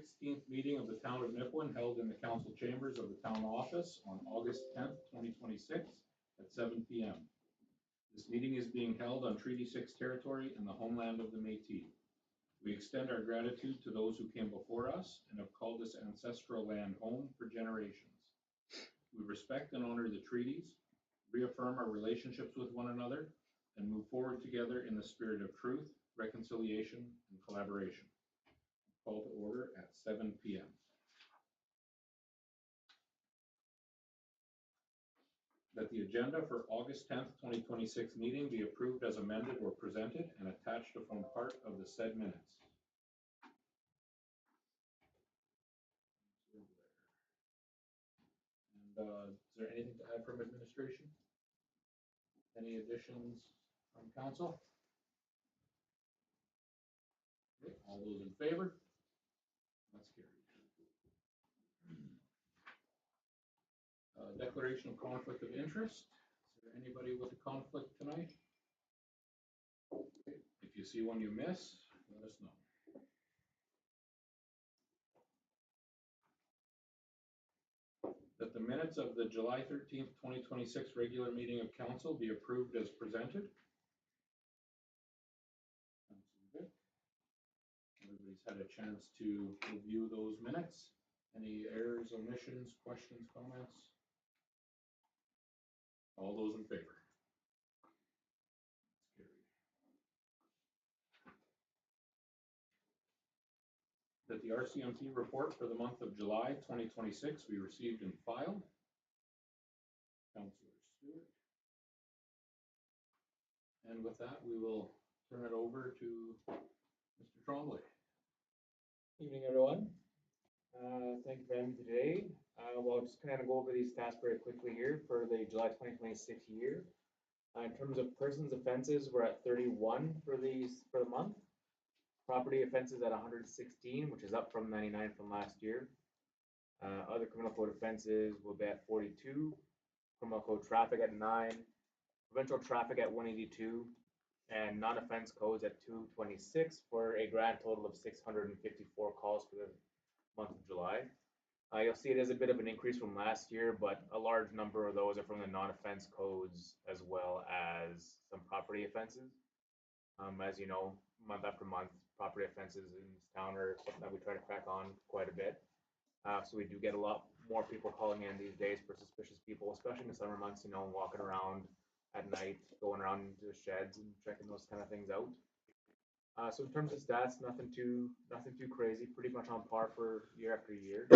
16th meeting of the town of Nipawin held in the council chambers of the town office on August 10th, 2026 at 7 p.m. This meeting is being held on Treaty 6 territory and the homeland of the Métis. We extend our gratitude to those who came before us and have called this ancestral land home for generations. We respect and honor the treaties, reaffirm our relationships with one another, and move forward together in the spirit of truth, reconciliation, and collaboration. Call to order at 7 p.m. That the agenda for August 10th, 2026 meeting be approved as amended or presented and attached to form part of the said minutes. And is there anything to add from administration? Any additions from council? Okay, all those in favor? That's carried. Declaration of conflict of interest. Is there anybody with a conflict tonight? Okay. If you see one you miss, let us know. That the minutes of the July 13th, 2026 regular meeting of council be approved as presented. Everybody's had a chance to review those minutes. Any errors, omissions, questions, comments? All those in favor? That the RCMP report for the month of July 2026 be received and filed. Councillor Stewart. And with that, we will turn it over to Mr. Trombley. Evening, everyone. Thank you for having me today. Well, I'll just kind of go over these stats very quickly here for the July 2026 year. In terms of persons offenses, we're at 31 for the month. Property offenses at 116, which is up from 99 from last year. Other criminal code offenses will be at 42. Criminal code traffic at 9. Provincial traffic at 182. And non-offense codes at 226 for a grand total of 654 calls for the month of July. You'll see it is a bit of an increase from last year, but a large number of those are from the non-offense codes as well as some property offenses. As you know, month after month, property offenses in this town are something that we try to crack on quite a bit. So we do get a lot more people calling in these days for suspicious people, especially in the summer months, you know, walking around at night, going around into the sheds and checking those kind of things out. So in terms of stats, nothing too crazy, pretty much on par for year after year.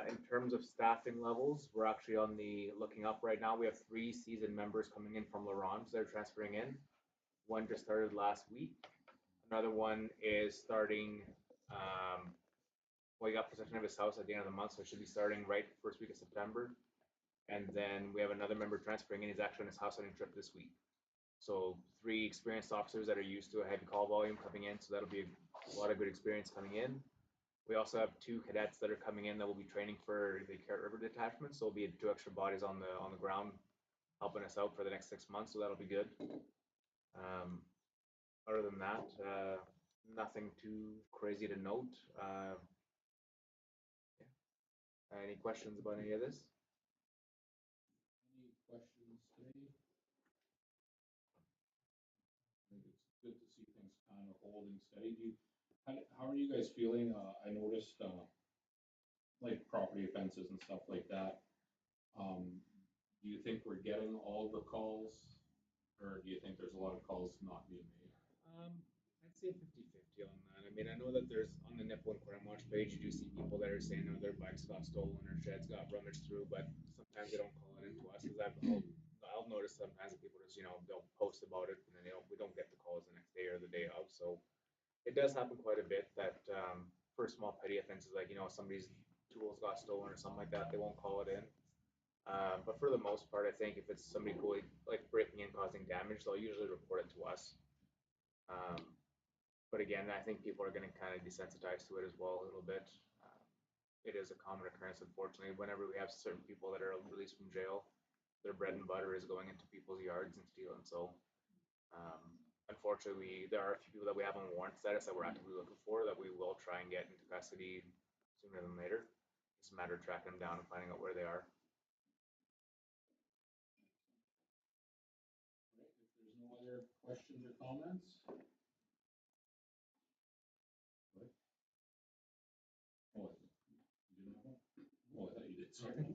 In terms of staffing levels, we're actually on the looking up right now. We have 3 seasoned members coming in from Laurent, so they're transferring in. One just started last week. Another one is starting, well, he got possession of his house at the end of the month, so it should be starting right first week of September. And then we have another member transferring in. He's actually on his house hunting trip this week. So 3 experienced officers that are used to a heavy call volume coming in, so that'll be a lot of good experience coming in. We also have 2 cadets that are coming in that will be training for the Carrot River detachment, so there'll be 2 extra bodies on the ground helping us out for the next 6 months, so that'll be good. Other than that, nothing too crazy to note. Yeah. Any questions about any of this? Any questions today? I think it's good to see things kind of holding steady. How are you guys feeling? I noticed like property offenses and stuff like that. Do you think we're getting all the calls, or do you think there's a lot of calls not being made? I'd say 50-50 on that. I mean, I know that there's on the Nipawin Crime Watch page, you do see people that are saying, their bikes got stolen or sheds got rummaged through, but sometimes they don't call it into us, because I'll notice sometimes that people just, they'll post about it, and then we don't get the calls the next day or the day of. So it does happen quite a bit that for small petty offenses, like, somebody's tools got stolen or something like that, they won't call it in. But for the most part, I think if it's somebody going, like breaking in, causing damage, they'll usually report it to us. But again, I think people are getting kind of desensitized to it as well a little bit. It is a common occurrence, unfortunately. Whenever we have certain people that are released from jail, their bread and butter is going into people's yards and stealing. So unfortunately, there are a few people that we have on warrant status that we're actively looking for that we will try and get into custody sooner than later. It's a matter of tracking them down and finding out where they are. Right, if there's no other questions or comments? What? Oh, you didn't have one? Oh, I thought you did, sorry.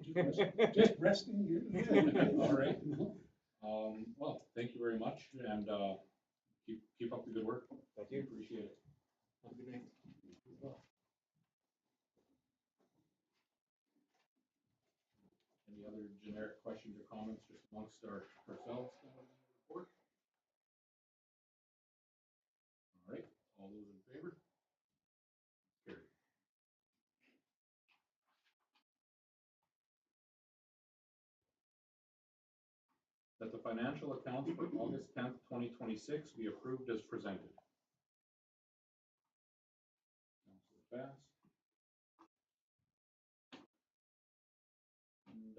Just resting here. All right. Well, thank you very much, and keep up the good work. Thank you. Appreciate it. Have a good night. Any other generic questions or comments just amongst ourselves? Report. All right, all those in favor? Carried. That the financial accounts for August 10th, 2026 be approved as presented. Councilor Fast. And is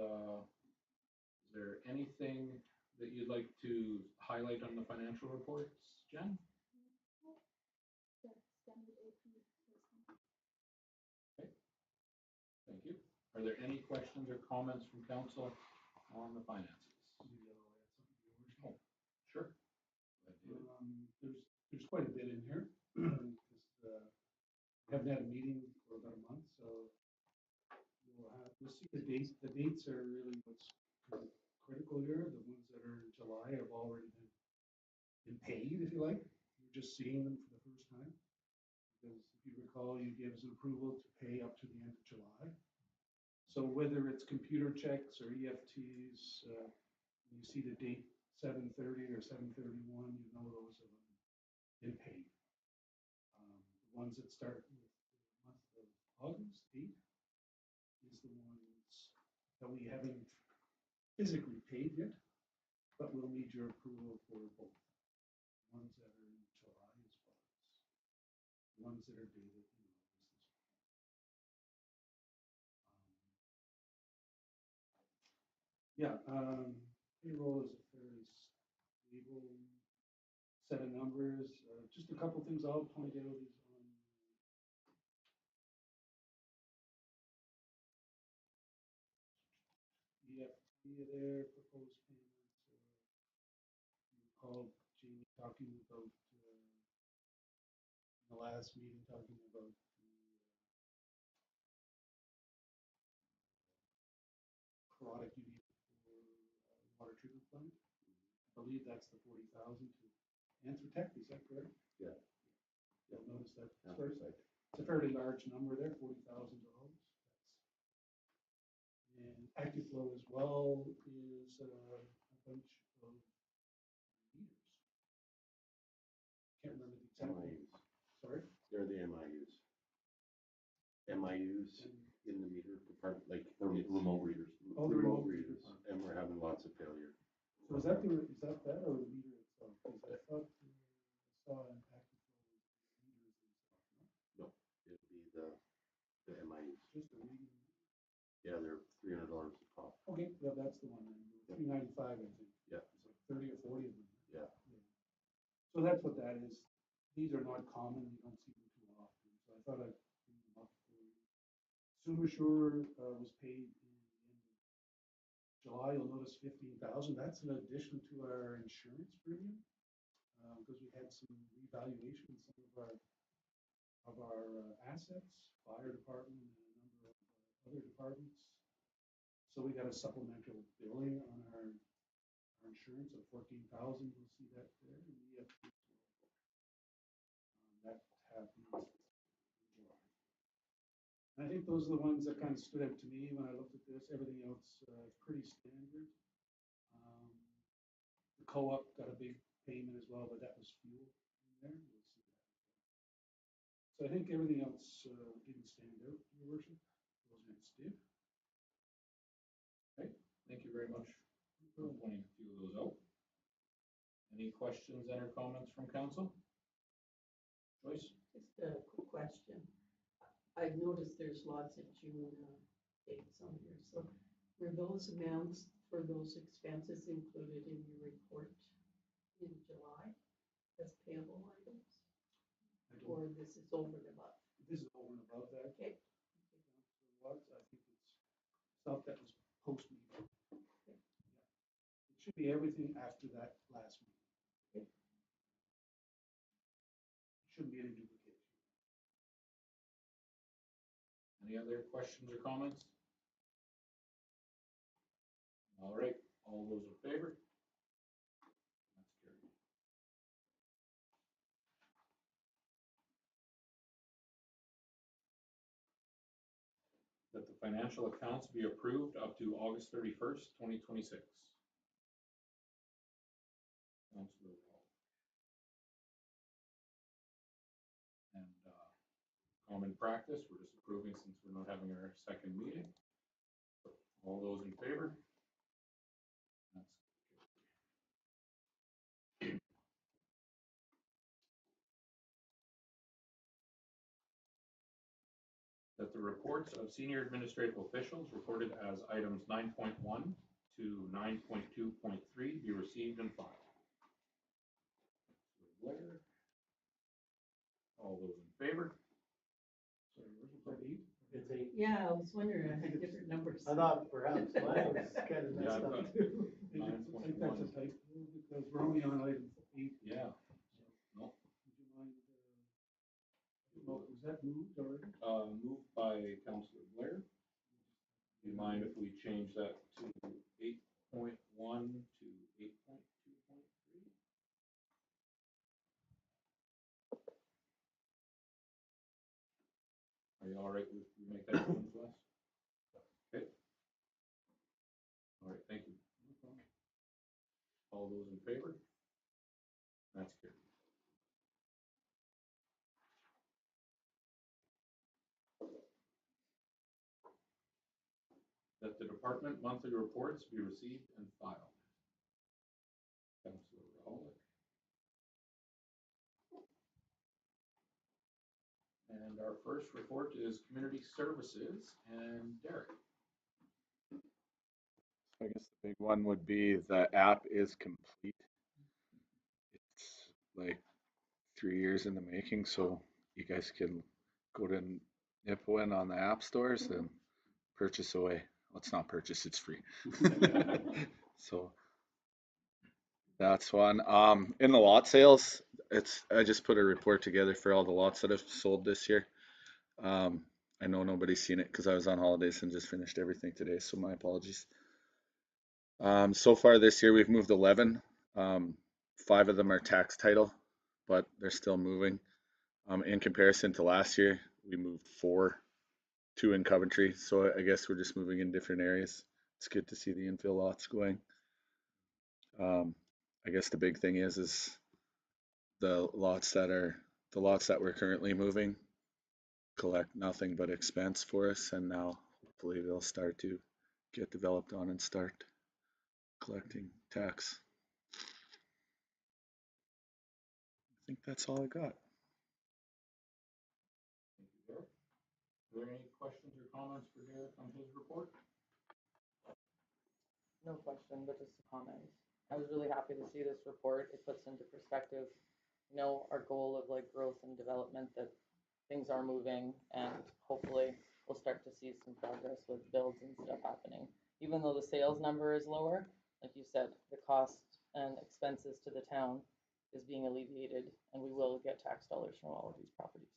there anything that you'd like to highlight on the financial reports, Jen? Okay, thank you. Are there any questions or comments from council on the finances? Oh, sure. There's quite a bit in here. We haven't had a meeting for about a month, so we'll see the dates. The dates are really what's critical here. The ones that are in July have already been paid, if you like. You're just seeing them for the first time. Because if you recall, you gave us an approval to pay up to the end of July. So whether it's computer checks or EFTs, you see the date 7/30 or 7/31, you know those have been paid. The ones that start with the month of August, 8, is the ones that we haven't physically paid yet, but we'll need your approval for both. The ones that are in July as well as the ones that are dated in August as well. Payroll is a fairly stable set of numbers. Just a couple things I'll point out is on EFT there, proposed payments. You recall Jamie talking about in the last meeting, talking about the product you need for water treatment plant. I believe that's the 40,000 to Anthrotech, is that correct? Yeah. You'll notice that That's it's a fairly large number there, $40,000. And ActiveFlow as well is a bunch of meters. Can't remember the exact. MIUs. Sorry? They're the MIUs. MIUs in the meter department, like remote readers. Oh, the remote readers. And we're having lots of failure. So is that or the meter itself? Because I thought I saw an ActiveFlow meters and stuff. No, it'll be the MIUs. Just a reading. Yeah, they're $300 a pop. Okay, yeah, that's the one then. $395, I think. Yeah. It's like 30 or 40 of them. Yeah. So that's what that is. These are not common. You don't see them too often. So I thought I'd bring them up for you. SumerSure was paid in the end of July. You'll notice 15,000. That's in addition to our insurance premium because we had some revaluation in some of our assets, fire department, and a number of other departments. So we got a supplemental billing on our insurance of 14,000. You'll see that there. And we have that happened in July. And I think those are the ones that kind of stood out to me when I looked at this. Everything else pretty standard. The co-op got a big payment as well, but that was fuel in there. You'll see that. So I think everything else didn't stand out, Your Worship. Those minutes did. Okay, thank you very much for pointing a few of those out. Any questions and or comments from council? Joyce? Just a quick question. I've noticed there's lots of June dates on here. So were those amounts for those expenses included in your report in July? as payable items, I don't, or this is over and above? this is over and above that. Okay. What, I think it's stuff that was post-meeting. Yeah. It should be everything after that last meeting. Okay. Shouldn't be any duplication. Any other questions or comments? All right, all those in favor? That's carried. That the financial accounts be approved up to August 31st, 2026. Councilor Wall. And common practice, we're just approving since we're not having our second meeting. All those in favor? That's carried. That the reports of senior administrative officials reported as items 9.1 to 9.2.3 be received and filed. Blair. All those in favor? Sorry, was that 8? It's 8. Yeah, I was wondering, I had different numbers. I thought perhaps mine was kind of Yeah, messed I've up got too. I think that's a typo because we're only on item 8. Yeah. No. Would you mind, well, was that moved already? Moved by Councilor Blair. Do you mind if we change that to 8.1 to 8.2.3? Are you all right with, we make that change, Wes? Okay. All right, thank you. No problem. All those in favor? That's carried. That the department monthly reports be received and filed. Councilor Rowland. And our first report is community services and Derek. I guess the big one would be the app is complete. It's like 3 years in the making, so you guys can go to Nipawin on the app stores and purchase away. Well, it's not purchase, it's free. So that's one. In the lot sales, I just put a report together for all the lots that have sold this year. I know nobody's seen it because I was on holidays and just finished everything today, so my apologies. So far this year, we've moved 11. 5 of them are tax title, but they're still moving. In comparison to last year, we moved 4, 2 in Coventry. So I guess we're just moving in different areas. It's good to see the infill lots going. I guess the big thing is the lots that we're currently moving collect nothing but expense for us, and now hopefully they'll start to get developed on and start collecting tax. I think that's all I got. Thank you, Derek. Are there any questions or comments for Derek on his report? No question, but just a comment. I was really happy to see this report. It puts into perspective, our goal of like growth and development, that things are moving, and hopefully we'll start to see some progress with builds and stuff happening. Even though the sales number is lower, like you said, the cost and expenses to the town is being alleviated, and we will get tax dollars from all of these properties.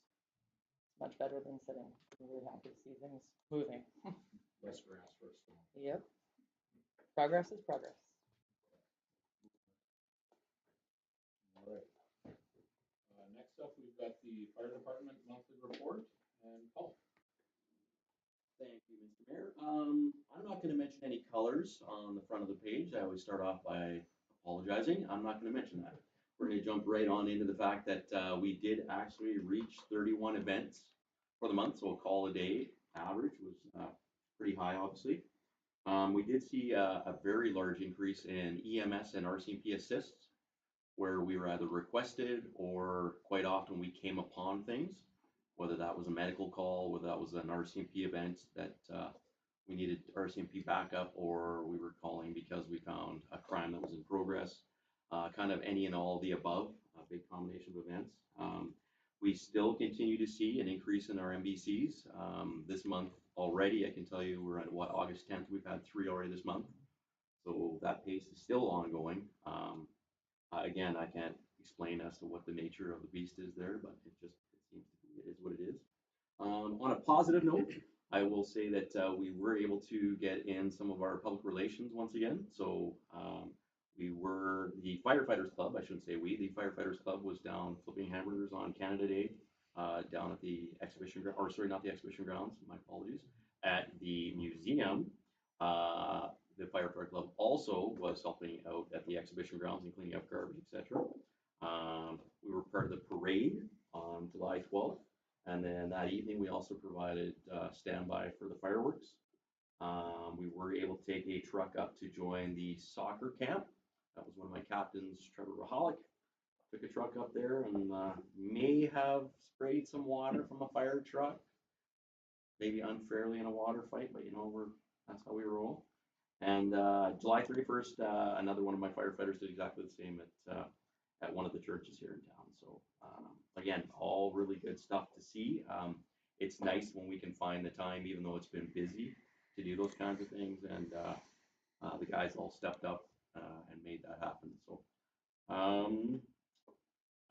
It's much better than sitting. I'm really happy to see things moving. Less grass for a stone. Yep. Progress is progress. All right. Next up, we've got the fire department monthly report, and Paul. Thank you, Mr. Mayor. I'm not going to mention any colors on the front of the page. I always start off by apologizing. I'm not going to mention that. We're going to jump right on into the fact that we did actually reach 31 events for the month, so a call a day average was pretty high, obviously. We did see a very large increase in EMS and RCMP assists, where we were either requested or quite often we came upon things, whether that was a medical call, whether that was an RCMP event that we needed RCMP backup, or we were calling because we found a crime that was in progress, kind of any and all of the above. a big combination of events. We still continue to see an increase in our MBCs. This month already, I can tell you, we're at what, August 10th, we've had 3 already this month. So that pace is still ongoing. Again, I can't explain as to what the nature of the beast is there, but it seems to be, it is what it is. On a positive note, I will say that we were able to get in some of our public relations once again. So we were, the Firefighters Club, I shouldn't say we, the Firefighters Club was down flipping hamburgers on Canada Day down at the exhibition, or sorry, not the exhibition grounds, my apologies, at the museum. The Firefighter Club also was helping out at the exhibition grounds and cleaning up garbage, etc. We were part of the parade on July 12th. And then that evening, we also provided standby for the fireworks. We were able to take a truck up to join the soccer camp. That was one of my captains, Trevor Rahalik. Took a truck up there and may have sprayed some water from a fire truck. Maybe unfairly in a water fight, but you know, that's how we roll. And July 31st, another one of my firefighters did exactly the same at one of the churches here in town. So again, all really good stuff to see. It's nice when we can find the time, even though it's been busy, to do those kinds of things. And the guys all stepped up and made that happen. So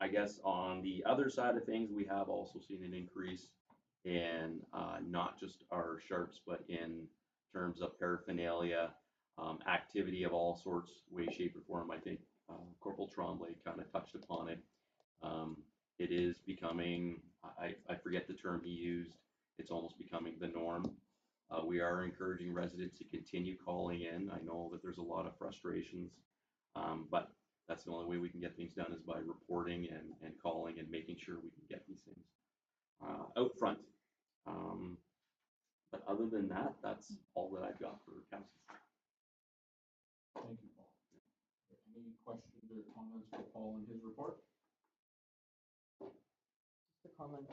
I guess on the other side of things, we have also seen an increase in not just our sharps, but in terms of paraphernalia, activity of all sorts, way, shape, or form. I think Corporal Trombley kind of touched upon it. It is becoming, I forget the term he used, it's almost becoming the norm. We are encouraging residents to continue calling in. I know that there's a lot of frustrations, but that's the only way we can get things done is by reporting and calling and making sure we can get these things out front. But other than that, that's all that I've got for council. Thank you, Paul. Any questions or comments for Paul in his report? Just a comment.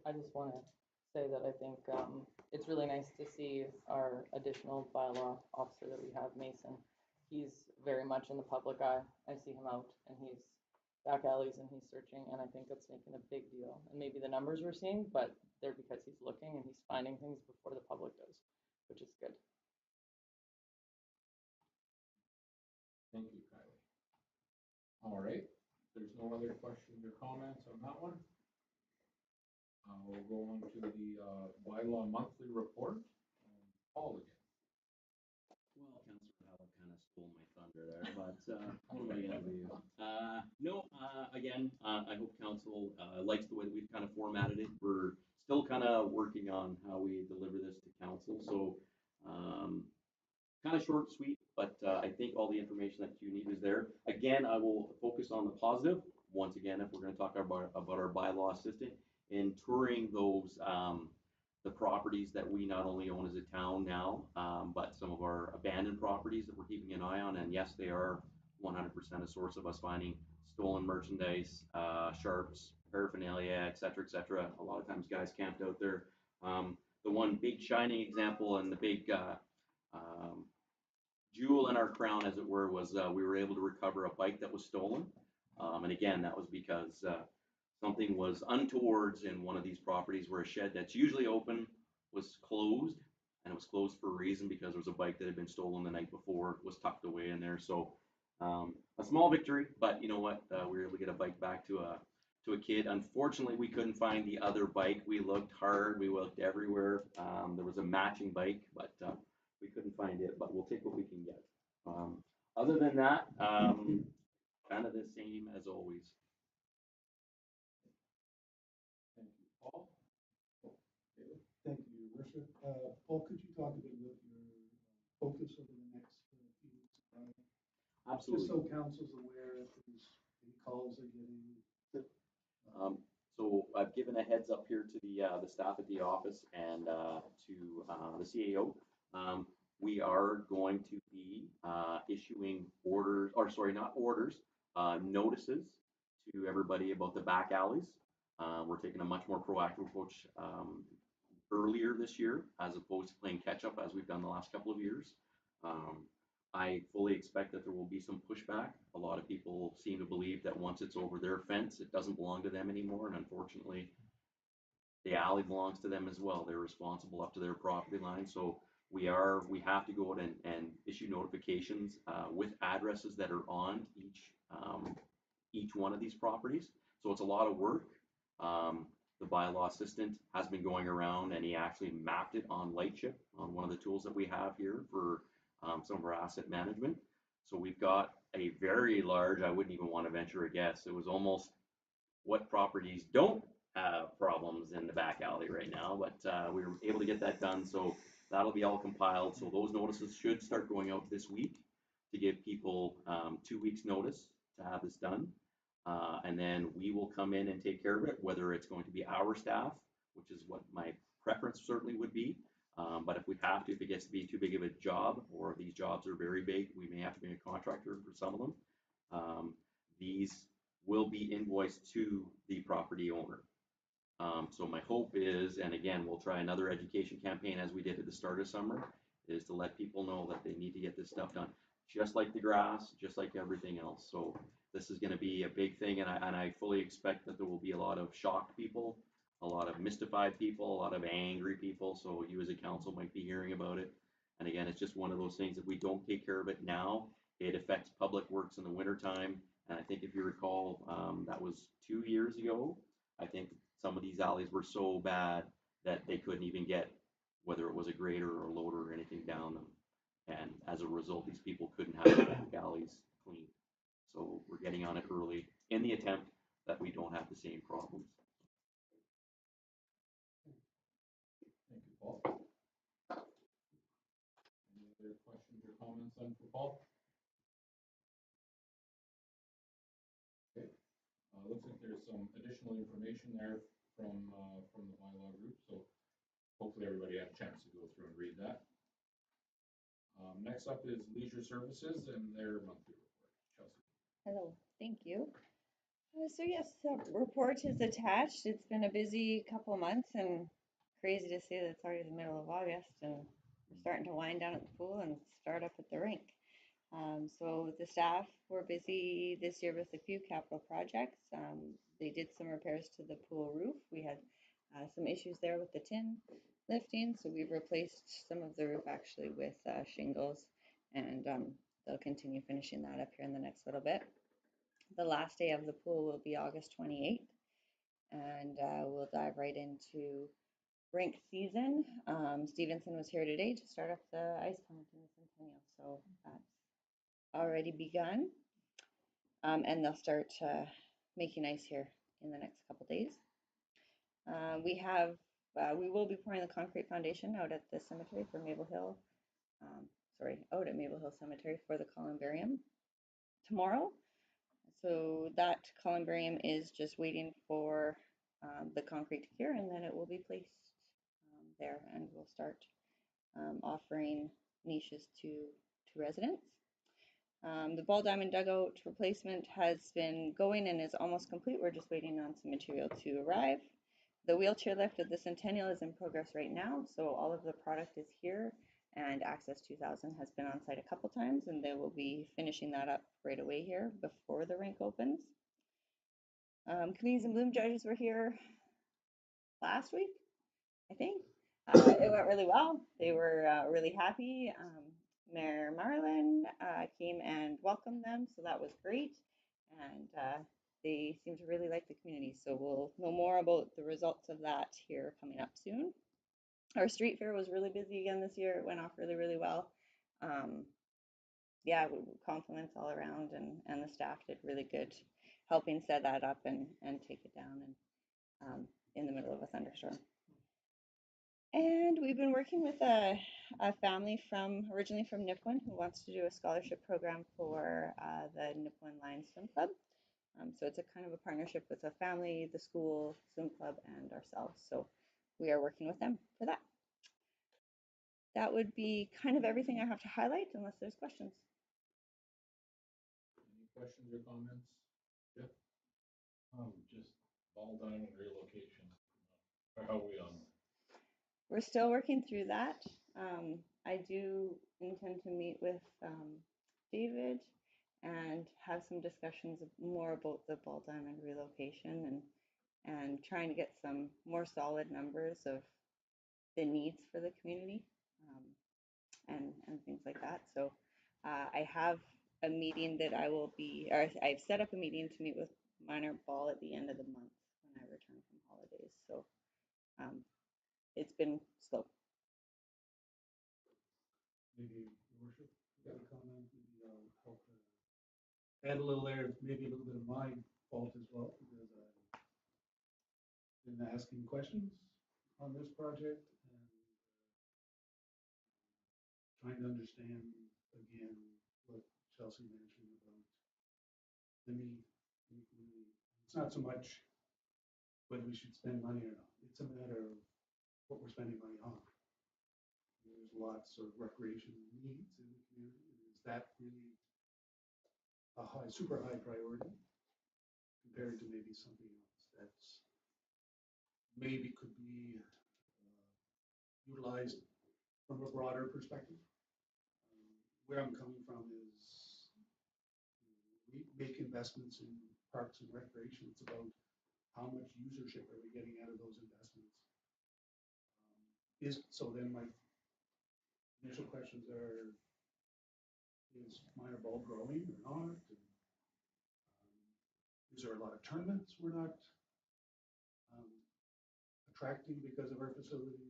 I just want to say that I think it's really nice to see our additional bylaw officer that we have, Mason. He's very much in the public eye. I see him out and he's back alleys and he's searching, and I think that's making a big deal. And maybe the numbers we're seeing, but they're because he's looking and he's finding things before the public does, which is good. Thank you, Kylie. All right, if there's no other questions or comments on that one, we'll go on to the bylaw monthly report. Paul again. Well, Councillor Howell kind of stole my thunder there, but what am I going to do? No, again, I hope council likes the way that we've kind of formatted it. We're still kind of working on how we deliver this to council, so kind of short and sweet, but I think all the information that you need is there. Again, I will focus on the positive. Once again, if we're going to talk about our bylaw assistant, in touring those the properties that we not only own as a town now, but some of our abandoned properties that we're keeping an eye on. And yes, they are 100% a source of us finding stolen merchandise, sharps, paraphernalia, et cetera, et cetera. A lot of times guys camped out there. The one big shining example and the big jewel in our crown, as it were, was we were able to recover a bike that was stolen. And again, that was because something was untowards in one of these properties where a shed that's usually open was closed, and it was closed for a reason because there was a bike that had been stolen the night before, was tucked away in there. So a small victory, but you know what? We were able to get a bike back to a kid. Unfortunately, we couldn't find the other bike. We looked hard, we looked everywhere. There was a matching bike, but we couldn't find it, but we'll take what we can get. Other than that, kind of the same as always. Thank you, Paul. David? Thank you, Your Worship. Paul, could you talk a bit about your focus over the next few weeks? Absolutely. Just so council's aware if there's any calls they're getting. So I've given a heads up here to the staff at the office and to the CAO. We are going to be issuing orders, or sorry, not orders, notices to everybody about the back alleys. We're taking a much more proactive approach earlier this year, as opposed to playing catch up as we've done the last couple of years. I fully expect that there will be some pushback. A lot of people seem to believe that once it's over their fence, it doesn't belong to them anymore, and unfortunately, the alley belongs to them as well. They're responsible up to their property line, so we have to go out and issue notifications with addresses that are on each one of these properties. So it's a lot of work. The bylaw assistant has been going around and he actually mapped it on Lightship, on one of the tools that we have here for some of our asset management. So we've got a very large, I wouldn't even want to venture a guess. It was almost what properties don't have problems in the back alley right now, but we were able to get that done. So that'll be all compiled. So those notices should start going out this week to give people 2 weeks notice to have this done. And then we will come in and take care of it, whether it's going to be our staff, which is what my preference certainly would be. But if we have to, if it gets to be too big of a job, or if these jobs are very big, we may have to bring a contractor for some of them. These will be invoiced to the property owner. So my hope is, and again, we'll try another education campaign as we did at the start of summer, is to let people know that they need to get this stuff done. Just like the grass, just like everything else. So this is going to be a big thing, and I fully expect that there will be a lot of shocked people, a lot of mystified people, a lot of angry people. So you as a council might be hearing about it. And again, it's just one of those things, if we don't take care of it now, it affects public works in the wintertime. And I think if you recall, that was 2 years ago. I think some of these alleys were so bad that they couldn't even get, whether it was a grader or a loader or anything down them. And as a result, these people couldn't have the back alleys cleaned. So we're getting on it early in the attempt that we don't have the same problems. Thank you, Paul. Any other questions or comments on for Paul? Okay. Looks like there's some additional information there from the bylaw group, so hopefully everybody had a chance to go through and read that. Next up is Leisure Services and their monthly report. Chelsea. Hello, thank you. So yes, the report is attached. It's been a busy couple of months and crazy to see that it's already the middle of August and we're starting to wind down at the pool and start up at the rink. So the staff were busy this year with a few capital projects. They did some repairs to the pool roof. We had some issues there with the tin lifting, so we've replaced some of the roof actually with shingles, and they'll continue finishing that up here in the next little bit. The last day of the pool will be August 28th, and we'll dive right into rink season. Stevenson was here today to start up the ice pond in the Centennial, so that's already begun, and they'll start making ice here in the next couple days. We will be pouring the concrete foundation out at the cemetery for Maple Hill, out at Maple Hill Cemetery for the columbarium tomorrow. So that columbarium is just waiting for the concrete to cure, and then it will be placed there, and we'll start offering niches to residents. The ball diamond dugout replacement has been going and is almost complete. We're just waiting on some material to arrive. The wheelchair lift at the Centennial is in progress right now, so all of the product is here, and Access 2000 has been on site a couple times, and they will be finishing that up right away here before the rink opens. Communities and Bloom judges were here last week, I think. It went really well. They were really happy. Mayor Marlin came and welcomed them, so that was great. And they seem to really like the community, so we'll know more about the results of that here coming up soon. Our street fair was really busy again this year. It went off really, really well. Yeah, compliments all around, and the staff did really good helping set that up and take it down and in the middle of a thunderstorm. And we've been working with a family originally from Nipawin who wants to do a scholarship program for the Nipawin Lions Swim Club. So it's a kind of a partnership with a family, the school, swim club, and ourselves. So we are working with them for that. That would be kind of everything I have to highlight, unless there's questions. Any questions or comments? Jeff? Just ball diamond relocation. How are we on? We're still working through that. I do intend to meet with David and have some discussions more about the ball diamond relocation and trying to get some more solid numbers of the needs for the community and things like that. So I have a meeting that I will be, or I've set up a meeting to meet with Minor Ball at the end of the month when I return from holidays. So it's been slow. Maybe, Your Worship, you got a comment, maybe I'll help add a little there, maybe a little bit of my fault as well, because I've been asking questions on this project and trying to understand again what Chelsea mentioned about the need in the community. It's not so much whether we should spend money or not. It's a matter of what we're spending money on. There's lots of recreation needs in the community. Is that really a super high priority compared to maybe something else that's maybe could be utilized from a broader perspective? Where I'm coming from is we make investments in parks and recreation. It's about how much usership are we getting out of those investments. So then my initial questions are, is Minor Ball growing or not? And, is there a lot of tournaments we're not attracting because of our facilities?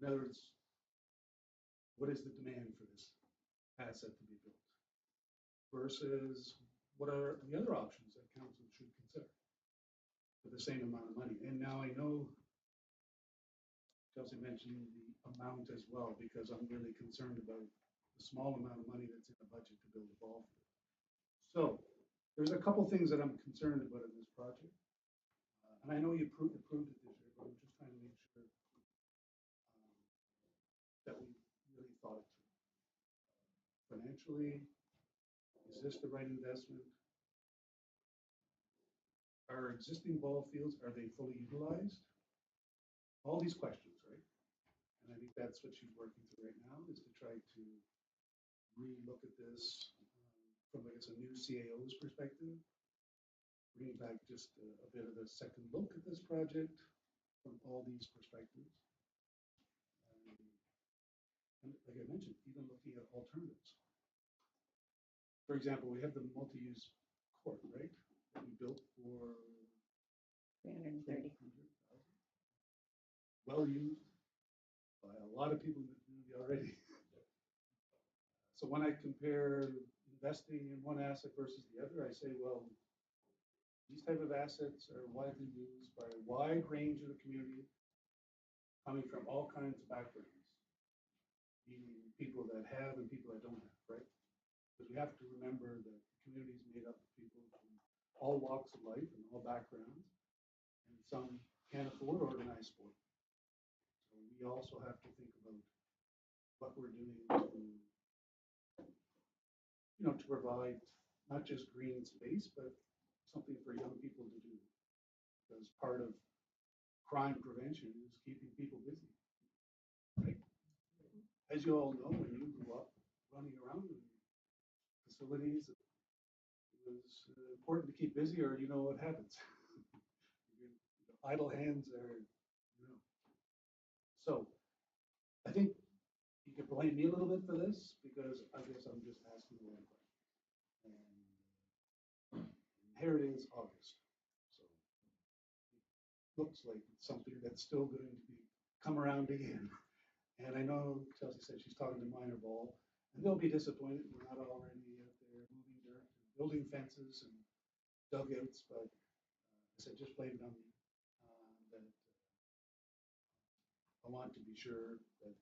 In other words, what is the demand for this asset to be built? Versus what are the other options that council should consider for the same amount of money? And now I know Chelsea mentioned the amount as well, because I'm really concerned about the small amount of money that's in the budget to build a ball field. So there's a couple things that I'm concerned about in this project. And I know you approved it this year, but I'm just trying to make sure that we really thought it through. Financially, is this the right investment? Our existing ball fields, are they fully utilized? All these questions, right? And I think that's what she's working through right now, is to try to re-look at this from, I guess, a new CAO's perspective, bring back just a bit of a second look at this project from all these perspectives. And like I mentioned, even looking at alternatives. For example, we have the multi-use court, right? That we built for 330. Well used by a lot of people in the community already. So when I compare investing in one asset versus the other, I say, well, these type of assets are widely used by a wide range of the community, coming from all kinds of backgrounds, meaning people that have and people that don't have, right? Because we have to remember that the community is made up of people from all walks of life and all backgrounds, and some can't afford organized sport. So we also have to think about what we're doing to provide not just green space, but something for young people to do. Because part of crime prevention is keeping people busy, right? As you all know, when you grew up running around in facilities, it was important to keep busy, or you know what happens. Idle hands are, So I think you could blame me a little bit for this, because I guess I'm just asking the wrong question. And here it is, August. So it looks like it's something that's still going to be come around again. And I know Chelsea said she's talking to Minor Ball, and they'll be disappointed we're not already out there moving dirt and building fences and dugouts, but I said just blame it on me. That I want to be sure that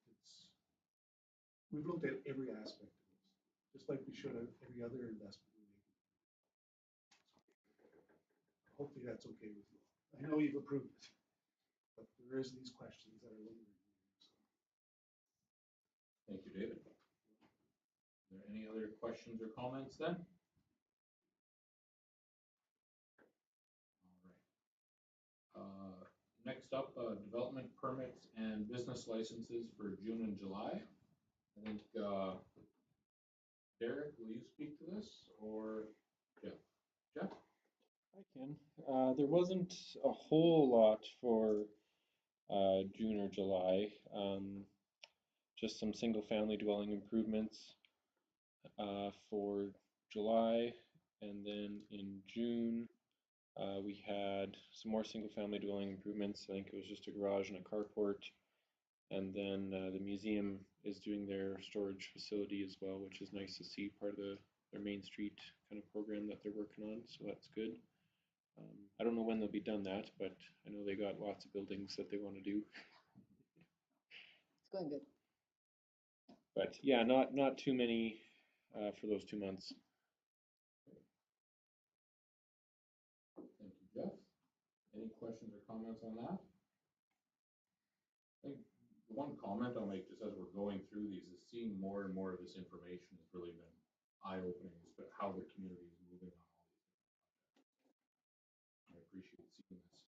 we've looked at every aspect of this, just like we should have every other investment we make. Hopefully that's okay with you. I know you've approved it, but there is these questions that are lingering. Thank you, David. Are there any other questions or comments then? All right. Next up, development permits and business licenses for June and July. I think, Derek, will you speak to this, or Jeff? Jeff? I can. There wasn't a whole lot for June or July. Just some single-family dwelling improvements for July, and then in June we had some more single-family dwelling improvements. I think it was just a garage and a carport, and then the museum is doing their storage facility as well, which is nice to see, part of their Main Street kind of program that they're working on, so that's good. I don't know when they'll be done that, but I know they got lots of buildings that they want to do. It's going good. But yeah, not too many for those 2 months. Thank you, Jeff. Any questions or comments on that? I think the one comment I'll make just as we're going through these is seeing more and more of this information has really been eye-opening as to how the community is moving on all these different projects. I appreciate seeing this.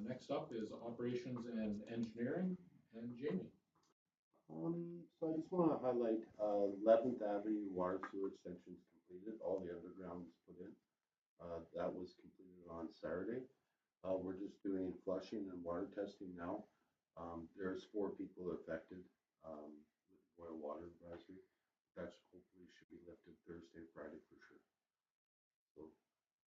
Next up is operations and engineering, and Jamie. So I just want to highlight 11th Avenue water sewer extension is completed. All the underground is put in. That was completed on Saturday. We're just doing flushing and water testing now. There's 4 people affected with boil water advisory. That's hopefully should be lifted Thursday, Friday for sure. So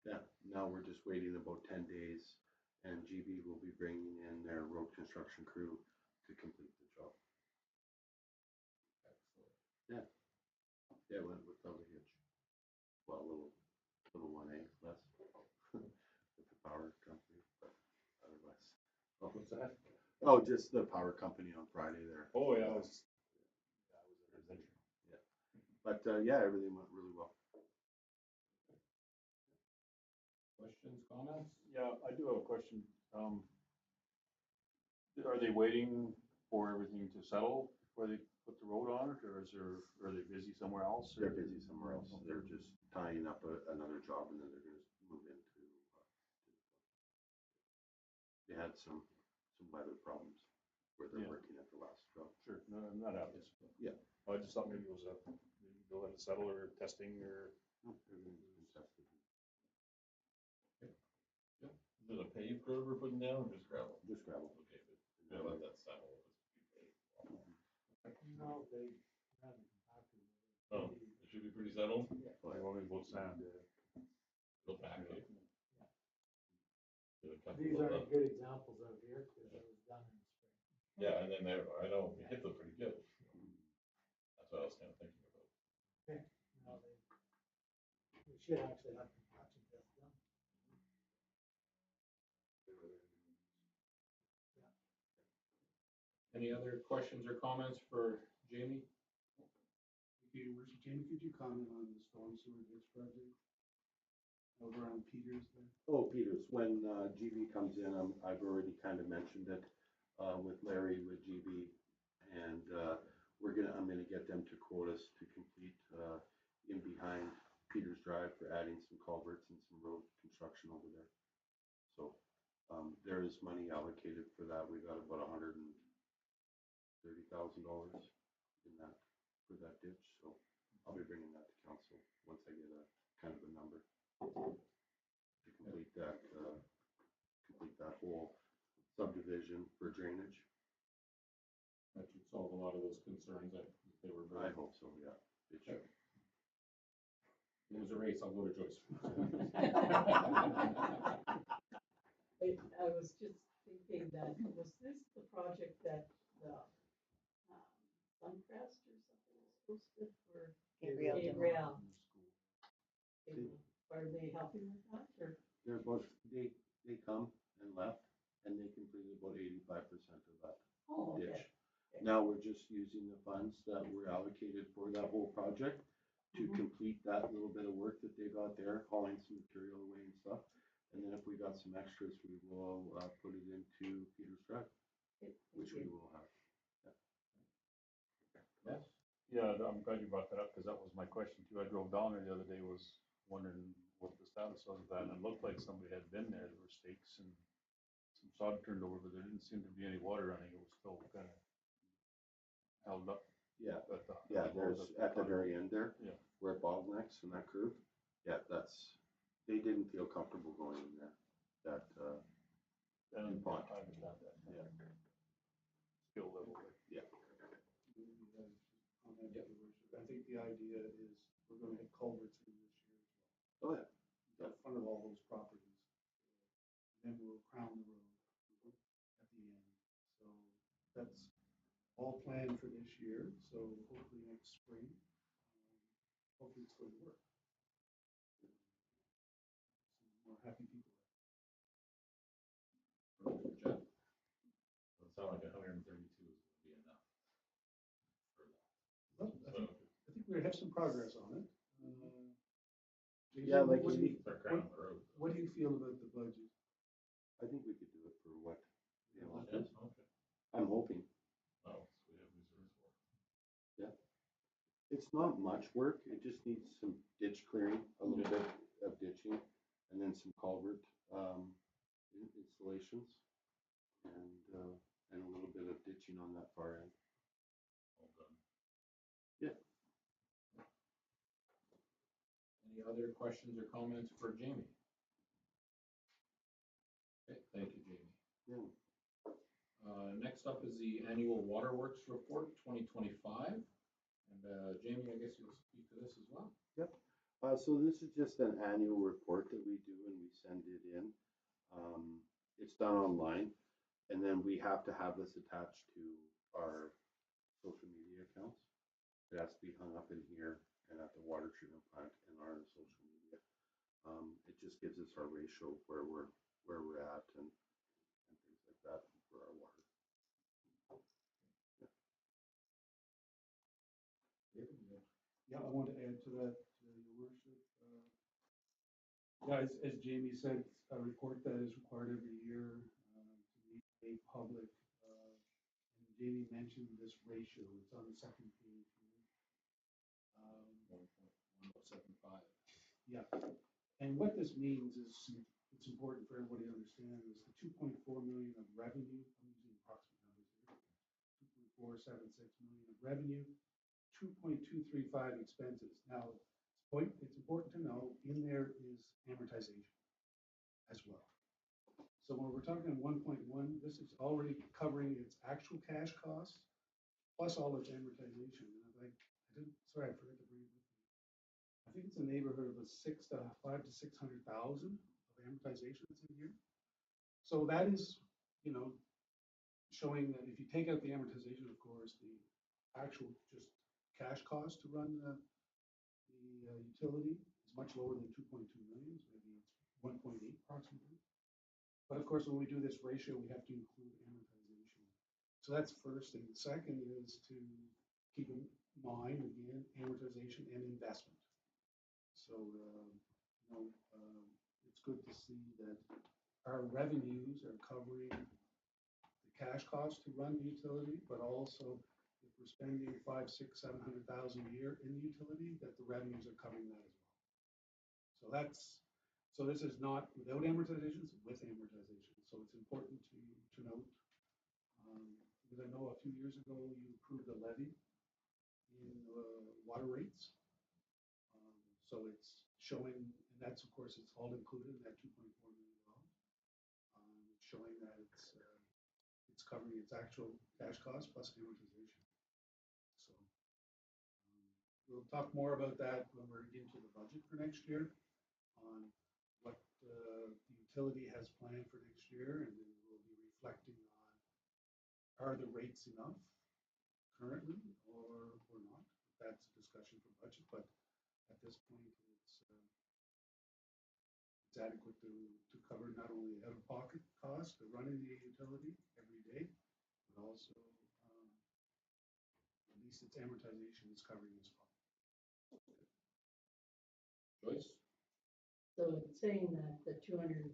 yeah, now we're just waiting about 10 days, and GB will be bringing in their road construction crew to complete the job. Yeah. Yeah, it went without a hitch. Well, a little 1A less with the power company, but otherwise. Oh, What's that? oh, just the power company on Friday there. Oh, yeah, I was Yeah. But yeah, everything went really well. Questions, comments? Yeah, I do have a question. Are they waiting for everything to settle before they put the road on it, or are they busy somewhere else? They're busy somewhere else. They're just tying up another job, and then they're going to move into. They had some weather problems where they're working at the last job. Sure, no, I'm not obvious. Yeah. I just thought maybe it was they'll let it settle or testing or. No, everything's been tested. Is it a paved road we're putting down or just gravel? Just gravel. Okay, but yeah, let that settle. No, they haven't compacted. Oh, it should be pretty settled. Yeah. Well, they want me to both sand. It'll pack it. These aren't good examples out here because it was done in the spring. Yeah, and then I know, it hit them pretty good. That's what I was kind of thinking about. Okay, now they should actually have compaction tests done. Any other questions or comments for Jamie? Okay, Your Worship, Jamie, could you comment on the storm sewer ditch project over on Peters there? Oh, Peters, when GB comes in, I've already kind of mentioned it with Larry, with GB, and I'm gonna get them to quote us to complete in behind Peters Drive for adding some culverts and some road construction over there. So there is money allocated for that. We got about $130,000 in that for that ditch. So I'll be bringing that to council once I get a kind of a number to complete that whole subdivision for drainage. That should solve a lot of those concerns that they were. I hope so, yeah. It should. It was a race, I'll go to Joyce. I was just thinking that, was this the project that the Suncrest or something was hosted for? Gabriel. Gabriel. Are they helping with that, or? They're both, they come and left, and they completed about 85% of that Oh, okay. ditch. Now we're just using the funds that were allocated for that whole project to complete that little bit of work that they got there, hauling some material away and stuff. And then if we got some extras, we will put it into Peters Drive, which we will have. Yes. Yeah, I'm glad you brought that up because that was my question too. I drove down there the other day, was wondering what the status was of that, and it looked like somebody had been there. There were stakes and some sod turned over, but there didn't seem to be any water running. It was still kind of held up. Yeah, At the, yeah, there's at the very end there. Yeah. Where it bottlenecks in that curve. Yeah, they didn't feel comfortable going in there. That, And Dupont. I understand that, yeah. Skill level. Yeah. On that, Your Worship. I think the idea is we're gonna get culverts in this year as well. Oh, yeah. In front of all those properties. Then we'll crown the road at the end. So that's all planned for this year, so hopefully next spring, hopefully it's going to work. Some more happy people. Jeff? It sounds like 132 is gonna be enough for that. Well, I think we have some progress on it. Jason, Yeah, like what do you, Start crowning the road. what do you feel about the budget? I think we could do it for what, you know, Yeah, okay. I'm hoping. Oh, so we have reserves for it. Yeah. It's not much work. It just needs some ditch clearing, a little bit of ditching, and then some culvert, installations. And a little bit of ditching on that far end. All done. Yeah. Any other questions or comments for Jamie? Okay, thank you, Jamie. Yeah. Next up is the annual waterworks report 2025. And Jamie, I guess you'll speak to this as well. Yep. So this is just an annual report that we do and we send it in. It's done online, and then we have to have this attached to our social media accounts. It has to be hung up in here and at the water treatment plant and our social media. It just gives us our ratio where we're at and things like that for our water. Yeah, I want to add to that, Your Worship. Yeah, as Jamie said, it's a report that is required every year to be made public. And Jamie mentioned this ratio. It's on the second page here. 1.1075. Yeah, and what this means is, it's important for everybody to understand, is the 2.4 million of revenue, I'm using approximate numbers here, 2.476 million of revenue, 2.235 expenses. Now, it's important to know, in there is amortization as well. So when we're talking 1.1, this is already covering its actual cash costs, plus all its amortization. And sorry, I forgot to bring it with me. I think it's a neighborhood of a 500,000 to 600,000 of amortization that's in here. So that is, showing that if you take out the amortization, of course, the actual just cash cost to run the utility is much lower than 2.2 million. So maybe it's 1.8 approximately. But of course, when we do this ratio, we have to include amortization. So that's first thing. The second is to keep in mind, again, amortization and investment. So, it's good to see that our revenues are covering the cash costs to run the utility, but also if we're spending 500,000, 600,000, 700,000 a year in the utility, that the revenues are covering that as well. So this is not without amortization, it's with amortization. So it's important to note. Because I know a few years ago you approved a levy in water rates. So it's showing, and that's of course it's all included in that $2.4 million. Showing that it's covering its actual cash costs plus amortization. So we'll talk more about that when we're into the budget for next year on what the utility has planned for next year, and then we'll be reflecting on, are the rates enough currently or not? That's a discussion for budget, but at this point it's adequate to cover not only out-of-pocket costs of running the utility every day, but also at least its amortization is covering as well. Joyce? So it's saying that the $250,000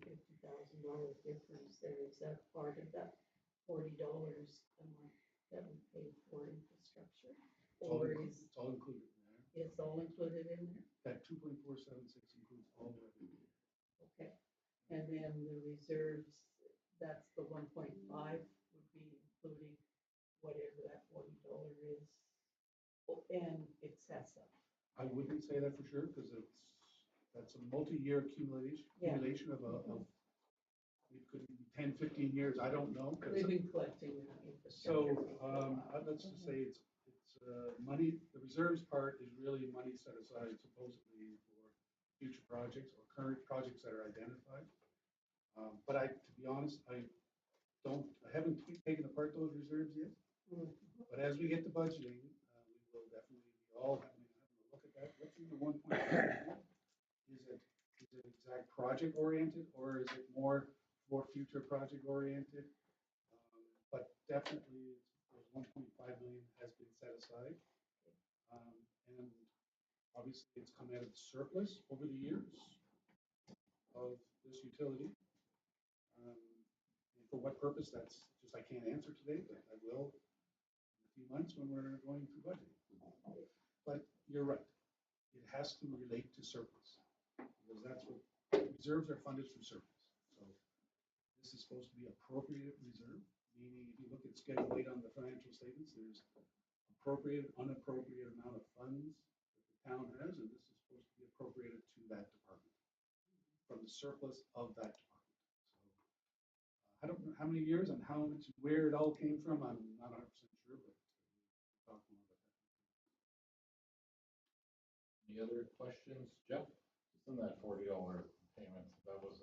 difference there, is that part of that $40 a month that we pay for infrastructure? Or is It's all included in there. it's all included in there? That 2.476 includes all revenue. Okay. And then the reserves, that's the 1.5 would be including whatever that $40 is. Oh, and excessive. I wouldn't say that for sure, because that's a multi-year Yeah. accumulation of it could be 10, 15 years, I don't know. 'Cause- They've been collecting that So, infrastructure. for a while. let's just say it's money, the reserves part is really money set aside supposedly for future projects or current projects that are identified. But to be honest, I haven't taken apart those reserves yet. Mm. But as we get to budgeting, we will definitely be all having a look at that. What's in the 1.5? Is it exact project oriented, or is it more future project oriented? But definitely, there's 1.5 million has been set aside. And obviously, it's come out of the surplus over the years of this utility. And for what purpose, that's just, I can't answer today, but I will in a few months when we're going through budget. But you're right, it has to relate to surplus, because that's what, reserves are funded through surplus. So this is supposed to be appropriate reserve, meaning if you look at Schedule 8 on the financial statements, there's appropriate, unappropriated amount of funds that the town has, and this is supposed to be appropriated to that department from the surplus of that department. I don't know how many years and how much, where it all came from, I'm not 100% sure, but we'll talk more about that. Any other questions, Jeff? Just in that $40 payment, that was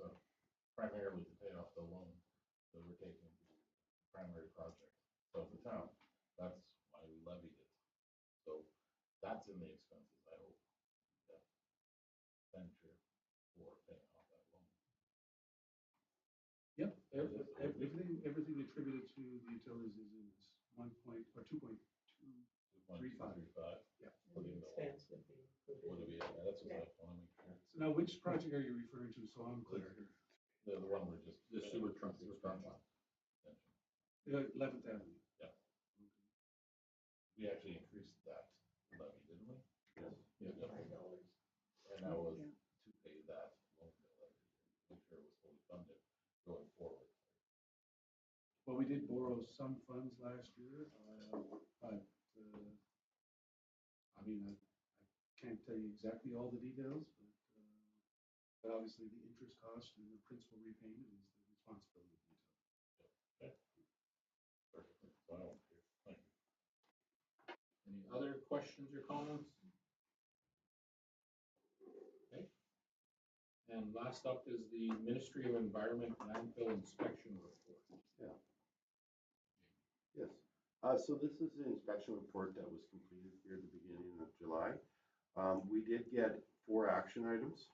primarily to pay off the loan that we're taking, primary project. So the town, that's why we levied it. So that's in the expenses, I hope. Yeah. Expenditure for paying off that loan. Yep, everything attributed to the utilities is in this 2.235. Yeah. And the expense would be included. Would it be, that's what Yeah. I want to make sure. So now, which project are you referring to, so I'm clear here? The one we're just. The sewer trunk expansion. The 11th Avenue. Yeah. We actually increased that levy, didn't we? Yes. Yeah. $5. And that was to pay that loan bill every year, make sure it was fully funded going forward. Well, we did borrow some funds last year, but I mean, I can't tell you exactly all the details, but obviously the interest cost and the principal repayment is the responsibility of the utility. Okay. Perfect. So I don't care. Thank you. Any other questions or comments? Okay. And last up is the Ministry of Environment landfill inspection report. Yes. So this is the inspection report that was completed here at the beginning of July. We did get 4 action items.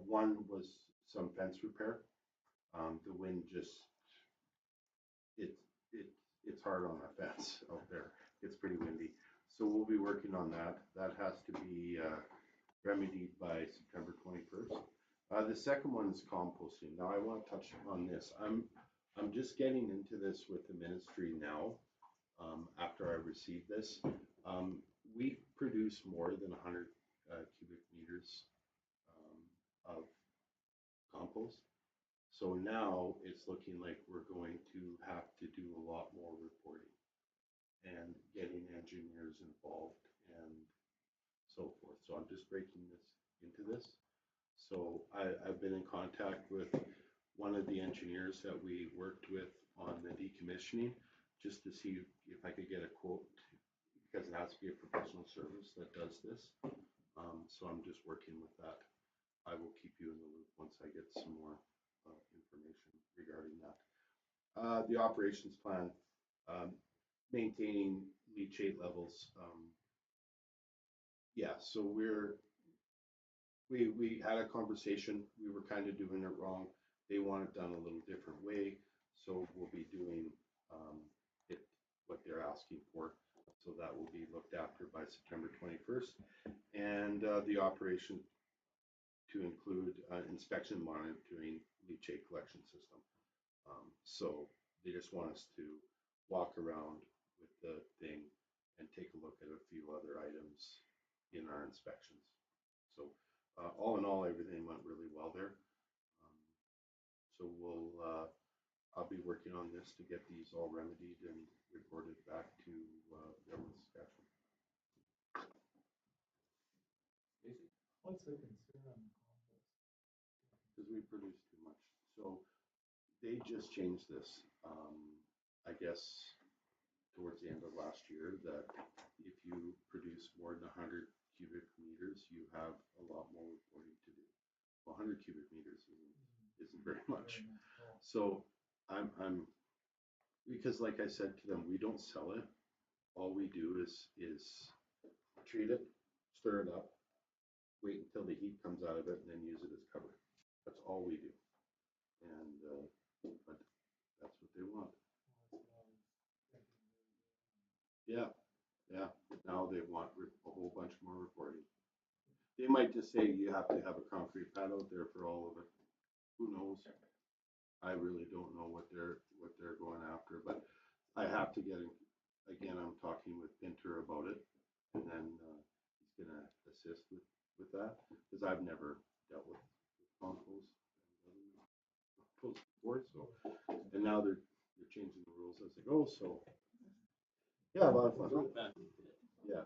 One was some fence repair. The wind just, it's hard on that fence out there. It's pretty windy. So we'll be working on that. That has to be remedied by September 21st. The second one is composting. Now I want to touch on this. I'm just getting into this with the ministry now. After I received this, we produce more than 100 cubic meters of compost. So now it's looking like we're going to have to do a lot more reporting and getting engineers involved and so forth. So I'm just breaking this into this. So I've been in contact with one of the engineers that we worked with on the decommissioning, just to see if I could get a quote, because it has to be a professional service that does this. So I'm just working with that. I will keep you in the loop once I get some more information regarding that. The operations plan, maintaining leachate levels. Yeah, so we had a conversation. We were kind of doing it wrong. They want it done a little different way. So we'll be doing what they're asking for. So that will be looked after by September 21st. And the operation to include inspection monitoring leachate collection system. So they just want us to walk around with the thing and take a look at a few other items in our inspections. So all in all, everything went really well there. So I'll be working on this to get these all remedied and reported back to, government Saskatchewan. Casey? What's the concern on the compost? Because we produce too much. So they just changed this, I guess, towards the end of last year, that if you produce more than 100 cubic meters, you have a lot more reporting to do. Well, 100 cubic meters isn't very much. So I'm, because like I said to them, we don't sell it. All we do is treat it, stir it up, wait until the heat comes out of it, and then use it as cover. That's all we do. And, but that's what they want. Yeah, yeah. But now they want a whole bunch more reporting. They might just say you have to have a concrete pad out there for all of it. Who knows? I really don't know what they're going after, but I have to get, again, I'm talking with Pinter about it, and then he's gonna assist with that, because I've never dealt with compost before, so, and now they're changing the rules as they go, so, yeah, a lot of fun. Yeah,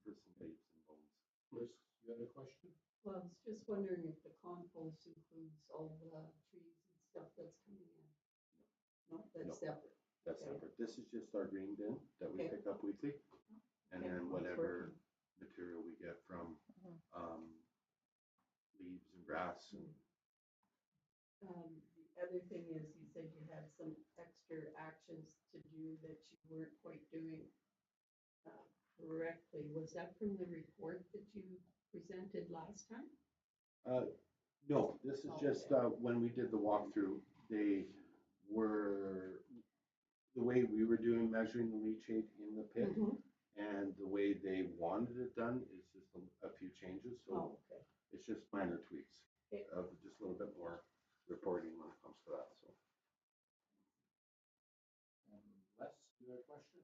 for some baits and bones. Chris, you had a question? Well, I was just wondering if the compost includes all the trees and stuff that's coming in. No, that's No. separate. That's Okay. separate. This is just our green bin that we Okay. pick up weekly, and Okay, then that's whatever working. material we get from, leaves and grass and. The other thing is, you said you had some extra actions to do that you weren't quite doing correctly. Was that from the report that you presented last time? No, this is Oh, just, okay. when we did the walkthrough, they were, the way we were doing measuring the leachate in the pit, Mhm. and the way they wanted it done is just a few changes, so Oh, okay. it's just minor tweaks. Okay. Of just a little bit more reporting when it comes to that, so. Les, you had a question?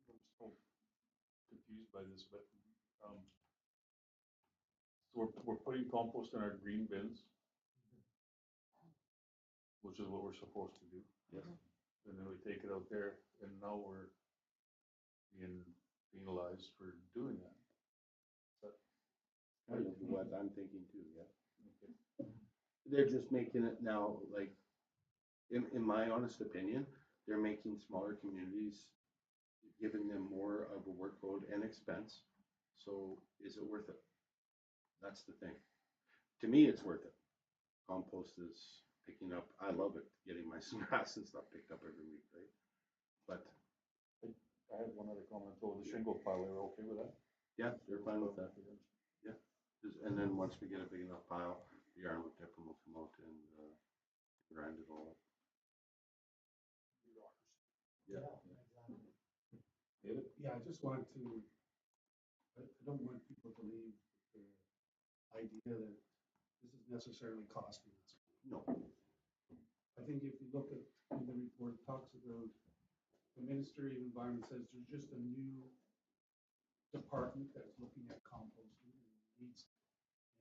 I'm still confused by this, but, so we're putting compost in our green bins, which is what we're supposed to do. Yes. And then we take it out there, and now we're being penalized for doing that. Kind of what I'm thinking too, yeah. Okay. They're just making it now, like, in my honest opinion, they're making smaller communities, giving them more of a workload and expense. So is it worth it? That's the thing. To me, it's worth it. Compost is picking up, I love it, getting my grass and stuff picked up every week, right? But I have one other comment, though, the shingle pile, they were okay with that? yeah, they're fine with that. Yeah. And then once we get a big enough pile, the yarn dipper will come out and grind it all up. Yeah. Exactly. David? Yeah, I just want to, I don't want people to leave the idea that this is necessarily costing us. No. I think if you look at, in the report, it talks about, the Ministry of Environment says there's just a new department that's looking at composting and needs,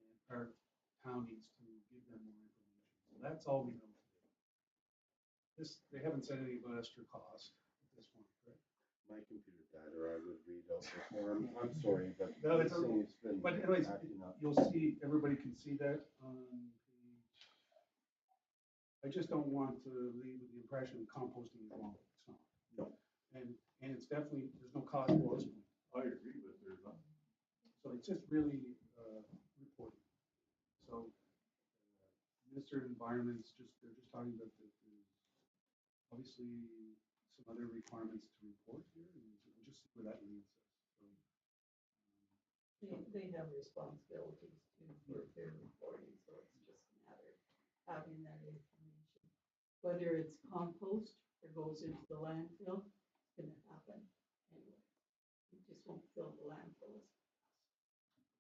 and our town needs to give them more information. So that's all we know today. They haven't said anything about extra cost at this point, correct? My computer died, or I would read out the form. I'm sorry, but No, this it's okay. thing's been But anyways, acting up. you'll see, everybody can see that on page. I just don't want to leave with the impression composting is wrong. It's not. No. And it's definitely, there's no cost at this point. I agree, but there's not. So it's just really reporting. So Minister of Environment's just, they're just talking about that there's obviously some other requirements to report here, and we'll just see where that leads us. So, They have responsibilities too for their reporting, so it's just a matter of having that information. Whether it's compost or goes into the landfill, it's gonna happen anyway. You just won't fill the landfills.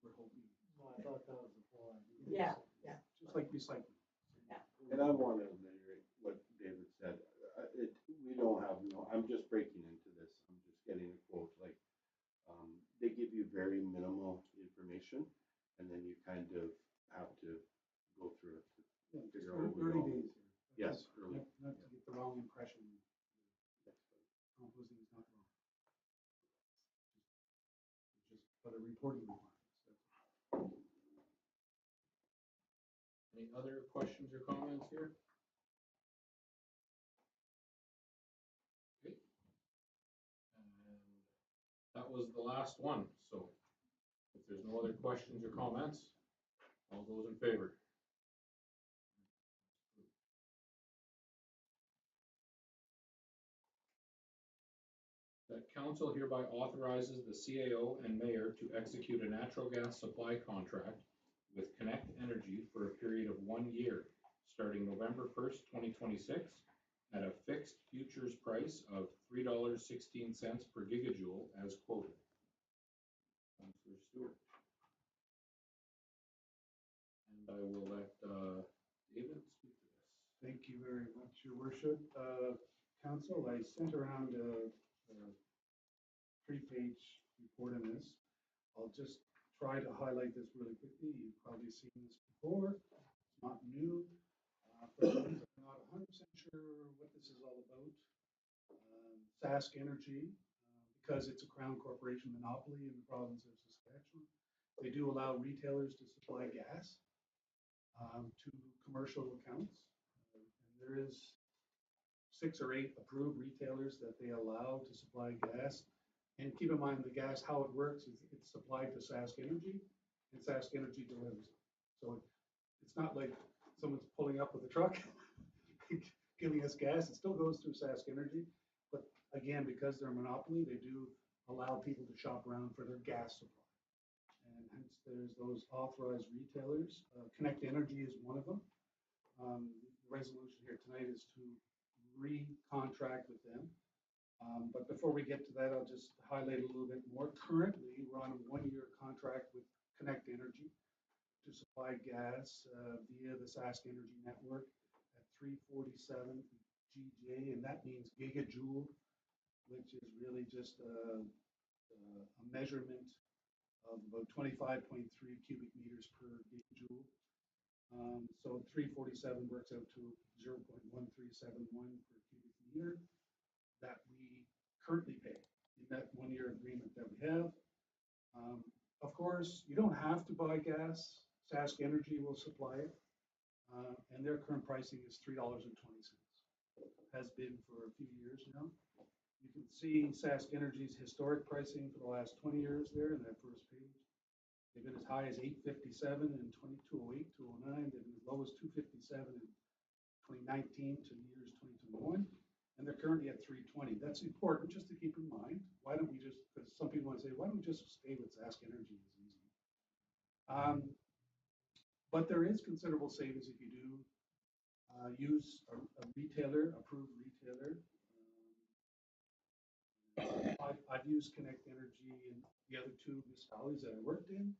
we're hoping. Well, I thought that was the whole idea. Yeah, yeah. Just like recycling. And I want to reiterate what David said. We don't have, I'm just breaking into this. I'm just getting a quote, like, they give you very minimal information, and then you kind of have to go through it to figure out what we Early all. days here. Yes, early. Not to get proposing is not wrong. Just for the reporting requirements. Any other questions or comments here? Okay. And that was the last one, so if there's no other questions or comments, all those in favor? That council hereby authorizes the CAO and mayor to execute a natural gas supply contract with Connect Energy for a period of 1 year, starting November 1st, 2026, at a fixed futures price of $3.16 per gigajoule as quoted. Councillor Stewart. And I will let David speak to this. Thank you very much, Your Worship. Council, I sent around a 3-page report on this. I'll just try to highlight this really quickly. You've probably seen this before. It's not new. For those that are not 100% sure what this is all about, Sask Energy, because it's a Crown Corporation monopoly in the province of Saskatchewan, they do allow retailers to supply gas to commercial accounts. And there is 6 or 8 approved retailers that they allow to supply gas. And keep in mind the gas, how it works is it's supplied to Sask Energy and Sask Energy delivers it. So it's not like someone's pulling up with a truck giving us gas. It still goes through Sask Energy. But again, because they're a monopoly, they do allow people to shop around for their gas supply. And hence there's those authorized retailers. Connect Energy is one of them. The resolution here tonight is to re-contract with them. But before we get to that, I'll just highlight a little bit more. Currently, we're on a 1-year contract with Connect Energy to supply gas via the Sask Energy network at 347 GJ, and that means gigajoule, which is really just a measurement of about 25.3 cubic meters per gigajoule. So 347 works out to 0.1371 per cubic meter that we currently pay in that 1-year agreement that we have. Of course, you don't have to buy gas. Sask Energy will supply it, and their current pricing is $3.20. Has been for a few years now. You can see Sask Energy's historic pricing for the last 20 years there in that first page. They've been as high as $8.57 in 2008, 2009. They've been as low as $2.57 in 2019 to the years 2021. And they're currently at 320. That's important just to keep in mind. Why don't we just, because some people want to say, why don't we just stay with Sask Energy? It's easy. But there is considerable savings if you do use a retailer, approved retailer. I've used Connect Energy in the other 2 municipalities that I worked in,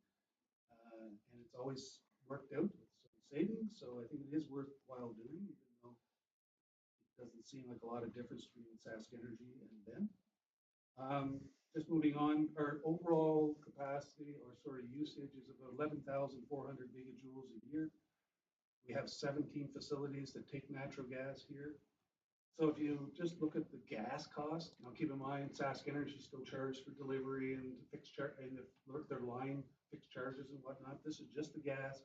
and it's always worked out with some savings. So I think it is worthwhile doing, even though doesn't seem like a lot of difference between Sask Energy and them. Just moving on, our overall capacity or usage is about 11,400 gigajoules a year. We have 17 facilities that take natural gas here. So if you just look at the gas cost, now keep in mind Sask Energy still charges for delivery and fixed charge and their line fixed charges and whatnot. This is just the gas.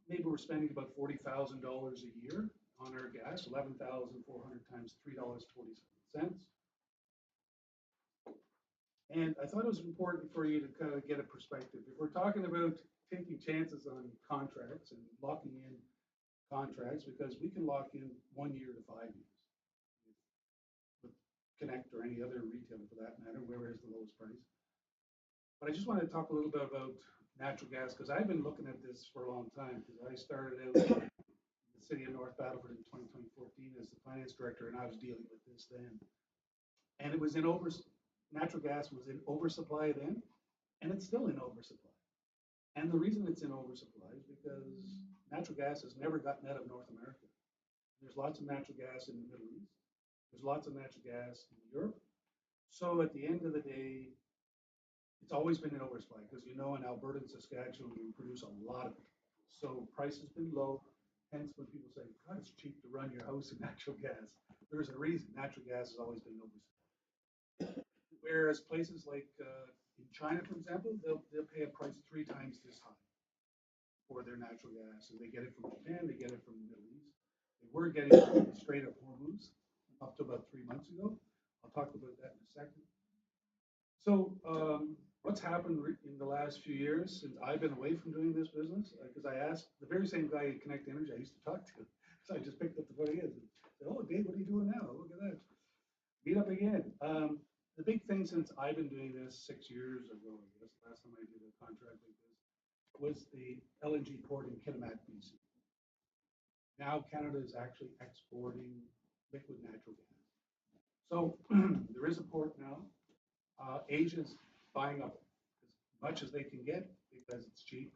Maybe we're spending about $40,000 a year on our gas, 11,400 times $3.47. And I thought it was important for you to kind of get a perspective. If we're talking about taking chances on contracts and locking in contracts, because we can lock in 1 year to 5 years with Connect or any other retailer for that matter, whoever has the lowest price. But I just want to talk a little bit about natural gas, because I've been looking at this for a long time, because I started out the city of North Battleford in 2014 as the finance director, and I was dealing with this then. And it was natural gas was in oversupply then, and it's still in oversupply. And the reason it's in oversupply is because natural gas has never gotten out of North America. There's lots of natural gas in the Middle East. There's lots of natural gas in Europe. So at the end of the day, it's always been in oversupply, because in Alberta and Saskatchewan, we produce a lot of it. So price has been low. Hence, when people say, God, it's cheap to run your house in natural gas, there's a reason. Natural gas has always been oversupplied. Whereas places like in China, for example, they'll pay a price 3 times this high for their natural gas, and they get it from Japan, they get it from the Middle East. They were getting it from the Strait of Hormuz up to about 3 months ago. I'll talk about that in a second. So what's happened in the last few years since I've been away from doing this business? Because I asked the very same guy at Connect Energy I used to talk to, so I just picked up the phone again and said, "Oh, Dave, what are you doing now? Look at that. Meet up again." The big thing since I've been doing this 6 years ago, I guess, last time I did a contract like this, was the LNG port in Kitimat, BC. Now Canada is actually exporting liquid natural gas. So there is a port now. Asia's buying up as much as they can get because it's cheap.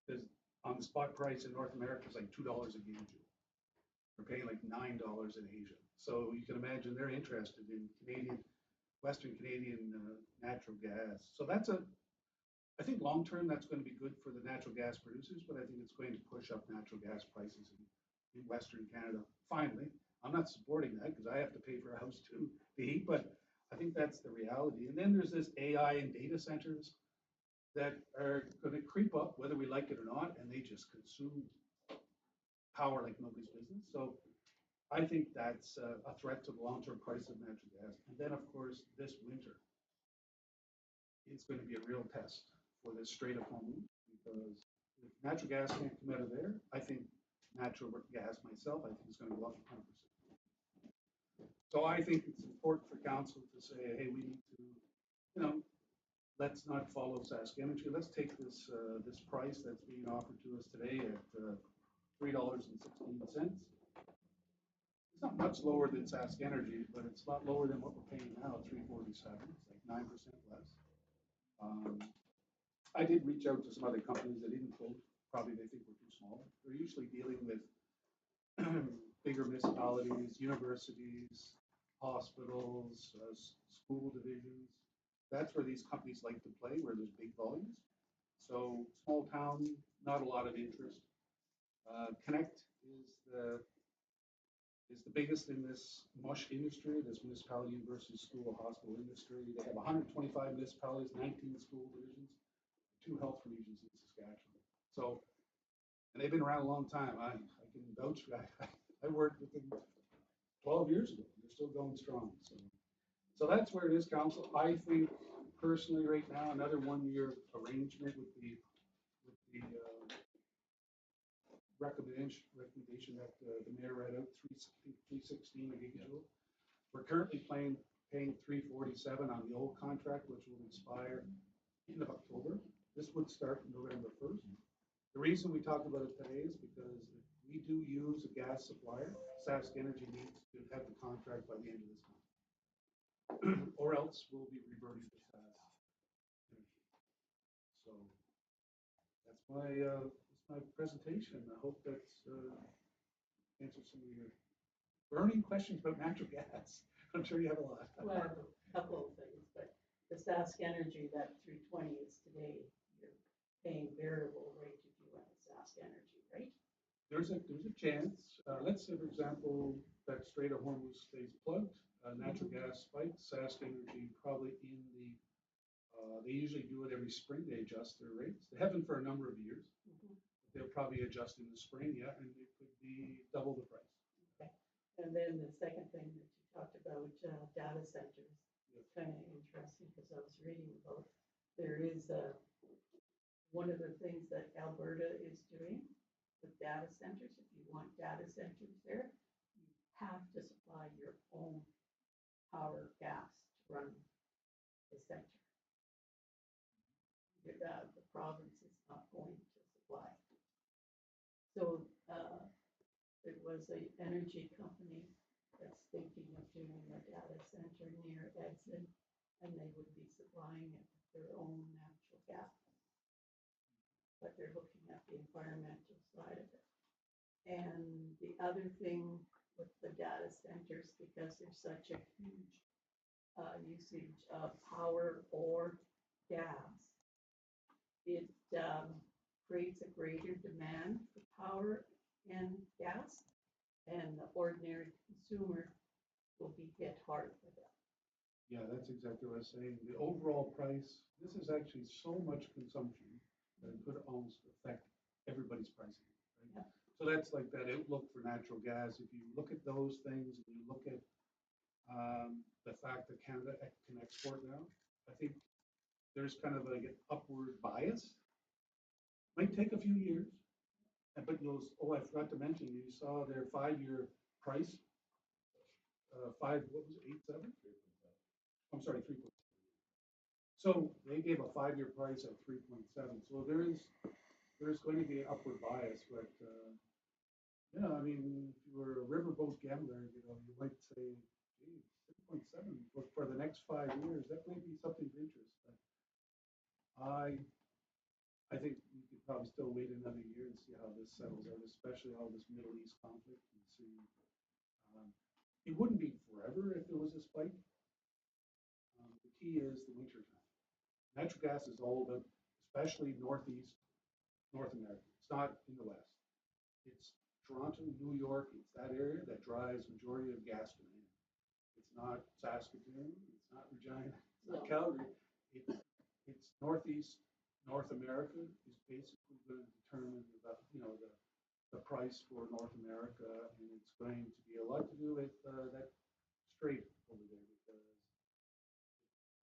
Because on the spot price in North America, it's like $2 a gigajoule. They're paying like $9 in Asia. So you can imagine they're interested in Western Canadian natural gas. So I think long term that's going to be good for the natural gas producers, but I think it's going to push up natural gas prices in Western Canada. Finally, I'm not supporting that because I have to pay for a house too to heat, but I think that's the reality. And then there's this AI and data centers that are going to creep up whether we like it or not, and they just consume power like nobody's business. So I think that's a threat to the long-term price of natural gas. And then, of course, this winter, it's going to be a real test for this Strait of Hormuz because if natural gas can't come out of there, I think natural gas myself, I think it's going to go up 100%. So I think it's important for council to say, hey, we need to, let's not follow Sask Energy. Let's take this this price that's being offered to us today at $3.16. It's not much lower than Sask Energy, but it's a lot lower than what we're paying now at $3.47. It's like 9% less. I did reach out to some other companies that didn't quote. Probably they think we're too small. We're usually dealing with bigger municipalities, universities, hospitals, school divisions. That's where these companies like to play, where there's big volumes. So small town, not a lot of interest. Connect is the biggest in this MUSH industry, this municipality, university, school, hospital industry. They have 125 municipalities, 19 school divisions, 2 health regions in Saskatchewan. So, and they've been around a long time. I can vouch. I worked with them 12 years ago. They're still going strong. So that's where it is, council. I think personally, right now, another 1-year arrangement with the recommendation that the mayor read out, 316 a gigajoule. We're currently paying $3.47 on the old contract, which will expire end of October. This would start November 1st. The reason we talk about it today is because if we do use a gas supplier, Sask Energy needs to have the contract by the end of this month, or else we'll be reverting to Sask Energy. So that's my presentation. I hope that's answers some of your burning questions about natural gas. I'm sure you have a lot. Well, I have a couple of things, but the Sask Energy, that 320 is today, you're paying variable rate if you run Sask Energy, right? There's a chance. Let's say, for example, that Strait of Hormuz stays plugged, natural gas spikes, Sask Energy probably in the they usually do it every spring. They adjust their rates. They haven't for a number of years. They'll probably adjust in the spring, yeah, and it could be double the price. Okay. And then the second thing that you talked about, data centers, it's kind of interesting because I was reading about there is one of the things that Alberta is doing with data centers. If you want data centers there, you have to supply your own power gas to run the center. The province is not going to supply. So there was an energy company that's thinking of doing a data center near Edson, and they would be supplying it with their own natural gas. But they're looking at the environmental side of it. And the other thing with the data centers, because there's such a huge usage of power or gas, it creates a greater demand for power and gas, and the ordinary consumer will be hit hard for them. Yeah, that's exactly what I was saying. The overall price, this is actually so much consumption that it could almost affect everybody's pricing, right? Yeah. So that's like that outlook for natural gas. If you look at those things and you look at the fact that Canada can export now, I think there's kind of like an upward bias. Might take a few years, but you'll, oh, I forgot to mention, you saw their 5-year price, what was it, 8.7? I'm sorry, 3.7. So they gave a 5-year price at 3.7. So there's going to be an upward bias, but you know, I mean, if you were a riverboat gambler, you know, you might say, gee, 3.7 for the next 5 years, that may be something of interest. But I think you could probably still wait another year and see how this settles out, especially all this Middle East conflict, and see. It wouldn't be forever if there was a spike. The key is the winter time. Natural gas is all about, especially Northeast North America. It's not in the West. It's Toronto, New York. It's that area that drives majority of gas demand. It's not Saskatoon. It's not Regina. It's not Calgary. It's Northeast North America is basically going to determine the price for North America, and it's going to be a lot to do with that strait over there, because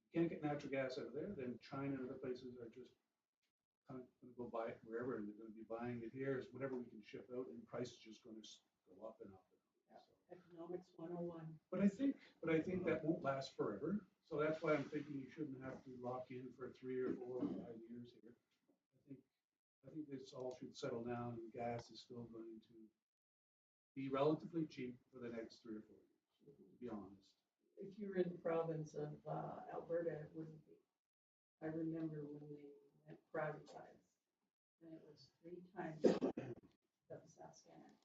you can't get natural gas out of there, then China and other places are just kind of going to go buy it wherever, and they're going to be buying it here. Is whatever we can ship out, and the price is just going to go up and up and up. So. Economics 101. But I think that won't last forever. So that's why I'm thinking you shouldn't have to lock in for 3 or 4 or 5 years here. I think this all should settle down, and gas is still going to be relatively cheap for the next 3 or 4 years, to be honest. If you're in the province of Alberta, it wouldn't be. I remember when they went privatized, and it was 3 times of Saskatchewan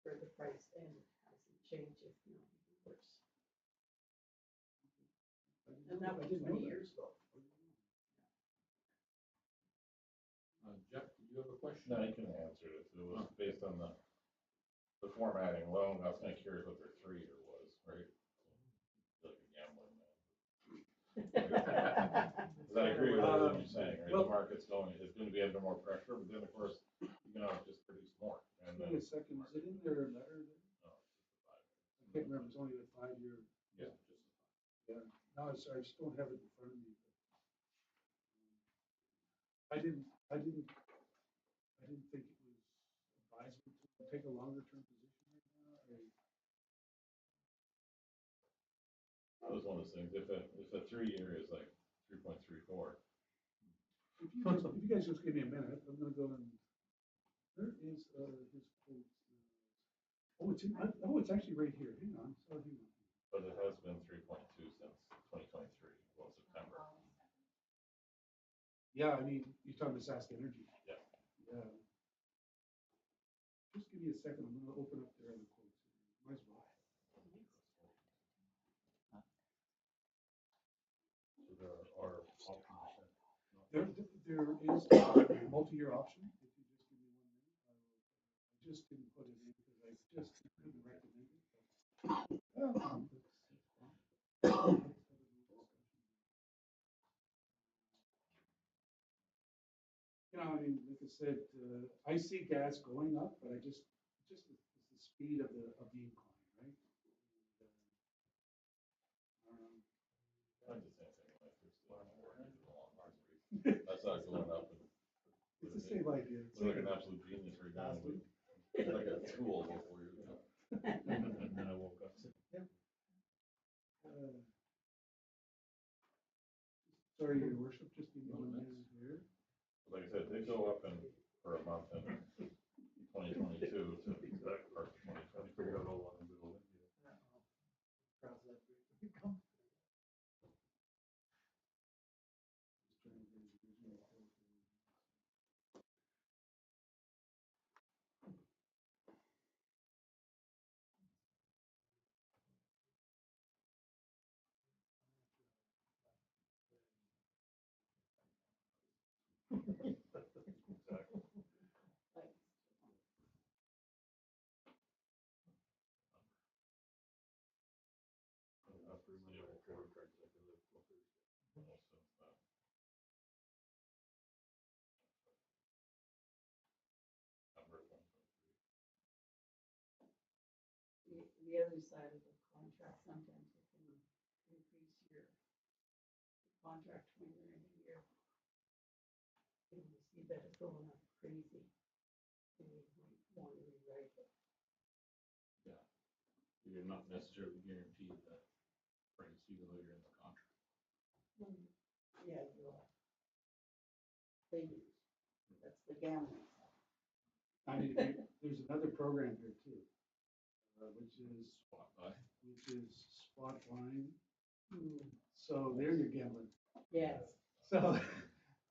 for the price, and it hasn't changed, if not even worse. And that was 20 years ago. Jeff, did you have a question? No, you can answer it. It was based on the formatting alone. I was kind of curious what their 3-year was, right? Like a gambling man. Because I agree with everything you're saying, right? The market's is going to be under more pressure, but then of course, you can always just produce more. And Give me a second, is it in their letter there? No, it's just a 5 year. I can't remember, it's only a 5-year. Yeah, just a 5. Yeah, no, I just don't have it in front of me. I didn't think it was advisable to take a longer term position right now. That was one of those things. If a 3-year is like 3.34. If you guys just give me a minute, I'm gonna go and, where is his quote? It's actually right here. Hang on. But it has been 3.2 since 2023, well, September. Yeah, I mean, you're talking to Sask Energy. Yeah. Yeah. Just give me a second. I'm gonna open up their other quotes. Might as well. So there are options. There is a multi-year option. If you just give me 1 minute, I just didn't put it in because I just couldn't recommend it. You know, I mean, like I said, I see gas going up, but it's the speed of the incline, right? And, I just say something like there's still more into the long run. That's not going up. it's the same idea. It's Look like an absolute genius right now. It's like a tool before you. And then I woke up. Sorry, Your Worship, just give me 1 minute here. Like I said, they go up for a month in 2022 to part of 2020. Figured out all in the middle. Cross that bridge when we come. Just trying to get his original quote. bring my little credit card so I can live till Thursday. Also, Number 1.3. The other side of the contract, sometimes you can increase your contract when you're in a year. And you see that it's going up crazy. And you might want to rewrite it. Yeah, you're not necessarily guaranteed that price even though you're in the contract. Yeah, you are. They use, that's the gambling side. I mean, there's another program here too, which is spot buying. So there you're gambling. Yes. So,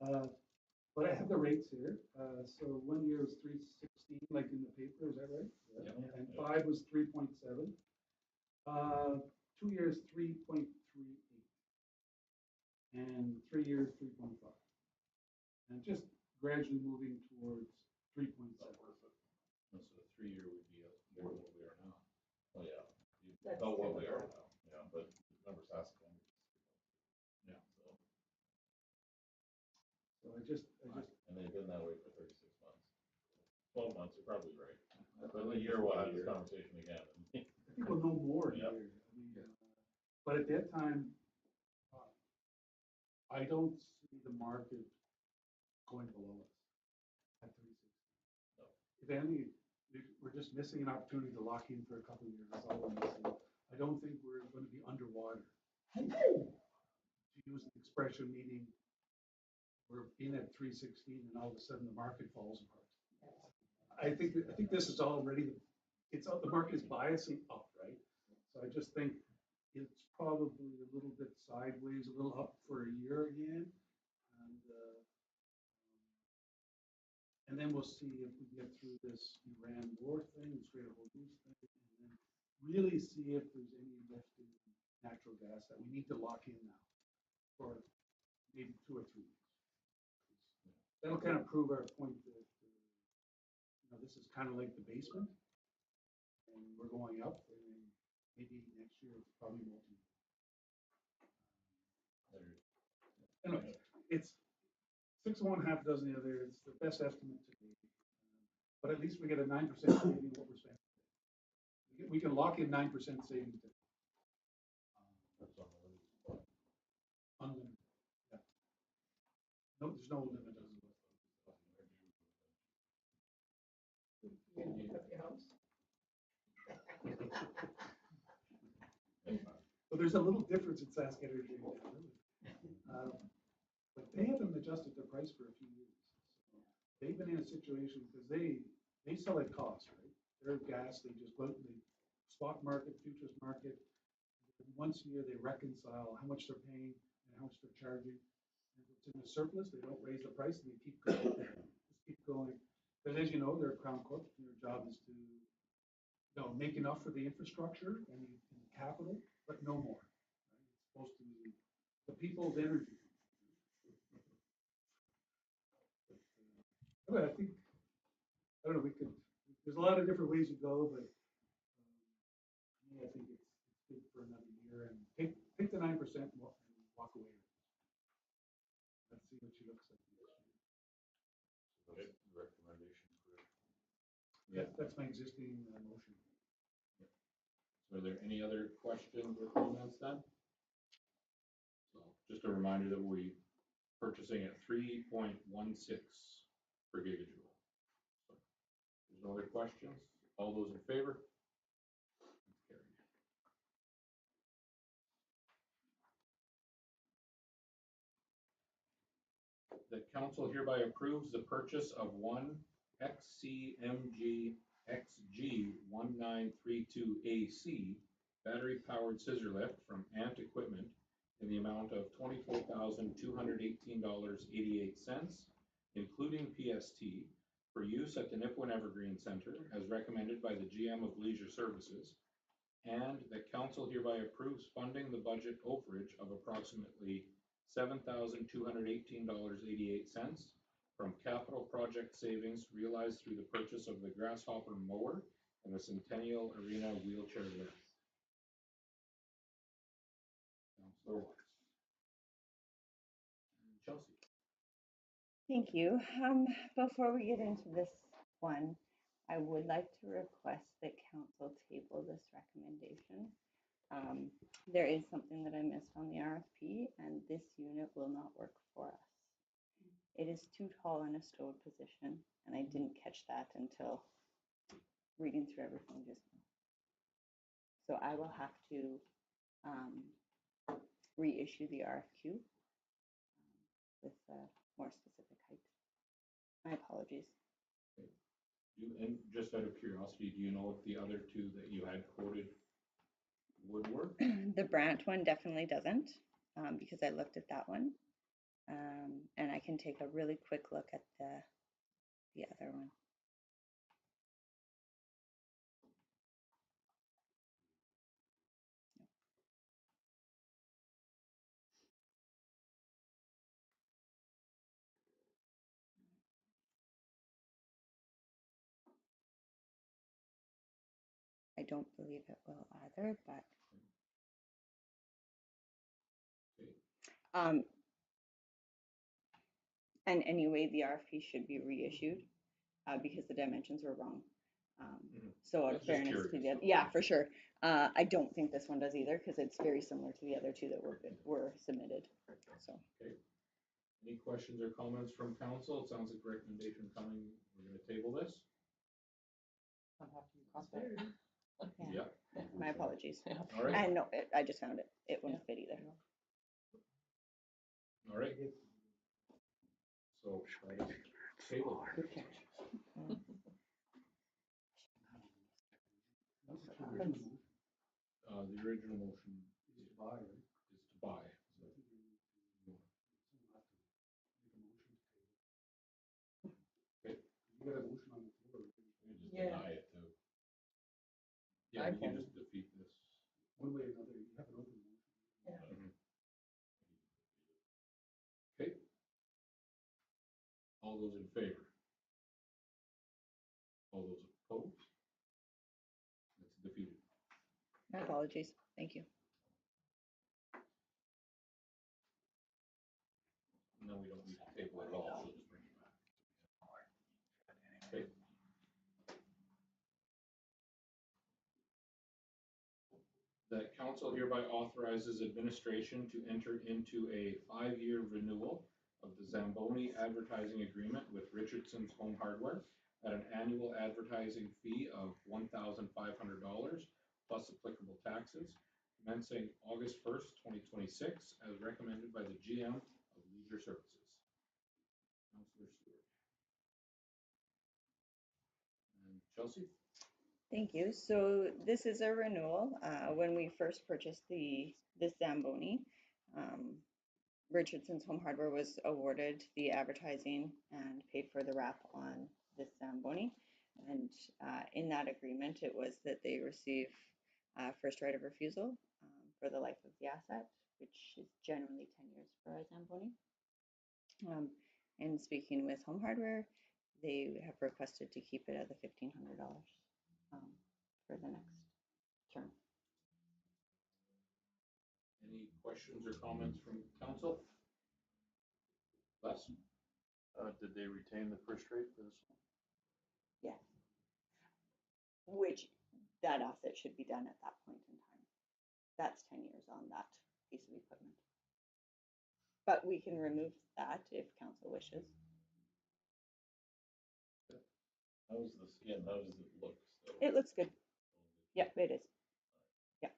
but I have the rates here. So 1 year was 3.16, like in the paper, is that right? Yep. And 5 was 3.7. 2 years, 3.38. And 3 years, 3.5. And just gradually moving towards 3.7. So the 3-year would be more than what we are now. Oh, yeah. That's About what we typical. are now, yeah, but remember Saskatoon. Yeah. So, So I just, and they've been that way for 36 months. 12 months, you're probably right. But in a year, we'll have this conversation again. I think we'll know more Yep. here. I mean, but at that time, I don't see the market going below us at 360. No. If any, we're just missing an opportunity to lock in for a couple of years. That's all we're missing. I don't think we're going to be underwater. To use the expression, meaning we're in at 316 and all of a sudden the market falls apart. I think this is already, the market is biasing up, right? So I just think it's probably a little bit sideways, a little up for a year again. And then we'll see if we get through this Iran war thing, this Great Hormuz thing, and then really see if there's any lift in natural gas that we need to lock in now for maybe 2 or 3 weeks. That'll kind of prove our point that this is kind of like the basement, and we're going up, and then maybe next year it's probably multi. Anyway, it's 6 of one, half a dozen of the other. It's the best estimate to date. But at least we get a 9% saving what we're spending. We can lock in 9% savings today. That's unlimited. Unlimited. Yeah. No, there's no limit on it. You're gonna pick up your house? But there's a little difference in Sask Energy. But they haven't adjusted their price for a few years. So they've been in a situation because they sell at cost, right? Their gas, they just go to the spot market, futures market. Once a year, they reconcile how much they're paying and how much they're charging. And if it's in a surplus, they don't raise the price and they keep going. Just keep going. Because as you know, they're a crown corp. Their job is to make enough for the infrastructure and the capital, but no more. Right? It's supposed to be the people's energy. But I think, I don't know, there's a lot of different ways to go, but to me, I think it's good for another year and pick the 9% and walk away. Let's see what she looks like next year. So that's the recommendation for it. That's my existing motion. So are there any other questions or comments then? So just a reminder that we're purchasing at 3.16 per gigajoule. So there's no other questions? All those in favor? Carried. The council hereby approves the purchase of one XCMG XG1932AC battery-powered scissor lift from Ant Equipment in the amount of $24,218.88, including PST, for use at the Nipawin Evergreen Center as recommended by the GM of Leisure Services, and that council hereby approves funding the budget overage of approximately $7,218.88 from capital project savings realized through the purchase of the Grasshopper mower and the Centennial Arena wheelchair lift. Counselor Watts. And Chelsea. Thank you. Before we get into this one, I would like to request that council table this recommendation. There is something that I missed on the RFP, and this unit will not work for us. It is too tall in a stowed position, and I didn't catch that until reading through everything just now. So I will have to reissue the RFQ with a more specific height. My apologies. And just out of curiosity, do you know if the other two that you had quoted would work? The Brandt one definitely doesn't, because I looked at that one. And I can take a really quick look at the other one. I don't believe it will either, but and anyway, the RFP should be reissued because the dimensions were wrong. So in fairness to the other, yeah, for sure. I don't think this one does either because it's very similar to the other two that were submitted. So. Okay. Any questions or comments from council? It sounds like recommendation coming. We're going to table this. I'll have to cross it. Yeah. My apologies. All right. And no, I just found it. It wouldn't fit either. All right. So table. Good catch. The original motion Is to buy, right? is to buy. So I think we have to make a motion to table. Okay. You got a motion on the floor. You just Yeah. deny it too. Yeah, we Okay. can just defeat this. One way or another, you have an open motion. Okay. All those in favor? All those opposed? That's defeated. My apologies. Thank you. No, we don't need to table it at all. We'll just bring it back. Okay. That council hereby authorizes administration to enter into a 5-year renewal of the Zamboni advertising agreement with Richardson's Home Hardware at an annual advertising fee of $1,500 plus applicable taxes, commencing August 1st, 2026, as recommended by the GM of Leisure Services. Councillor Stewart. And Chelsea? Thank you. So this is a renewal. When we first purchased this Zamboni, Richardson's Home Hardware was awarded the advertising and paid for the wrap on this Zamboni. And in that agreement, it was that they receive first right of refusal for the life of the asset, which is generally 10 years for a Zamboni. And speaking with Home Hardware, they have requested to keep it at the $1,500 for the next term. Any questions or comments from council? Les? Did they retain the first rate for this one? Yes. Which that asset should be done at that point in time. That's 10 years on that piece of equipment. But we can remove that if council wishes. How is the skin, how does it look still? It looks good. Yep, it is. Yeah.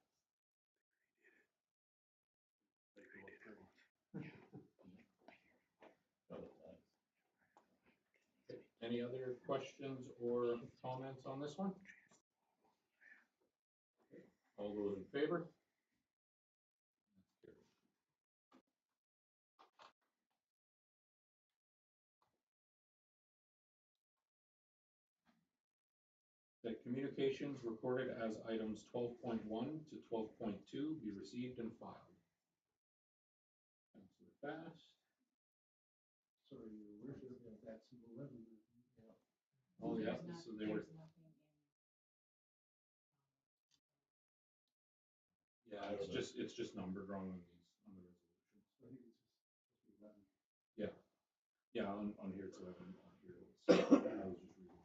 Any other questions or comments on this one? All those in favor? That communications recorded as items 12.1 to 12.2 be received and filed. Councillor Fast. Sorry, your worship, that's 11. Oh, yeah, so they were. Yeah, it's just numbered wrong on these. Yeah, on here it's 11, on here it's, I was just reading.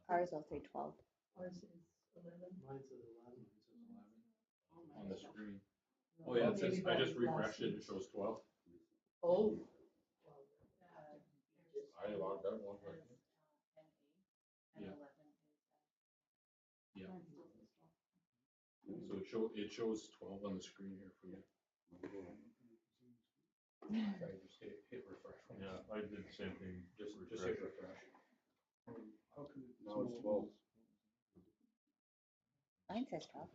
Ours will say 12. Ours is 11. Mine says 11. On the screen. Oh, yeah, it says, I just refreshed it, it shows 12. Oh. I logged that one. Yeah. Yeah. So it shows 12 on the screen here for you. I just hit refresh. Yeah, I did the same thing, Just hit refresh. How can it? No, it's 12. Mine says 12.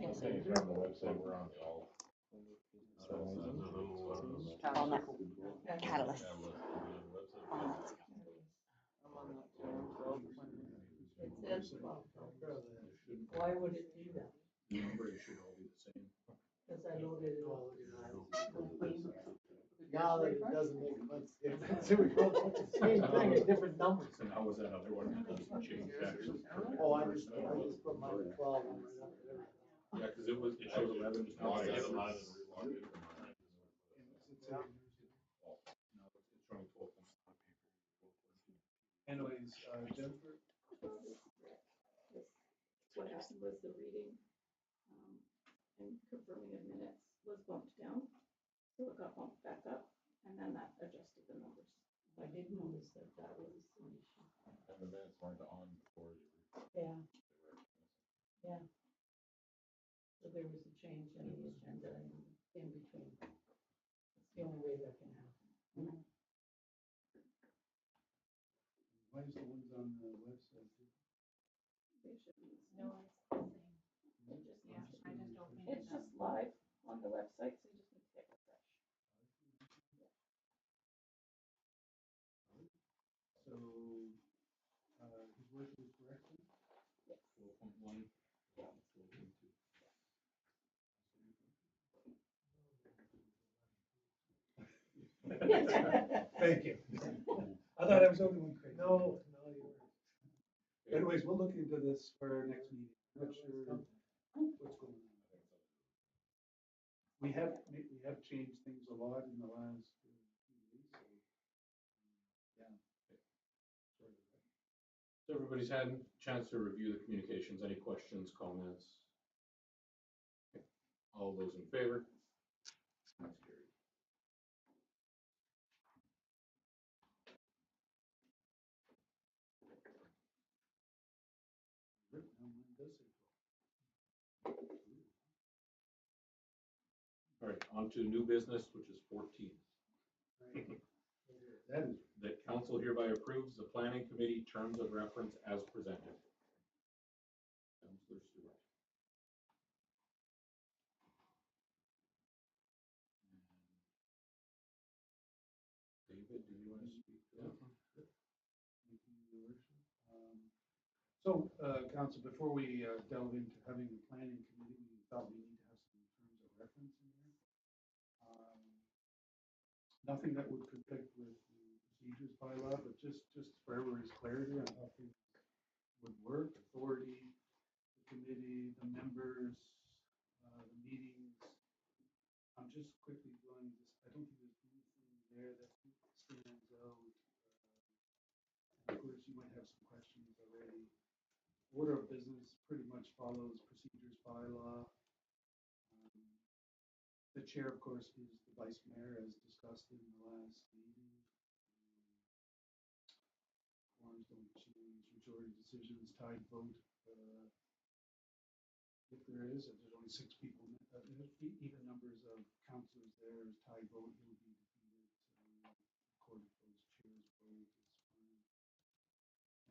I'm saying it's on the website, we're on the all. The little, Catalyst. I'm on that too. It says 12. Why would it do that? The number should all be the same. Because I loaded it all. Now that it doesn't make much difference, we both put the same thing at different numbers. So now was that other one that doesn't change actually? Oh, I just put mine at 12 and right up there. Yeah, because it showed 11 just now. I It's get 11 and relog in. showing 12. Anyways, Jennifer? What happened was the reading, and confirming of minutes was bumped down, so it got bumped back up, and then that adjusted the numbers. I did notice that that was an issue. And the minutes weren't on before you. Yeah. Yeah. So there was a change in the agenda in between. It's the only way that can happen. Why is the ones on the website? They should be. No, it's the same. Yeah, I just opened it It's up. just live on the website, so you just need to get refresh. So, his work was correct then? Yes. 12.1. 12.2. Thank you. I thought I was the only one crazy. No, you weren't. Anyways, we'll look into this for our next meeting. Not sure what's going on. We have changed things a lot in the last few days, so. Yeah. So everybody's had a chance to review the communications. Any questions, comments? Okay. All those in favor? That's carried. Good, now mine does say 12. All right, on to new business, which is 14. That is. That council hereby approves the planning committee terms of reference as presented. Councillor Stewart. David, do you want to speak to that? Thank you, Your Worship. So, council, before we delve into having the planning committee, we thought we need to have some terms of reference in there. Nothing that would conflict with the procedures bylaw, but just for everybody's clarity on how things would work, authority, the committee, the members, the meetings. I'm just quickly going this, I don't think there's anything there that stands out. And of course, you might have some questions already. Order of business pretty much follows procedures bylaw. The chair, of course, is the vice mayor, as discussed in the last meeting. Forms don't change, majority decisions, tied vote. If there is, if there's only 6 people, even numbers of councillors there is tied vote, you'll be defeated. Recorded votes, chair's vote is fine.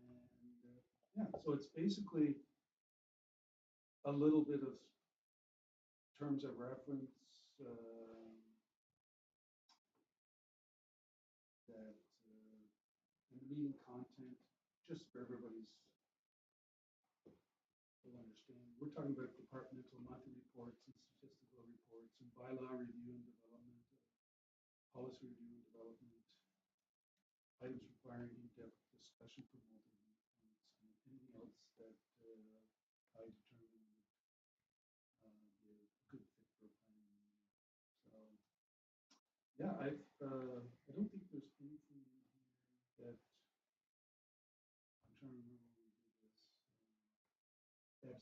And yeah, so it's basically a little bit of terms of reference. That in the meeting content, just for everybody's full understanding, we're talking about departmental monthly reports and statistical reports and bylaw review and development, policy review and development, items requiring in-depth discussion for multiple points, and anything else that I determine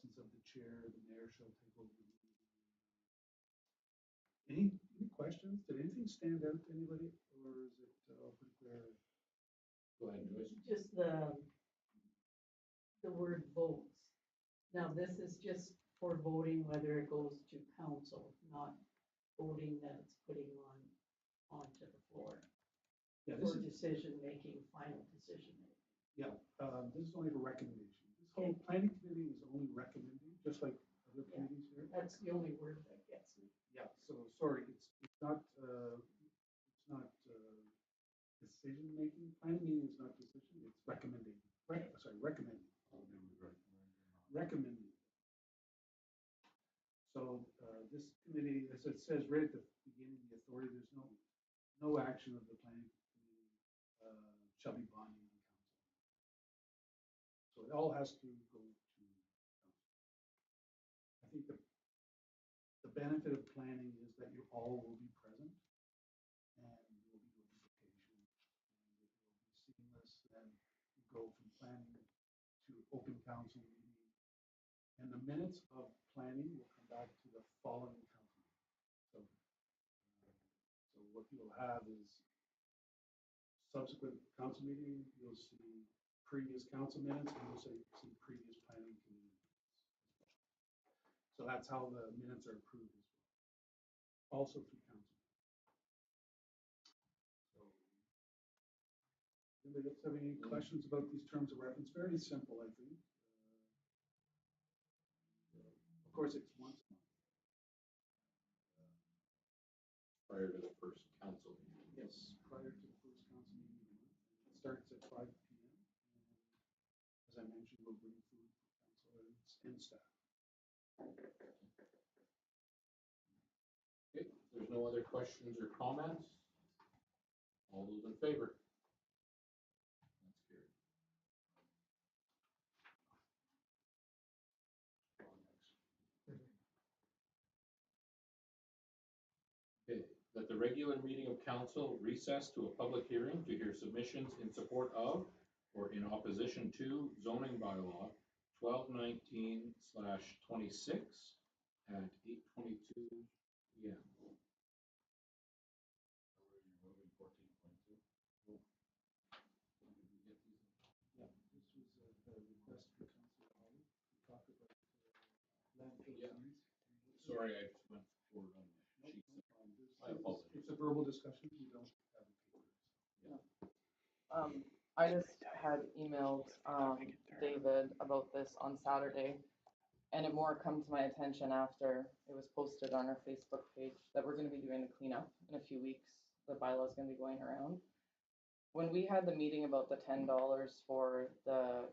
absence of the chair, the mayor shall take over the meeting. Any questions? Did anything stand out to anybody, or is it all pretty clear? Go ahead, Joyce. Just the word votes. Now, this is just for voting whether it goes to council, not voting that it's putting onto the floor. Yeah, this For is, decision-making, final decision-making. yeah, this is only a recommendation. This whole planning committee is only recommending, just like other Yeah. committees here. That's the only word that gets me. Yeah, so, sorry, it's not, decision making, planning meeting is not decision, it's recommending, recommending. Recommending. So, this committee, as it says right at the beginning, the authority, there's no action of the planning committee, shall be binding on council. So it all has to go to council. I think the benefit of planning is that you all will be present and there will be notification and it will be seamless and you go from planning to open council meeting. And the minutes of planning will come back to the following council meeting. So what you'll have is subsequent council meeting, you'll see previous council minutes and you'll see previous planning committee minutes. So that's how the minutes are approved as well. Also through council. So, anybody else have any questions about these terms of reference? Very simple, I think. Of course, it's once a month. Prior to the first council meeting. Yes, prior to the first council meeting of the month. It starts at 5 p.m. And as I mentioned, we'll bring food for council and staff. Okay, if there's no other questions or comments, all those in favor? That's carried. Okay, that the regular meeting of council recess to a public hearing to hear submissions in support of or in opposition to zoning bylaw 1219/26 at 8:22 p.m. Moving 14.2. Yeah, this was a request from Councilor Holly to talk about landfill Yeah. fees. Sorry, I just went forward on my sheet. I apologize. It's a verbal discussion, we don't have a paper. I just had emailed, David about this on Saturday, and it more come to my attention after it was posted on our Facebook page that we're gonna be doing the cleanup in a few weeks. The bylaw's gonna be going around. When we had the meeting about the $10 for the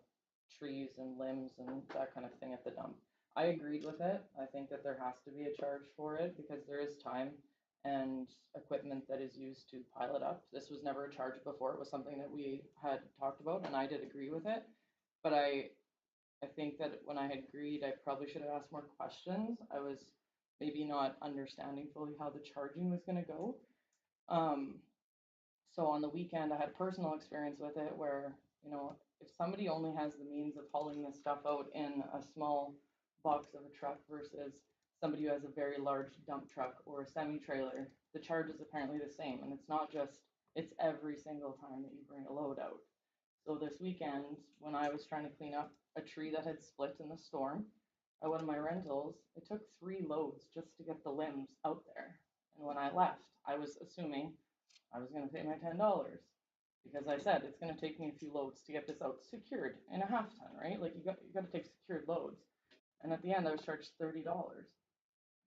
trees and limbs and that kind of thing at the dump, I agreed with it. I think that there has to be a charge for it because there is time and equipment that is used to pile it up. This was never a charge before. It was something that we had talked about and I did agree with it. But I think that when I had agreed, I probably should have asked more questions. I was maybe not understanding fully how the charging was gonna go. So on the weekend, I had personal experience with it where, you know, if somebody only has the means of hauling this stuff out in a small box of a truck versus somebody who has a very large dump truck or a semi-trailer, the charge is apparently the same. And it's not just, it's every single time that you bring a load out. So this weekend, when I was trying to clean up a tree that had split in the storm at one of my rentals, it took 3 loads just to get the limbs out there. And when I left, I was assuming I was going to pay my $10 because I said it's going to take me a few loads to get this out secured in a half ton, right? Like you got to take secured loads. And at the end, I was charged $30,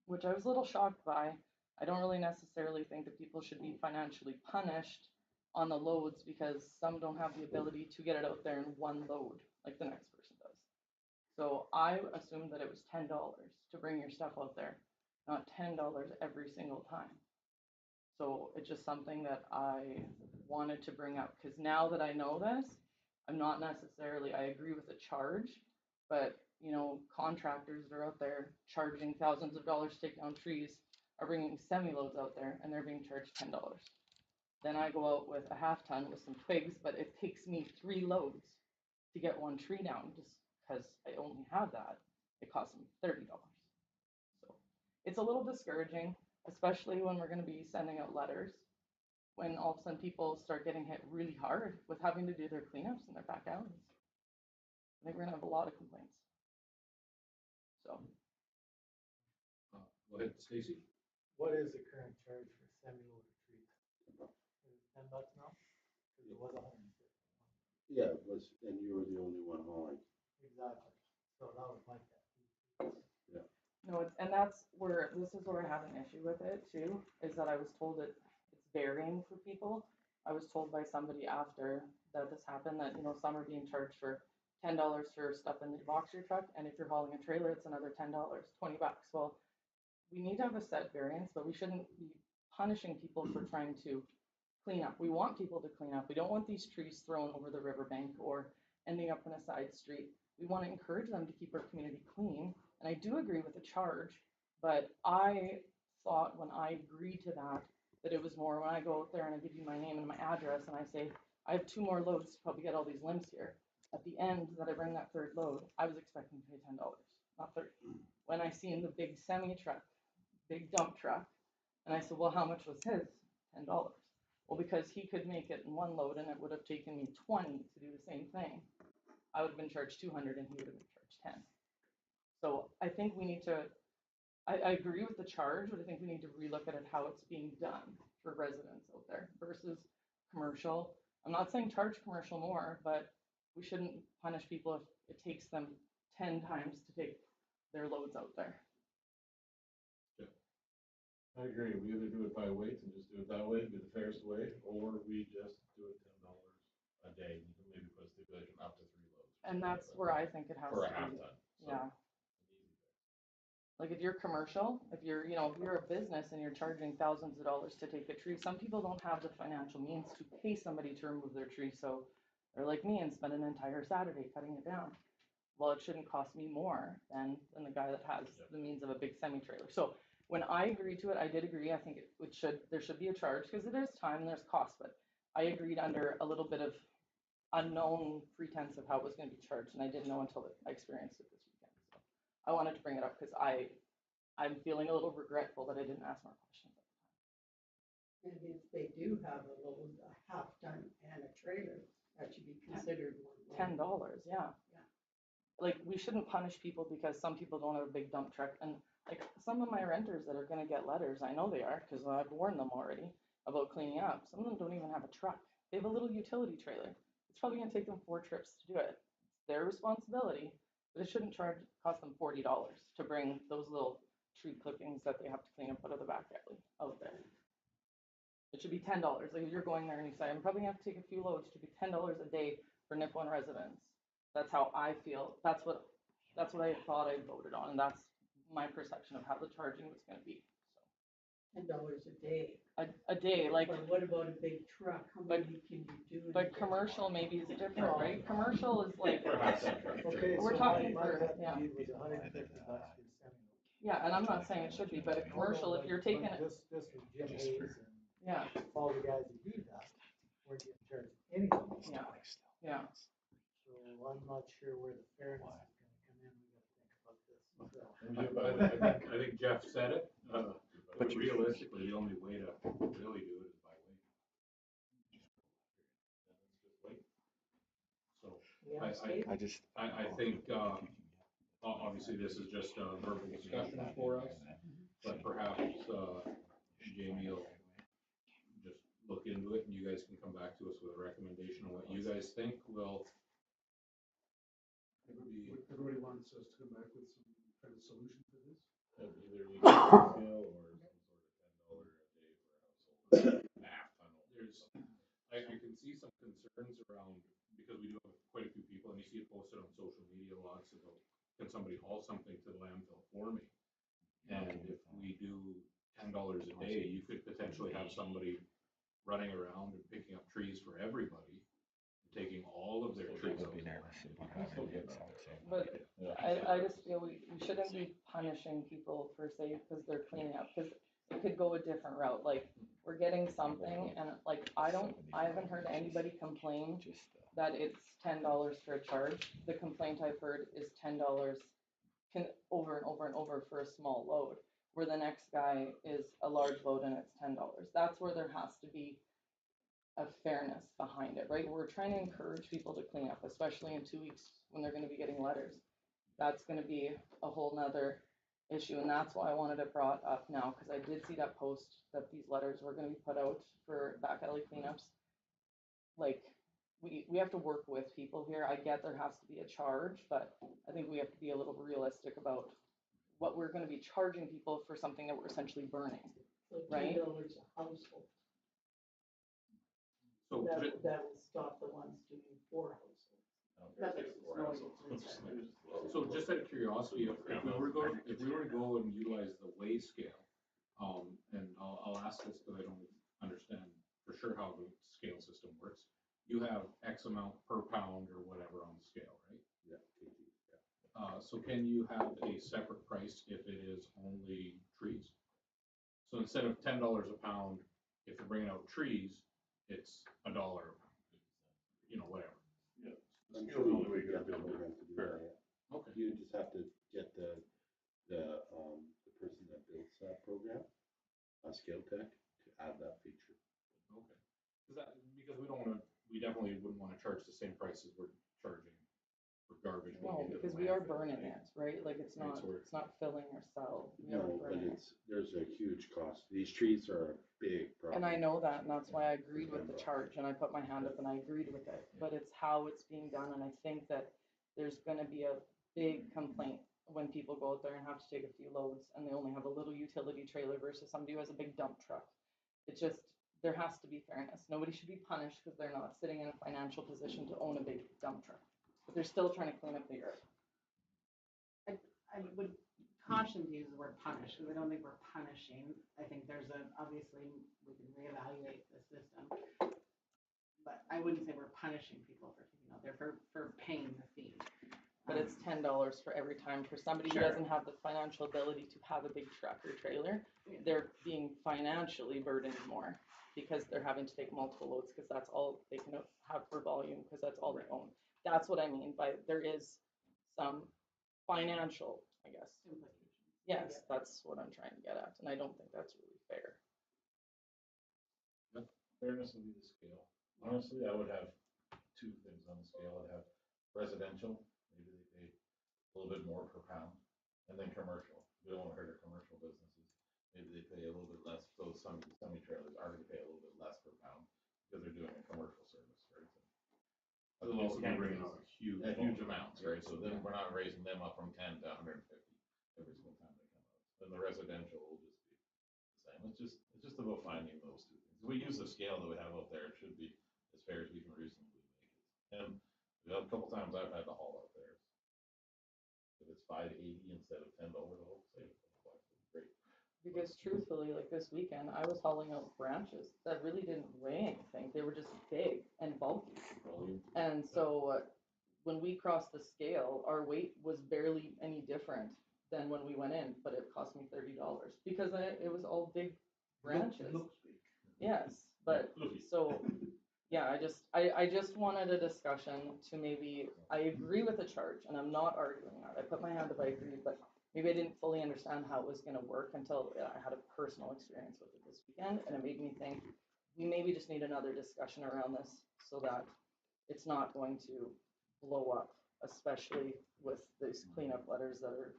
which I was a little shocked by. I don't really necessarily think that people should be financially punished on the loads because some don't have the ability to get it out there in one load like the next person does. So I assumed that it was $10 to bring your stuff out there, not $10 every single time. So it's just something that I wanted to bring up because now that I know this, I'm not necessarily, I agree with the charge, but you know, contractors that are out there charging thousands of dollars to take down trees are bringing semi-loads out there and they're being charged $10. Then I go out with a half ton with some twigs, but it takes me 3 loads to get one tree down just because I only have that. it costs them $30. So it's a little discouraging, especially when we're going to be sending out letters, when all of a sudden people start getting hit really hard with having to do their cleanups in their back alleys. I think we're going to have a lot of complaints. So. Go ahead, Stacy. What is the current charge for semi-loaded trees? Is it $10 now? Because it was 150. Yeah, it was, and you were the only one hauling. Exactly. So that was like that. No, and that's where, this is where I have an issue with it too, is that I was told that it's varying for people. I was told by somebody after that this happened that, you know, some are being charged for $10 for stuff in the boxer truck, and if you're hauling a trailer, it's another $10, $20. Well, we need to have a set variance, but we shouldn't be punishing people for trying to clean up. We want people to clean up. We don't want these trees thrown over the riverbank or ending up in a side street. We want to encourage them to keep our community clean. And I do agree with the charge, but I thought when I agreed to that, that it was more when I go out there and I give you my name and my address and I say, I have 2 more loads to probably get all these limbs here. At the end that I bring that 3rd load, I was expecting to pay $10, not 30. When I seen the big semi truck, big dump truck, and I said, well, how much was his? $10. Well, because he could make it in 1 load and it would have taken me 20 to do the same thing, I would have been charged 200 and he would have been charged 10. So I think we need to, I agree with the charge, but I think we need to relook at it, how it's being done for residents out there versus commercial. I'm not saying charge commercial more, but we shouldn't punish people if it takes them 10 times to take their loads out there. I agree, we either do it by weight and just do it that way, be the fairest way, or we just do it $10 a day, you can maybe put a stipulation up to 3 loads. And that's where I think it has For to a half be. ton. Yeah. Like if you're commercial, if you're, you know, if you're a business and you're charging thousands of dollars to take a tree, some people don't have the financial means to pay somebody to remove their tree. So they're like me and spend an entire Saturday cutting it down. Well, it shouldn't cost me more than the guy that has the means of a big semi trailer. So when I agreed to it, I did agree. I think there should be a charge because it is time and there's cost, but I agreed under a little bit of unknown pretense of how it was going to be charged. And I didn't know until I experienced it this weekend. So I wanted to bring it up because I'm feeling a little regretful that I didn't ask more questions at the time. And if they do have a load, a half ton and a trailer, that should be considered $10, yeah. Yeah. Like we shouldn't punish people because some people don't have a big dump truck. And like some of my renters that are going to get letters, I know they are because I've warned them already about cleaning up. Some of them don't even have a truck. They have a little utility trailer. It's probably going to take them 4 trips to do it. It's their responsibility, but it shouldn't cost them $40 to bring those little tree clippings that they have to clean up out of the back alley out there. It should be $10. Like if you're going there and you say, I'm probably gonna have to take a few loads, it should be $10 a day for Nipawin residents. That's how I feel. That's what I thought I voted on, and that's my perception of how the charging was gonna be. $10 a day. A day, like. But what about a big truck? How many can you do? in a But day? commercial maybe is different, right? Commercial is like. Okay, We're so talking my for, pet yeah. peeve was $150 for semi-loaded. Yeah, and I'm not saying it should be, but a commercial, if you're taking it, This was Jim Hayes and yeah, all the guys that do that, weren't getting charged anything. yeah, yeah. So I'm not sure where the fairness is gonna come in, we gotta think about this. So, I think Jeff said it, but realistically, the only way to really do it is by weight. So, I think, obviously this is just a verbal discussion for us, but perhaps, Jamie will just look into it and you guys can come back to us with a recommendation on what you guys think will. Everybody wants us to come back with some kind of solution for this? Either you get a scale or some sort of $10 a day for a household. I can see some concerns around, because we do have quite a few people, and you see it posted on social media lots about, can somebody haul something to the landfill for me? And if we do $10 a day, you could potentially have somebody running around and picking up trees for everybody, taking all of their trees out. But I just feel we shouldn't be punishing people per se because they're cleaning up, because it could go a different route. Like we're getting something and like I haven't heard anybody complain that it's $10 for a charge. The complaint I've heard is $10 over and over and over for a small load, where the next guy is a large load and it's $10. That's where there has to be a fairness behind it, right? We're trying to encourage people to clean up, especially in 2 weeks when they're going to be getting letters. That's going to be a whole nother issue, and that's why I wanted it brought up now, because I did see that post that these letters were going to be put out for back alley cleanups. Like, we have to work with people here. I get there has to be a charge, but I think we have to be a little realistic about what we're going to be charging people for something that we're essentially burning. So Right. $2 a household. So, That will stop the ones doing 4 households. so just out of curiosity, if we were to go and utilize the weigh scale, and I'll ask this because I don't understand for sure how the scale system works. You have X amount per pound or whatever on the scale, right? Yeah. So can you have a separate price if it is only trees? So instead of $10 a pound, if you're bringing out trees, it's $1, whatever. Yeah. I'm Scale's sure the you only way can you're get gonna the be able program to. to do Fair. that. Okay. You just have to get the person that builds that program, Scale Tech, to add that feature. Okay. Because we definitely wouldn't want to charge the same price as we're charging for garbage. No, because we are burning it, right? Like it's not filling or cell. We are No, but burning it. there's a huge cost. These trees are a big problem. And I know that, and that's why I agreed with the charge, and I put my hand up and I agreed with it. But it's how it's being done, and I think that there's gonna be a big complaint when people go out there and have to take a few loads, and they only have a little utility trailer versus somebody who has a big dump truck. It's just, there has to be fairness. Nobody should be punished because they're not sitting in a financial position to own a big dump truck. But they're still trying to clean up the earth. I would caution to use the word punish, because I don't think we're punishing. I think obviously, we can reevaluate the system. But I wouldn't say we're punishing people for keeping out there, for paying the fee. But it's $10 for every time. For somebody who Sure. doesn't have the financial ability to have a big truck or trailer, they're being financially burdened more because they're having to take multiple loads because that's all they can have for volume because that's all they own. That's what I mean by there is some financial, I guess. Yes, that's what I'm trying to get at, and I don't think that's really fair. Fairness would be the scale. Honestly, I would have two things on the scale. I'd have residential, maybe they pay a little bit more per pound, and then commercial. We don't want to hurt our commercial businesses. Maybe they pay a little bit less. Those semi-trailers are going to pay a little bit less per pound because they're doing a commercial service, right? So they'll also be bringing out huge amounts, right? So then we're not raising them up from 10 to 150 every single time they come out. Then the residential will just be the same. It's just about finding those two things. If we use the scale that we have out there, it should be as fair as we can reasonably make it. And a couple times I've had to haul out there. If it's $5.80 instead of $10, I'll save it. Great. Because truthfully, like this weekend, I was hauling out branches that really didn't weigh anything. They were just big and bulky. And so when we crossed the scale, our weight was barely any different than when we went in, but it cost me $30 because it was all big branches. Looks big. Yes, but so yeah, I just wanted a discussion to maybe, I agree with the charge and I'm not arguing that. I put my hand up, I agreed, but maybe I didn't fully understand how it was going to work until I had a personal experience with it this weekend, and it made me think we maybe just need another discussion around this so that it's not going to blow up, especially with these cleanup letters that are,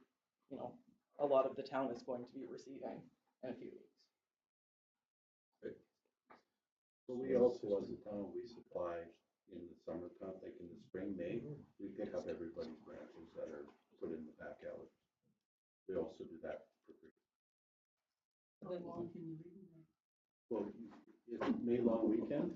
a lot of the town is going to be receiving in a few weeks. So we also, as a town, we supply in the summertime, like in the spring, May, we pick up everybody's branches that are put in the back alley. We also do that for free. How long can you leave them? Well, if it's May long weekend,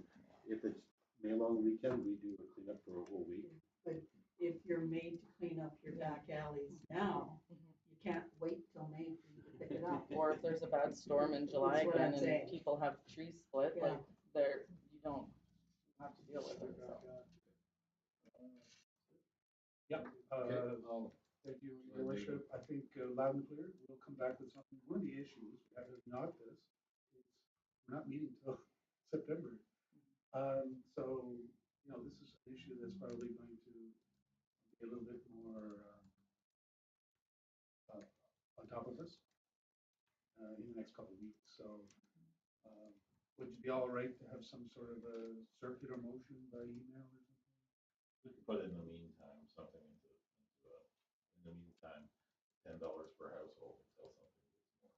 we do a cleanup for a whole week. But if you're made to clean up your back alleys now, you can't wait till May for you to pick it up. Or if there's a bad storm in July That's what again I'm and saying. people have trees split, Yeah. like you don't have to deal with it. So. Yep, thank you, your worship. I think loud and clear, we'll come back with something. One of the issues, rather than not this, is we're not meeting till September. So, this is an issue that's probably going to be a little bit more top of us in the next couple of weeks, so would you be all right to have some sort of a circular motion by email or something? We could put in the meantime, something in the meantime, $10 per household until something gets more.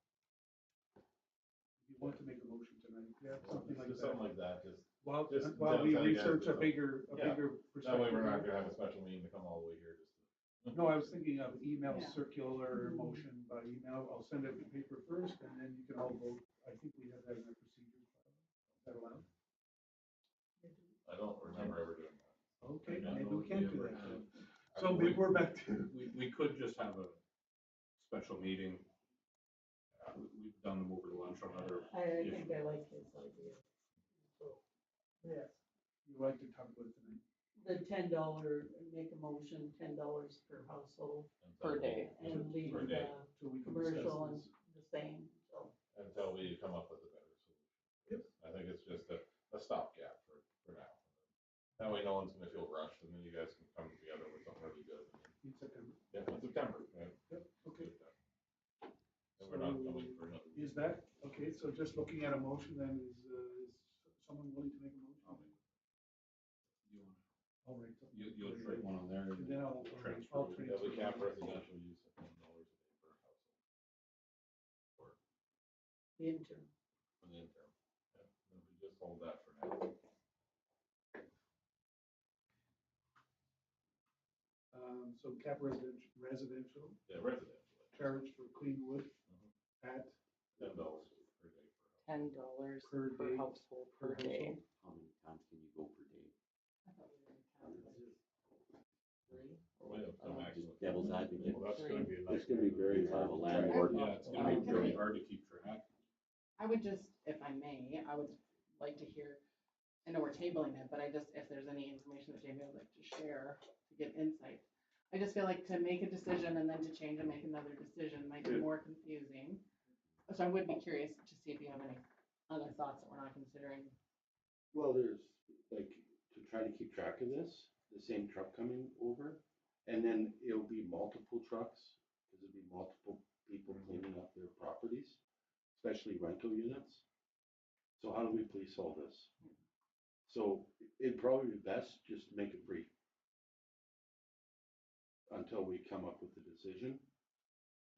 If you want to make a motion tonight, yeah, something like that. Something like that, just. While just we until you guys research a decide. bigger Yeah, perspective. That way we're not gonna have a special meeting to come all the way here just to. No, I was thinking of email Yeah. circular motion by email. I'll send it to paper first and then you can all vote. I think we have that in our procedures. Is that allowed? I don't remember ever doing that. Okay, Yeah, maybe no, we can't we do never that have. then. So maybe we're back to. We could just have a special meeting. We've done them over lunch on other I think issues. I like his idea. So, yes, You like to talk about it tonight? the $10, make a motion, $10 per household Until Per we- day. and leave Per day, So we can commercial and discuss this. the same, so. until we come up with a better solution. I think it's just a stopgap for now. That way no one's gonna feel rushed and then you guys can come together with something really good. In September. Yeah, in September, right? Yep, okay. And we're not coming for another. Is that, okay, so just looking at a motion then, is someone willing to make a motion? You wanna- All right. You'll write one on there. And then I'll transfer. I'll Yeah, we transfer. cap residential use at $10 a day per household. For The interim. the interim. Yeah, and we just hold that for now. So cap residential, Yeah, residential. charge for clean wood Mhm. at $10 per day per household. $10 Per per day, household per per day. household. How many times can you go per day? I thought we were gonna count it as three. We have the maximum. Devil's advocate. Well, that's gonna be a It's gonna be very Have a hard. landlord. Yeah, it's gonna be really hard to keep track. I would just, if I may, I would like to hear, I know we're tabling it, but I just, if there's any information that Jamie would like to share to get insight. I just feel like to make a decision and then to change and make another decision might be more confusing. So I would be curious to see if you have any other thoughts that we're not considering. Well, there's, like, to try to keep track of this, the same truck coming over, and then it'll be multiple trucks, because it'll be multiple people cleaning up their properties, especially rental units. So how do we police all this? So it'd probably be best just to make it free. Until we come up with a decision.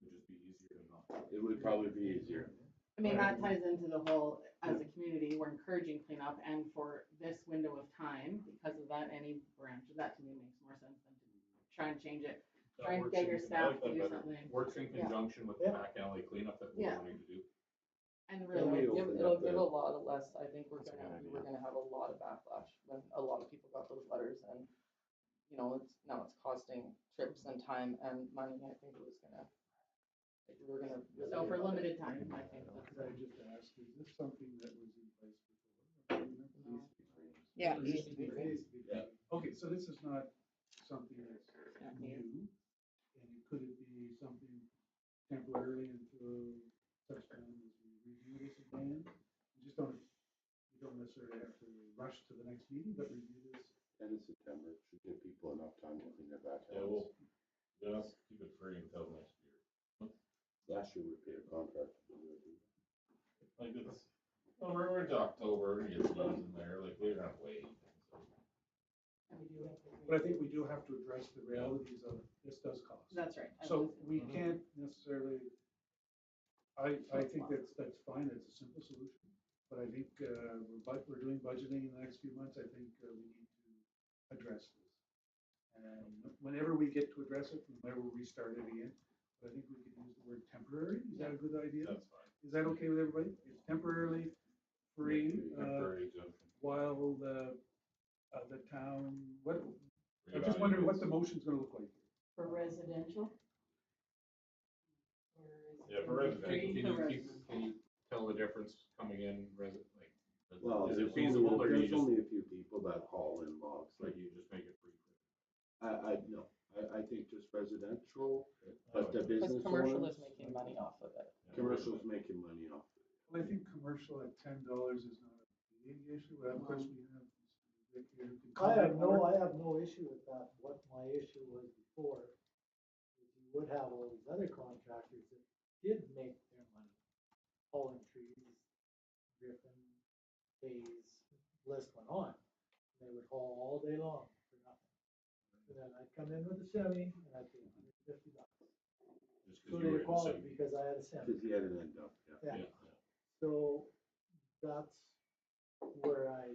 It'd just be easier to not. It would probably be easier. I mean, that ties into the whole, as a community, we're encouraging cleanup and for this window of time, because of that, any branch, that to me makes more sense than to try and change it. That Try and works get in- your I staff like to that do better. something. Works in Yeah. conjunction with the Yeah. back alley cleanup that we're Yeah. wanting to do. And Then It'll we really, give, open it'll up give the- a lot of less, I think That's a good we idea. were gonna have a lot of backlash when a lot of people got those letters and, you know, now it's costing trips and time and money. I think it was gonna, like, we were gonna. really so for get it. limited time, I think that's. Could I just ask, is this something that was in place before? No. Yeah, It it used to be free. used to be free. Okay, so this is not something that's Not new, new. and could it be something temporarily until such time as we review this again? We don't necessarily have to rush to the next meeting, but review this. End of September, should give people enough time to clean their back Yeah, houses. we'll just keep it free until next year. Last year we paid a contractor to do it. Like it's, well, we're into October, and it's in there, like we're not waiting. So. And we do have to. But I think we do have to address the realities of this does cost. That's right. So we can't necessarily, I think that's fine, it's a simple solution. But I think, we're doing budgeting in the next few months, I think we need to address this. And whenever we get to address it, whenever we restart it again, but I think we could use the word temporary, is that a good idea? That's fine. Is that okay with everybody? It's temporarily free, Temporary exemption. while the town, I'm just wondering what the motion's gonna look like. For residential? Or is it Yeah, for gonna be residential. free for residential? Can you tell the difference coming in like, Well, is there's it feasible or you there's just, only a few people that haul in logs, like like, you just make it free? no, I think just residential, but the Because business commercial owners, is making money off of it. commercial's making money off. Well, I think commercial at $10 is not a big issue, but of course we have Vic here who can comment more. I have no issue with that. What my issue was before, is you would have all these other contractors that did make their money hauling trees, Griffin, Hayes, list went on. They would haul all day long for nothing. And then I'd come in with a semi and I'd pay $150. Just So because you were they in the called city. because I had a semi. Because he had an end up, yeah. Yeah. So that's where I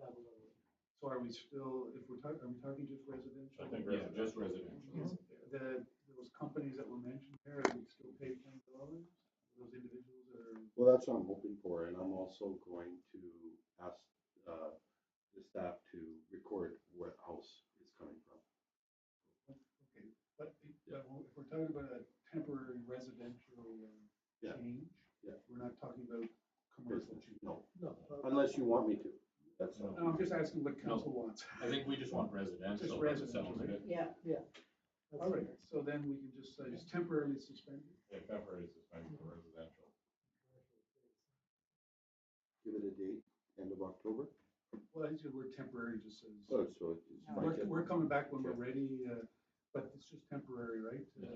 have a little. So are we still, if we're talking, are we talking just residential? I think Yeah, just residential. Those companies that were mentioned there, are we still pay $20? Those individuals that are. Well, that's what I'm hoping for, and I'm also going to ask, the staff to record what house is coming from. Okay, but if we're talking about a temporary residential Yeah. change, Yeah. we're not talking about commercial change. No, No. unless you want me to, that's all. No, I'm just asking what council wants. I think we just want residential. Just by the residential, sounds of right? it. Yeah. Yeah. All right, so then we can just say it's temporarily suspended. Yeah, temporary suspension for residential. Give it a date, end of October. Well, I think the word temporary just says. Oh, so it's. We're coming back when we're ready, but it's just temporary, right? Yeah.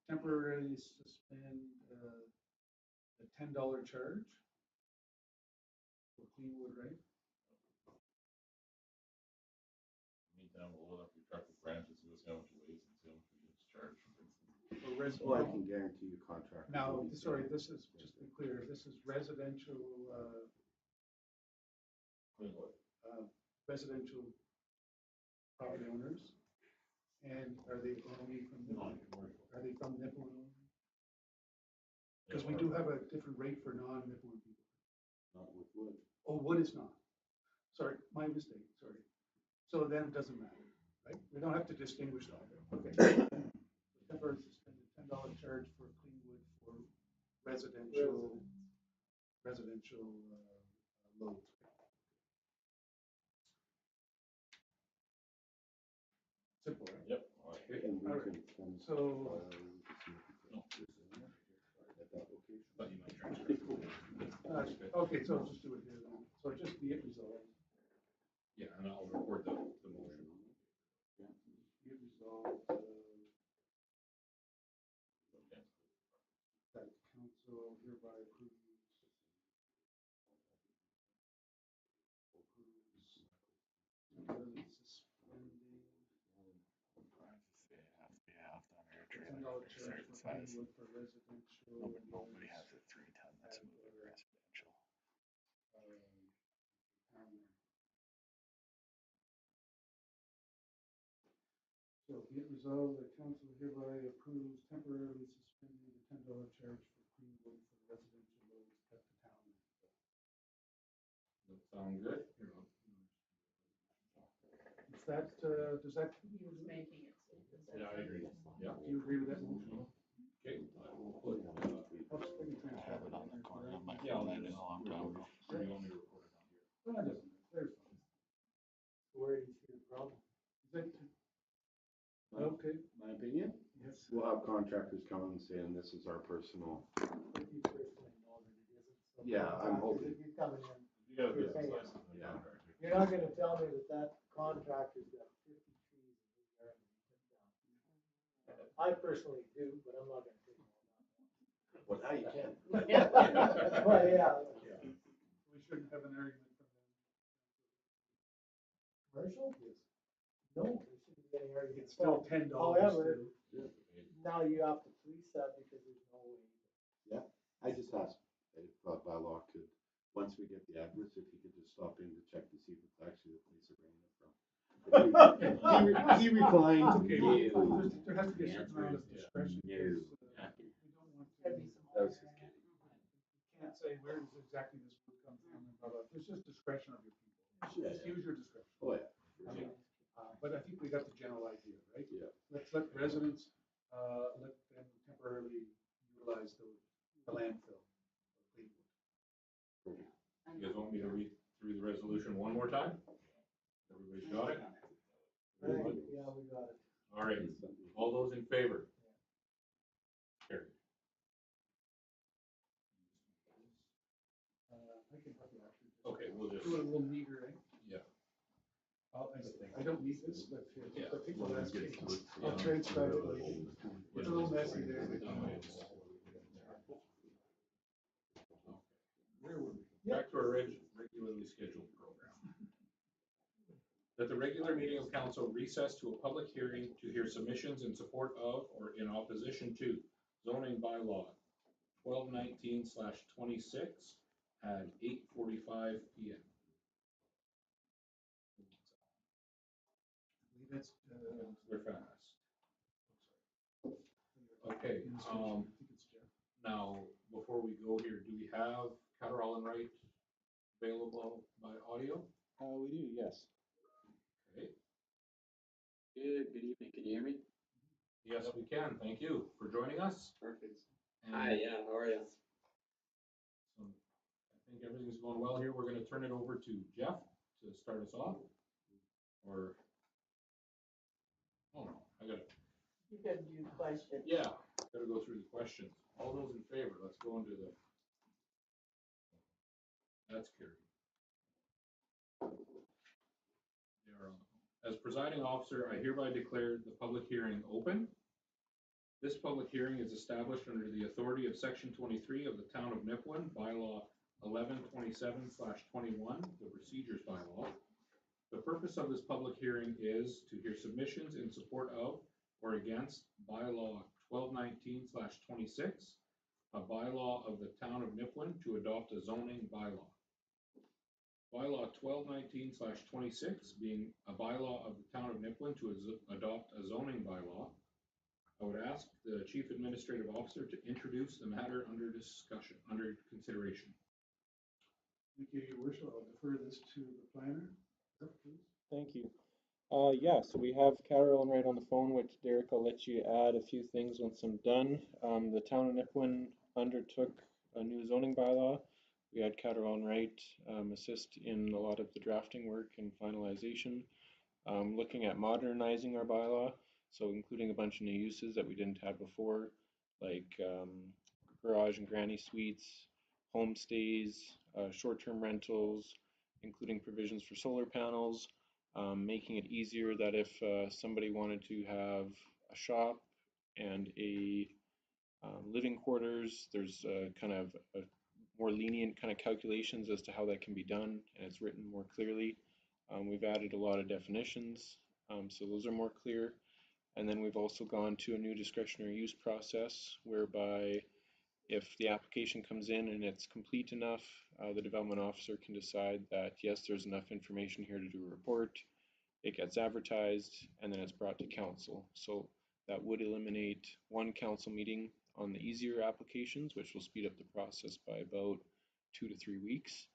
Temporarily suspend the $10 charge for clean wood, right? Meantime, we'll load up your truck with branches, see how much it weighs, and see how much we get charged. Well, I can guarantee you contract. Now, sorry, this is, just to be clear, this is residential, Clean wood. residential property owners. And are they only from, Non-commercial. are they from Nipawin? Because we do have a different rate for non-Nipawin people. Not with wood. Oh, wood is not. Sorry, my mistake, sorry. So then it doesn't matter, right? We don't have to distinguish that. Okay. Temporary suspended $10 charge for clean wood for residential loads. Simple, right? Yep. All right. And we All right. can send, So, at that location. But you might transfer. okay, so just do it here then. So just be it resolved. Yeah, and I'll record the motion. Be it resolved, that council hereby approves temporarily suspending $10 charge for clean wood for residential. Nobody has a 3-ton that's moving residential. So be it resolved, the council hereby approves temporarily suspending the $10 charge for clean wood for residential loads at the town. Does that sound good? Is that, does that, He was making it, so does that? Yeah, I agree. Yeah. do you agree with that motion? Okay, I will put, I have it on the corner of my yeah, I'll phone, I just did a long time ago. record it. You want me to record it on here? Well, that doesn't matter, there's fine. Where do you see the problem? Is that, okay, My opinion, yes. we'll have contractors come and saying this is our personal. But you personally know that it isn't. So Yeah, I'm hoping. contractors, If you're coming in, You got a You're business paying. license and a Yeah. contractor. you're not gonna tell me that that contractor's got 50 trees in his yard that he took down. I personally do, but I'm not gonna take all that. Well, now you can. But yeah, We shouldn't have an argument from them. commercial? Yes. No, there shouldn't be any argument. It's still $10. However, to- now you have to police that because there's no way. I just asked if by law could, once we get the address, if he could just stop in to check to see if it's actually the place they're bringing it from. He reclined. Okay, No. there has to be a certain amount of discretion. because, we don't want to. Gotta be some That was order. just kidding. Can't say where does exactly this would come from and blah, blah. There's just discretion of your people. Yeah, Just yeah. use your discretion. Oh, yeah. I mean, but I think we got the general idea, right? Yeah. Let's let residents, let them temporarily utilize the landfill. You guys want me to read through the resolution one more time? Everybody's got it? Right, yeah, we got it. All right, all those in favor? Carried. I can help you actually. Okay, we'll just, Do it a little neater, eh? yeah. I don't need this, but Yeah. the people We'll ask get me. to it. I'll transcribe it later. It's a little messy there. Back to our regularly scheduled program. That the regular meeting of council recess to a public hearing to hear submissions in support of or in opposition to zoning bylaw 1219/26 at 8:45 p.m. That's, They're fast. Okay, I think it's Jeff. now, before we go here, do we have Catterall and Wright available by audio? We do, yes. Okay. Good evening. Can you hear me? Yes, we can. Thank you for joining us. Perfect. And Hi, yeah, how are you? so I think everything's going well here. We're going to turn it over to Jeff to start us off. Or, oh no, I got it. You gotta do questions. Yeah, gotta go through the questions. All those in favor, let's go into the. That's carried. They are on. As presiding officer, I hereby declare the public hearing open. This public hearing is established under the authority of section 23 of the town of Nipawin, bylaw 1127/21, the procedures bylaw. The purpose of this public hearing is to hear submissions in support of or against bylaw 1219/26, a bylaw of the town of Nipawin to adopt a zoning bylaw. Bylaw 1219/26 being a bylaw of the town of Nipawin to adopt a zoning bylaw. I would ask the chief administrative officer to introduce the matter under discussion, under consideration. Thank you, your worship. I'll defer this to the planner. Jeff, please. Thank you. Yeah, so we have Catterall and Wright on the phone, which Derek, I'll let you add a few things once I'm done. The town of Nipawin undertook a new zoning bylaw. We had Catterall and Wright assist in a lot of the drafting work and finalization, looking at modernizing our bylaw, so including a bunch of new uses that we didn't have before, like garage and granny suites, homestays, short-term rentals, including provisions for solar panels, making it easier that if somebody wanted to have a shop and a living quarters, there's kind of a more lenient kind of calculations as to how that can be done, and it's written more clearly. We've added a lot of definitions, so those are more clear. And then we've also gone to a new discretionary use process whereby if the application comes in and it's complete enough, the development officer can decide that yes, there's enough information here to do a report. It gets advertised and then it's brought to council. So that would eliminate one council meeting on the easier applications, which will speed up the process by about 2 to 3 weeks.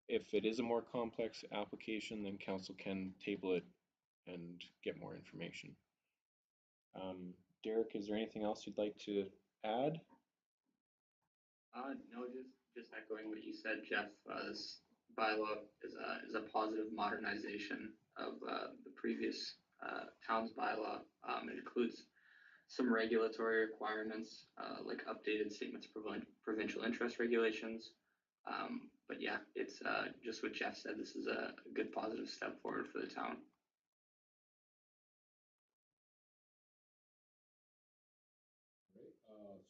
If it is a more complex application, then council can table it and get more information. Derek, is there anything else you'd like to add? No, just echoing what you said, Jeff. This bylaw is a positive modernization of the previous town's bylaw. It includes some regulatory requirements, like updated statements of provincial interest regulations. But yeah, it's just what Jeff said. This is a good positive step forward for the town.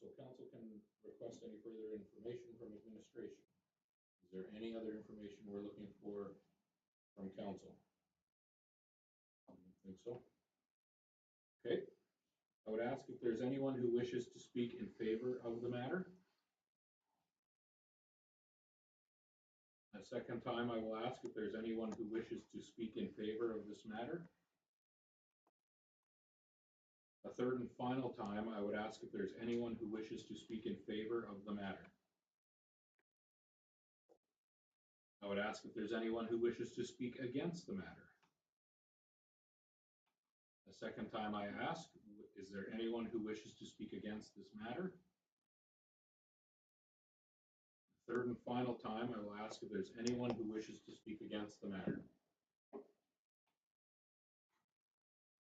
So council can request any further information from administration. Is there any other information we're looking for from council? I don't think so. Okay. I would ask if there's anyone who wishes to speak in favor of the matter. A second time, I will ask if there's anyone who wishes to speak in favor of this matter. A third and final time, I would ask if there's anyone who wishes to speak in favor of the matter. I would ask if there's anyone who wishes to speak against the matter. A second time I ask, is there anyone who wishes to speak against this matter? Third and final time, I will ask if there's anyone who wishes to speak against the matter.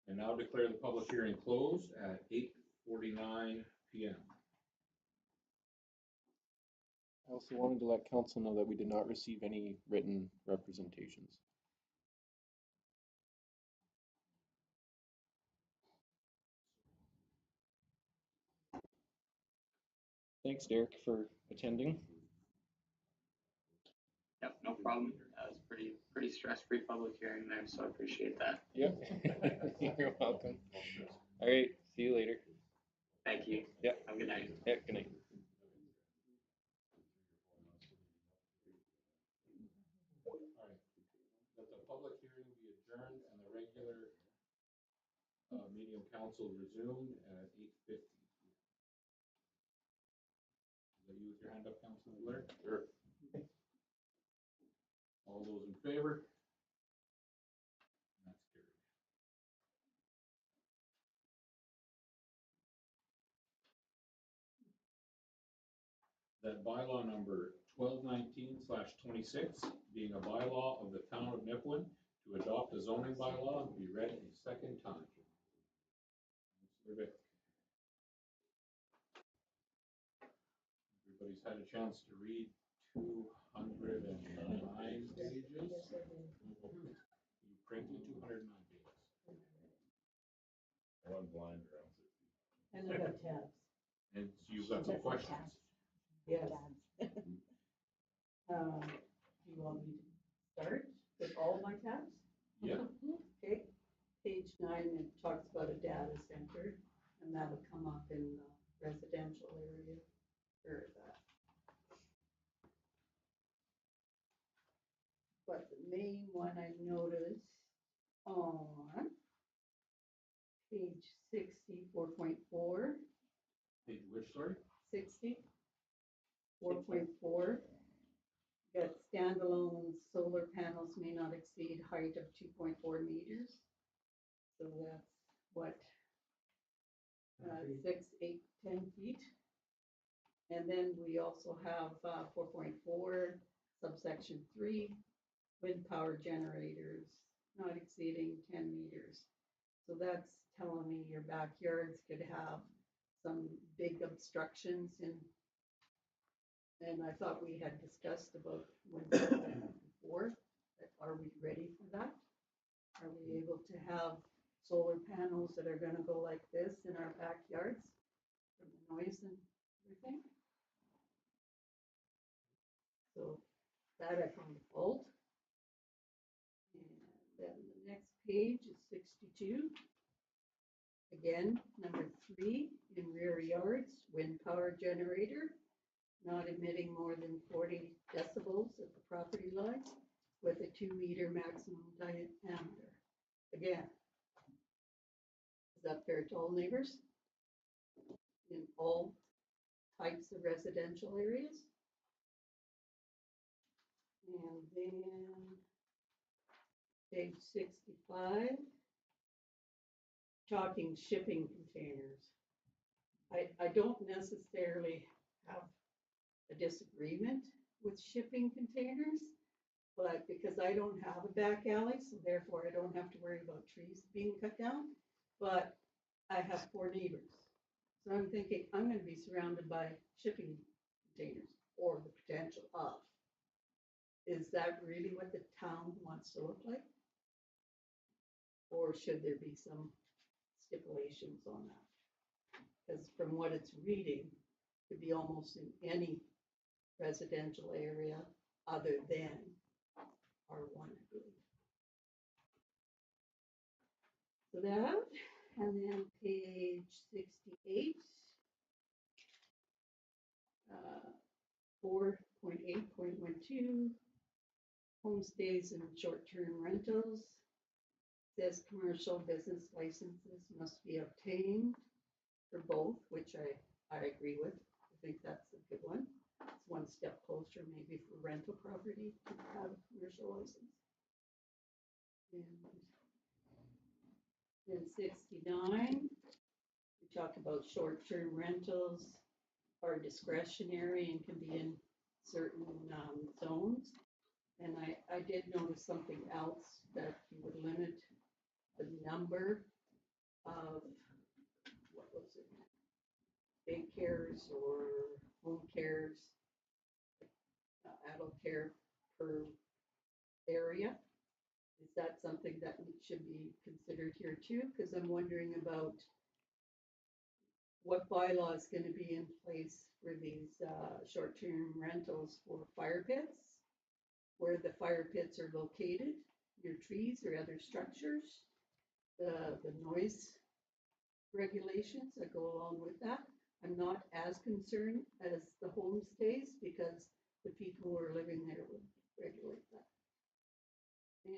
I now declare the public hearing closed at 8:49 p.m. I also wanted to let council know that we did not receive any written representations. Thanks, Derek, for attending. Yep, no problem. That was pretty stress-free public hearing there, so I appreciate that. Yep. You're welcome. All right, see you later. Thank you. Yep. Have a good night. Yep, good night. All right, that the public hearing be adjourned and the regular meeting of council resumed at 8:50. Is that you with your hand up, Councilor Blair? Sure. All those in favor? That's carried. That bylaw number 1219/26, being a bylaw of the town of Nipawin to adopt a zoning bylaw, be read a second time. Councilor Vic. Everybody's had a chance to read 209 pages. You printed 209 pages. One blind around 60. And I got tabs. And so you've got some questions. Yes. Do you want me to start with all my tabs? Yeah. Okay, page 9, it talks about a data center, and that'll come up in the residential area, or that. But the main one I noticed on page 64.4, Page which, sorry? 60, 4.4, that standalone solar panels may not exceed height of 2.4 meters. So that's what, 6, 8, 10 feet. And then we also have 4.4, subsection 3, wind power generators not exceeding 10 meters. So that's telling me your backyards could have some big obstructions in. And I thought we had discussed about wind power before. Are we ready for that? Are we able to have solar panels that are gonna go like this in our backyards from the noise and everything? So that I found fault. And then the next page is 62. Again, number 3, in rear yards, wind power generator, not emitting more than 40 decibels at the property line with a 2-meter maximum diameter. Again, is that fair to all neighbors in all types of residential areas? And then page 65, talking shipping containers. I don't necessarily have a disagreement with shipping containers, but because I don't have a back alley, so therefore I don't have to worry about trees being cut down, but I have 4 neighbors. So I'm thinking I'm going to be surrounded by shipping containers or the potential of. Is that really what the town wants to look like? Or should there be some stipulations on that? Because from what it's reading, it could be almost in any residential area other than R1, I believe. So that, and then page 68, 4.8.12, homestays and short-term rentals. Says commercial business licenses must be obtained for both, which I agree with. I think that's a good one. It's one step closer maybe for rental property to have a commercial license. And then 69, we talk about short-term rentals are discretionary and can be in certain zones. And I did notice something else, that you would limit the number of, what was it, daycares or home cares, adult care per area. Is that something that should be considered here too? Because I'm wondering about what bylaw is going to be in place for these short-term rentals for fire pits where the fire pits are located, near trees or other structures, the noise regulations that go along with that. I'm not as concerned as the homestays because the people who are living there would regulate that.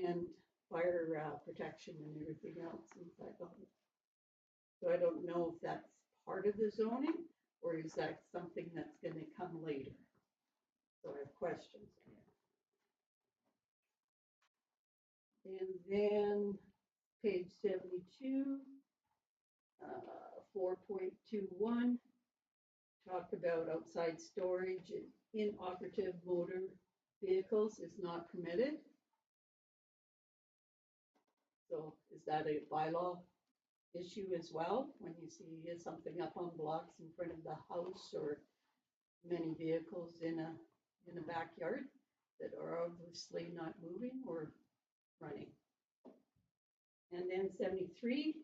And fire protection and everything else inside the home. So I don't know if that's part of the zoning or is that something that's gonna come later? So I have questions there. And then page 72, 4.21, talk about outside storage and inoperative motor vehicles is not permitted. So is that a bylaw issue as well? When you see something up on blocks in front of the house or many vehicles in a backyard that are obviously not moving or running. And then 73,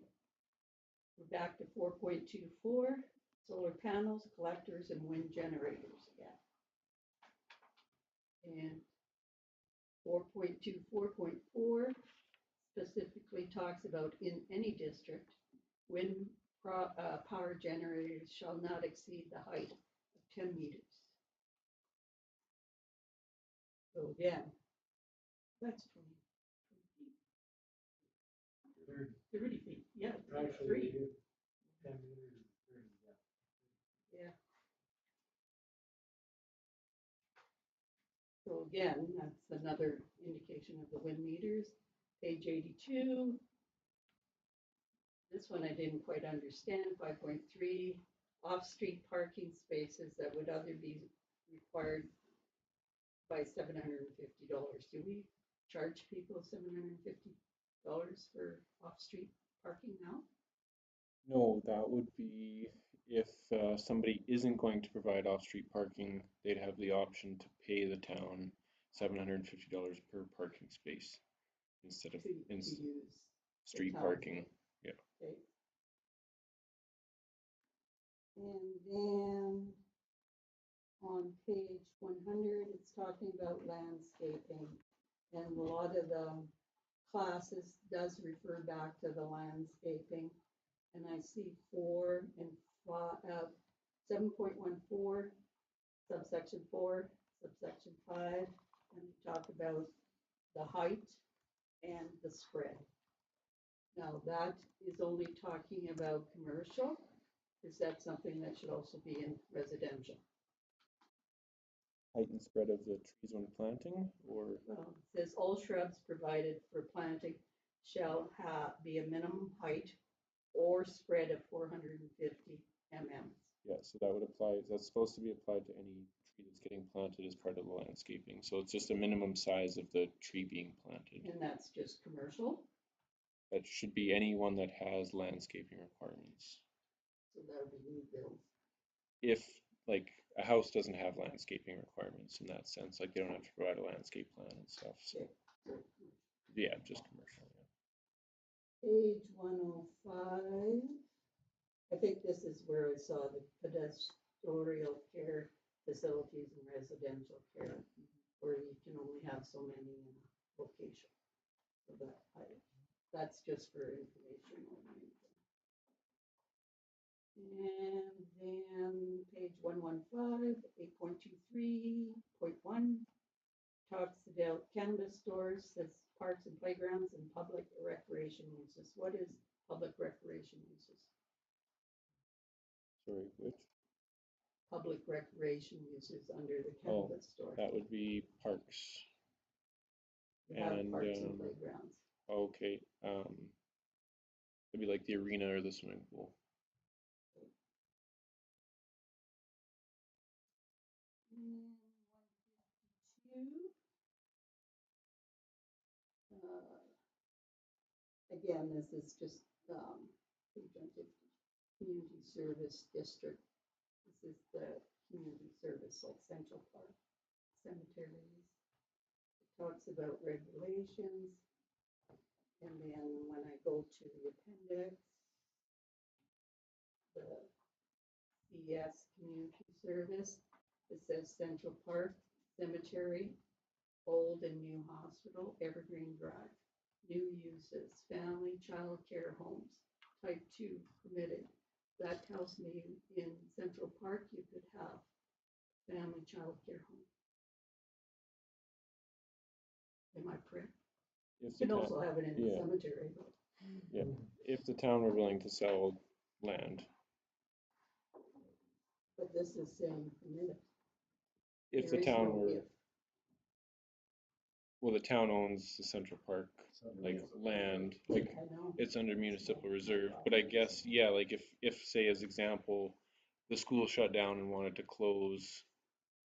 we're back to 4.24, solar panels, collectors, and wind generators again. And 4.24.4 specifically talks about in any district, wind power generators shall not exceed the height of 10 meters. So again, that's 20 feet. 30 feet, yeah, Actually, 3. 10 meters is 30, yeah. Yeah. So again, that's another indication of the wind meters. Page 82. This one I didn't quite understand, 5.3, off-street parking spaces that would other be required by $750. Do we charge people $750 for off-street parking now? No, that would be if somebody isn't going to provide off-street parking, they'd have the option to pay the town $750 per parking space instead of To use street town. parking. Yeah. Okay. And then on page 100, it's talking about landscaping. And a lot of the classes does refer back to the landscaping. And I see 4 and 7.14, subsection 4, subsection 5, and we talk about the height and the spread. Now that is only talking about commercial. Is that something that should also be in residential? Height and spread of the trees when planting, or? Well, it says all shrubs provided for planting shall be a minimum height or spread of 450 mm. Yeah, so that would apply, that's supposed to be applied to any tree that's getting planted as part of the landscaping. So it's just a minimum size of the tree being planted. And that's just commercial? That should be anyone that has landscaping requirements. So that would be new builds. If, like, a house doesn't have landscaping requirements in that sense, like they don't have to provide a landscape plan and stuff, so. Yeah, just commercial, yeah. Page 105. I think this is where I saw the pedestrian care facilities and residential care, where you can only have so many in a location. So that's just for information only. And then page 115, 8.23.1 talks about cannabis stores, says parks and playgrounds and public recreation uses. What is public recreation uses? Sorry, which? Public recreation uses under the cannabis store. That would be parks. You have parks and playgrounds. Okay, it'd be like the arena or the swimming pool. Again, this is just community service district. This is the community service, like Central Park, cemeteries. It talks about regulations. And then when I go to the appendix, the CS community service, it says Central Park, cemetery, old and new hospital, Evergreen Drive. New uses, family child care homes, type 2 permitted. That tells me in Central Park you could have family child care home. Am I correct? If You the can town, also have it in the yeah. cemetery, but yeah, if the town were willing to sell land, this is saying permitted. if the There is town no were, if. well, the town owns the Central Park, like land, like I know. it's under municipal reserve, but I guess, yeah, like if say as example, the school shut down and wanted to close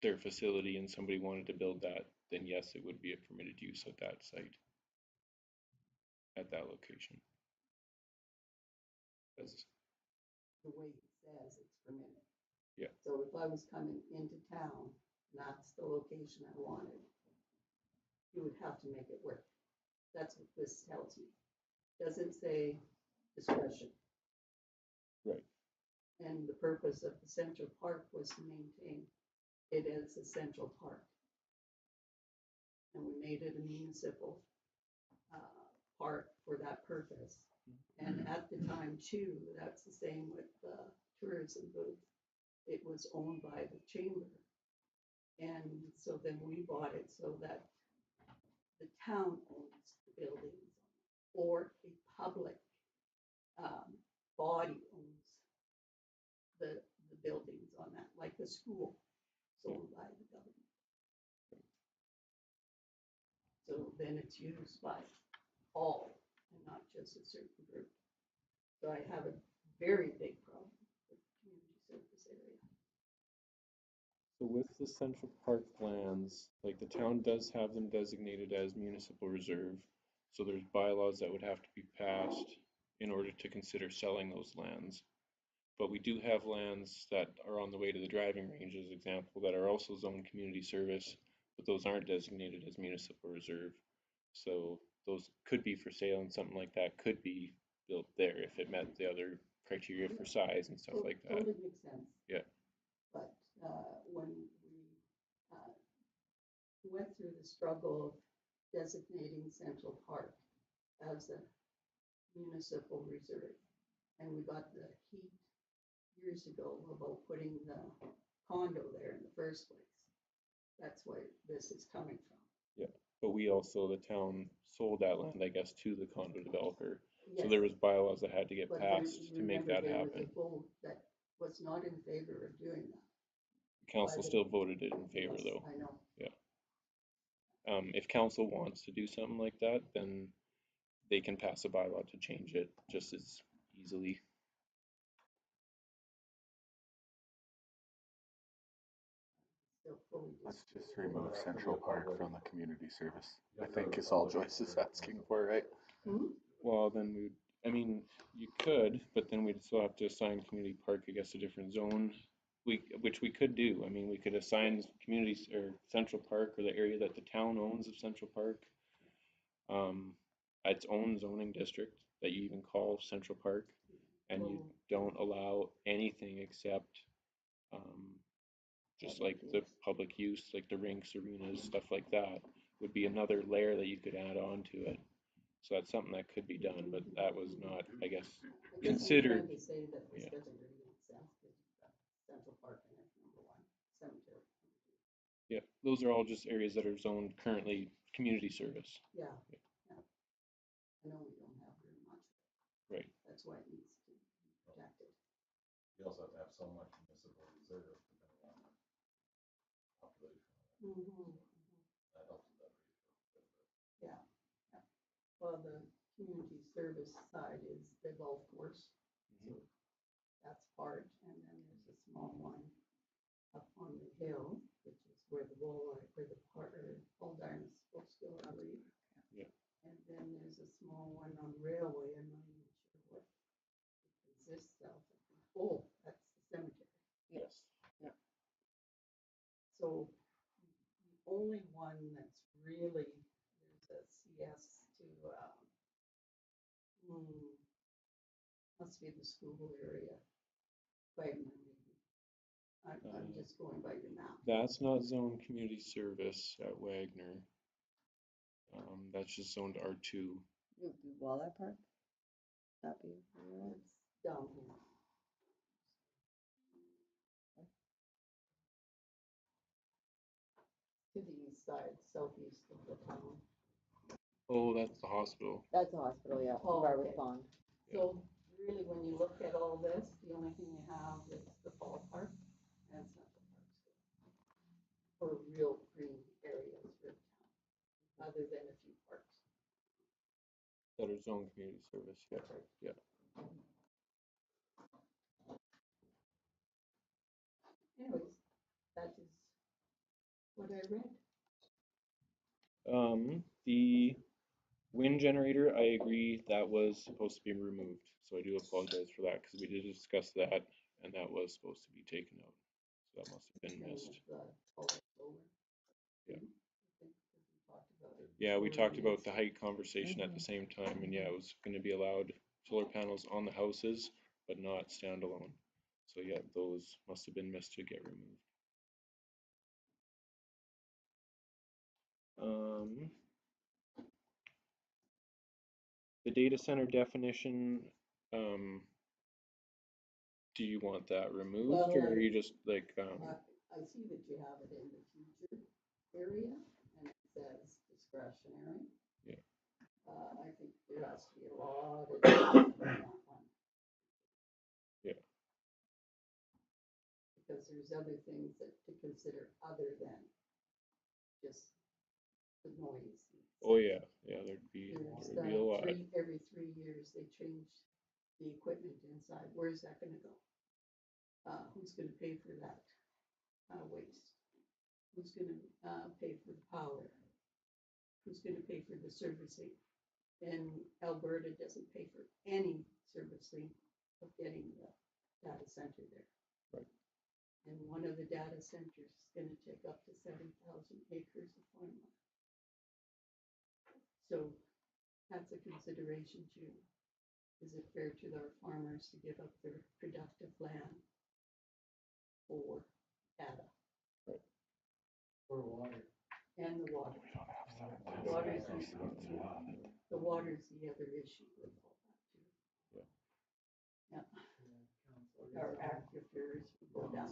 their facility and somebody wanted to build that, then yes, it would be a permitted use at that site, at that location. As, The way it says it's permitted. yeah, So if I was coming into town, and that's the location I wanted, you would have to make it work. That's what this tells me. Doesn't say discretion. right, And the purpose of the Central Park was to maintain it as a central park. And we made it a municipal park for that purpose. And at the time too, that's the same with the tourism booth. It was owned by the chamber. And so then we bought it so that the town owns the buildings or a public body owns the buildings on that, like the school, it's owned by the government. So then it's used by all and not just a certain group. So I have a very big problem with community service area. so with the Central Park lands, like the town does have them designated as municipal reserve, so there's bylaws that would have to be passed in order to consider selling those lands. But we do have lands that are on the way to the driving range, as example, that are also zoned community service, but those aren't designated as municipal reserve. So those could be for sale, and something like that could be built there if it met the other criteria for size and stuff like that. Totally makes sense. Yeah. But when we went through the struggle of designating Central Park as a municipal reserve, and we got the heat years ago about putting the condo there in the first place. That's where this is coming from. Yeah, but we also, the town sold that land, I guess, to the condo developer. So Yes. there was bylaws that had to get But passed to make that there happen. was a vote that was not in favor of doing that. Council the- still voted it in favor Yes, though. I know. If council wants to do something like that, then they can pass a bylaw to change it just as easily. Still fully Let's disagree. just remove Central Park from the community service. I think is all Joyce is asking for, right? Well, then we, I mean, you could, but then we'd still have to assign community park, I guess, a different zone. Which we could do. I mean, we could assign communities or Central Park or the area that the town owns of Central Park, its own zoning district that you even call Central Park, and you don't allow anything except, just like the public use, like the rinks, arenas, stuff like that, would be another layer that you could add on to it. So that's something that could be done, but that was not, I guess, considered. I'm trying to say that this Yeah. doesn't really make sense because you've got Central Park and it's number one, cemetery. Yeah, those are all just areas that are zoned currently community service. Yeah. I know we don't have very much. Right. That's why it needs to be protected. You also have to have so much municipal reserve depending on the population. That helps with that ratio. Yeah. Well, the community service side is the golf course. So that's part, and then there's a small one up on the hill, which is where the walleye, where the Paul Darn is supposed to go, I believe. Yeah. And then there's a small one on Railway, I'm not even sure what it consists of. Oh, that's the cemetery. Yes. Yeah. So the only one that's really, there's a CS to, must be the school area. Wagner maybe. I'm just going by your map. That's not zone community service at Wagner. That's just zoned R2. Walleye Park? That be? It's down here. To the east side, southeast of the town. Oh, that's the hospital. That's the hospital, yeah, Oh, Barwick okay. Pond. So really, when you look at all this, the only thing you have is the fall park and Central Park. For real green areas for town, other than a few parks. That are zone community service, yeah, yeah. Anyways, that is what I read. The wind generator, I agree, that was supposed to be removed. So I do apologize for that because we did discuss that and that was supposed to be taken out. So that must have been missed. Yeah. Yeah, we talked about the height conversation at the same time, and yeah, it was going to be allowed solar panels on the houses, but not standalone. So yeah, those must have been missed to get removed. The data center definition, do you want that removed, or are you just like, I see that you have it in the future area, and it says discretionary. Yeah. I think there has to be a lot of on that one. Yeah. Because there's other things that to consider other than just the noise. Oh yeah, there'd be a lot. Every 3 years, they change the equipment inside. Where's that gonna go? Who's gonna pay for that waste? Who's gonna pay for the power? Who's gonna pay for the servicing? And Alberta doesn't pay for any servicing of getting the data center there. Right. And one of the data centers is gonna take up to 7,000 acres of farmland. So that's a consideration too. Is it fair to our farmers to give up their productive land for data? Right. For water. And the water. The water's the other issue with all that too. Yeah. Our aquifers go down.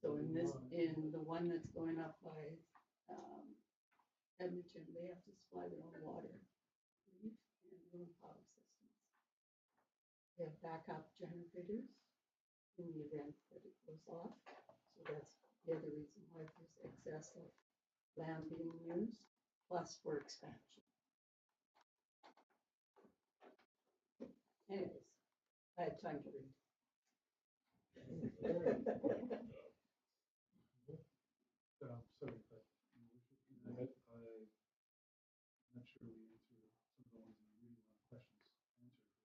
So in the one that's going up by Edmonton, they have to supply their own water and their own power systems. They have backup generators in the event that it goes off. So that's the other reason why there's excess of land being used, plus for expansion. Anyways, I had time to read. Sorry, but I'm not sure we answered some of the ones that I really want questions answered.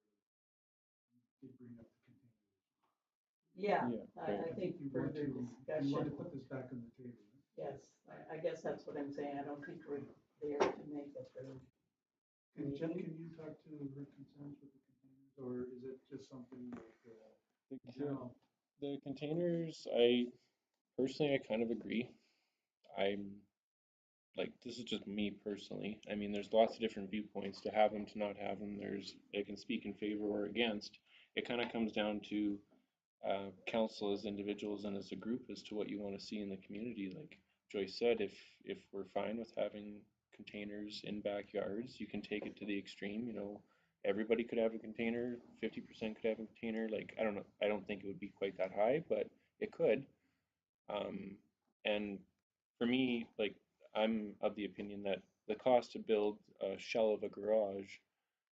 You did bring up the container issue. Yeah, right. I think You want further to discussion. put this back on the table. Right? Yes, I guess that's what I'm saying. I don't think we're there to make a third. And Jen, can you talk to her concerns with the containers, or is it just something that the containers, I personally kind of agree. I'm like, this is just me personally. I mean, there's lots of different viewpoints to have them, to not have them. I can speak in favor or against. It kind of comes down to council as individuals and as a group as to what you want to see in the community. Like Joyce said, if we're fine with having containers in backyards, you can take it to the extreme. You know, everybody could have a container, 50% could have a container. Like, I don't know, I don't think it would be quite that high, but it could. And for me, like, I'm of the opinion that the cost to build a shell of a garage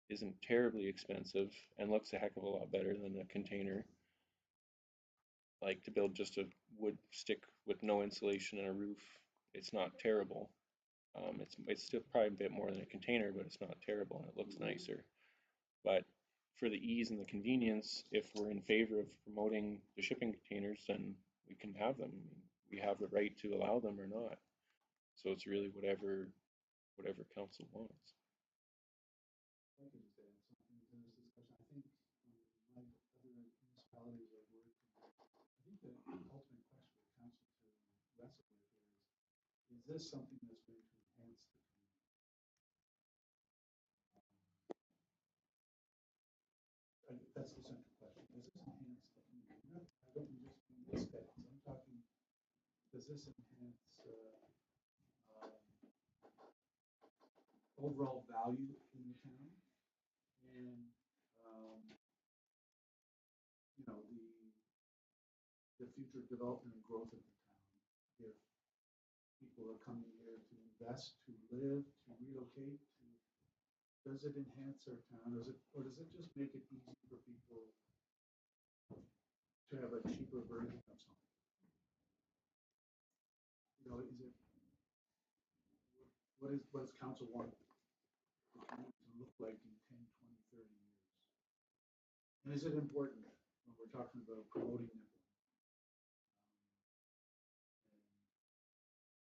isn't terribly expensive and looks a heck of a lot better than a container. Like, to build just a wood stick with no insulation and a roof, it's not terrible. It's still probably a bit more than a container, but it's not terrible and it looks nicer. But for the ease and the convenience, if we're in favor of promoting the shipping containers, then we can have them. We have the right to allow them or not. So it's really whatever council wants. I could just add something to this discussion. I think my other municipalities I've worked in, I think the ultimate question for the council to wrestle with is this something that's going to enhance the community? overall value in the town. And, you know, the future development and growth of the town. If people are coming here to invest, to live, to relocate, does it enhance our town? Or does it just make it easy for people to have a cheaper version of something? You know, what does council want the community to look like in 10, 20, 30 years? And is it important when we're talking about promoting Nipawin?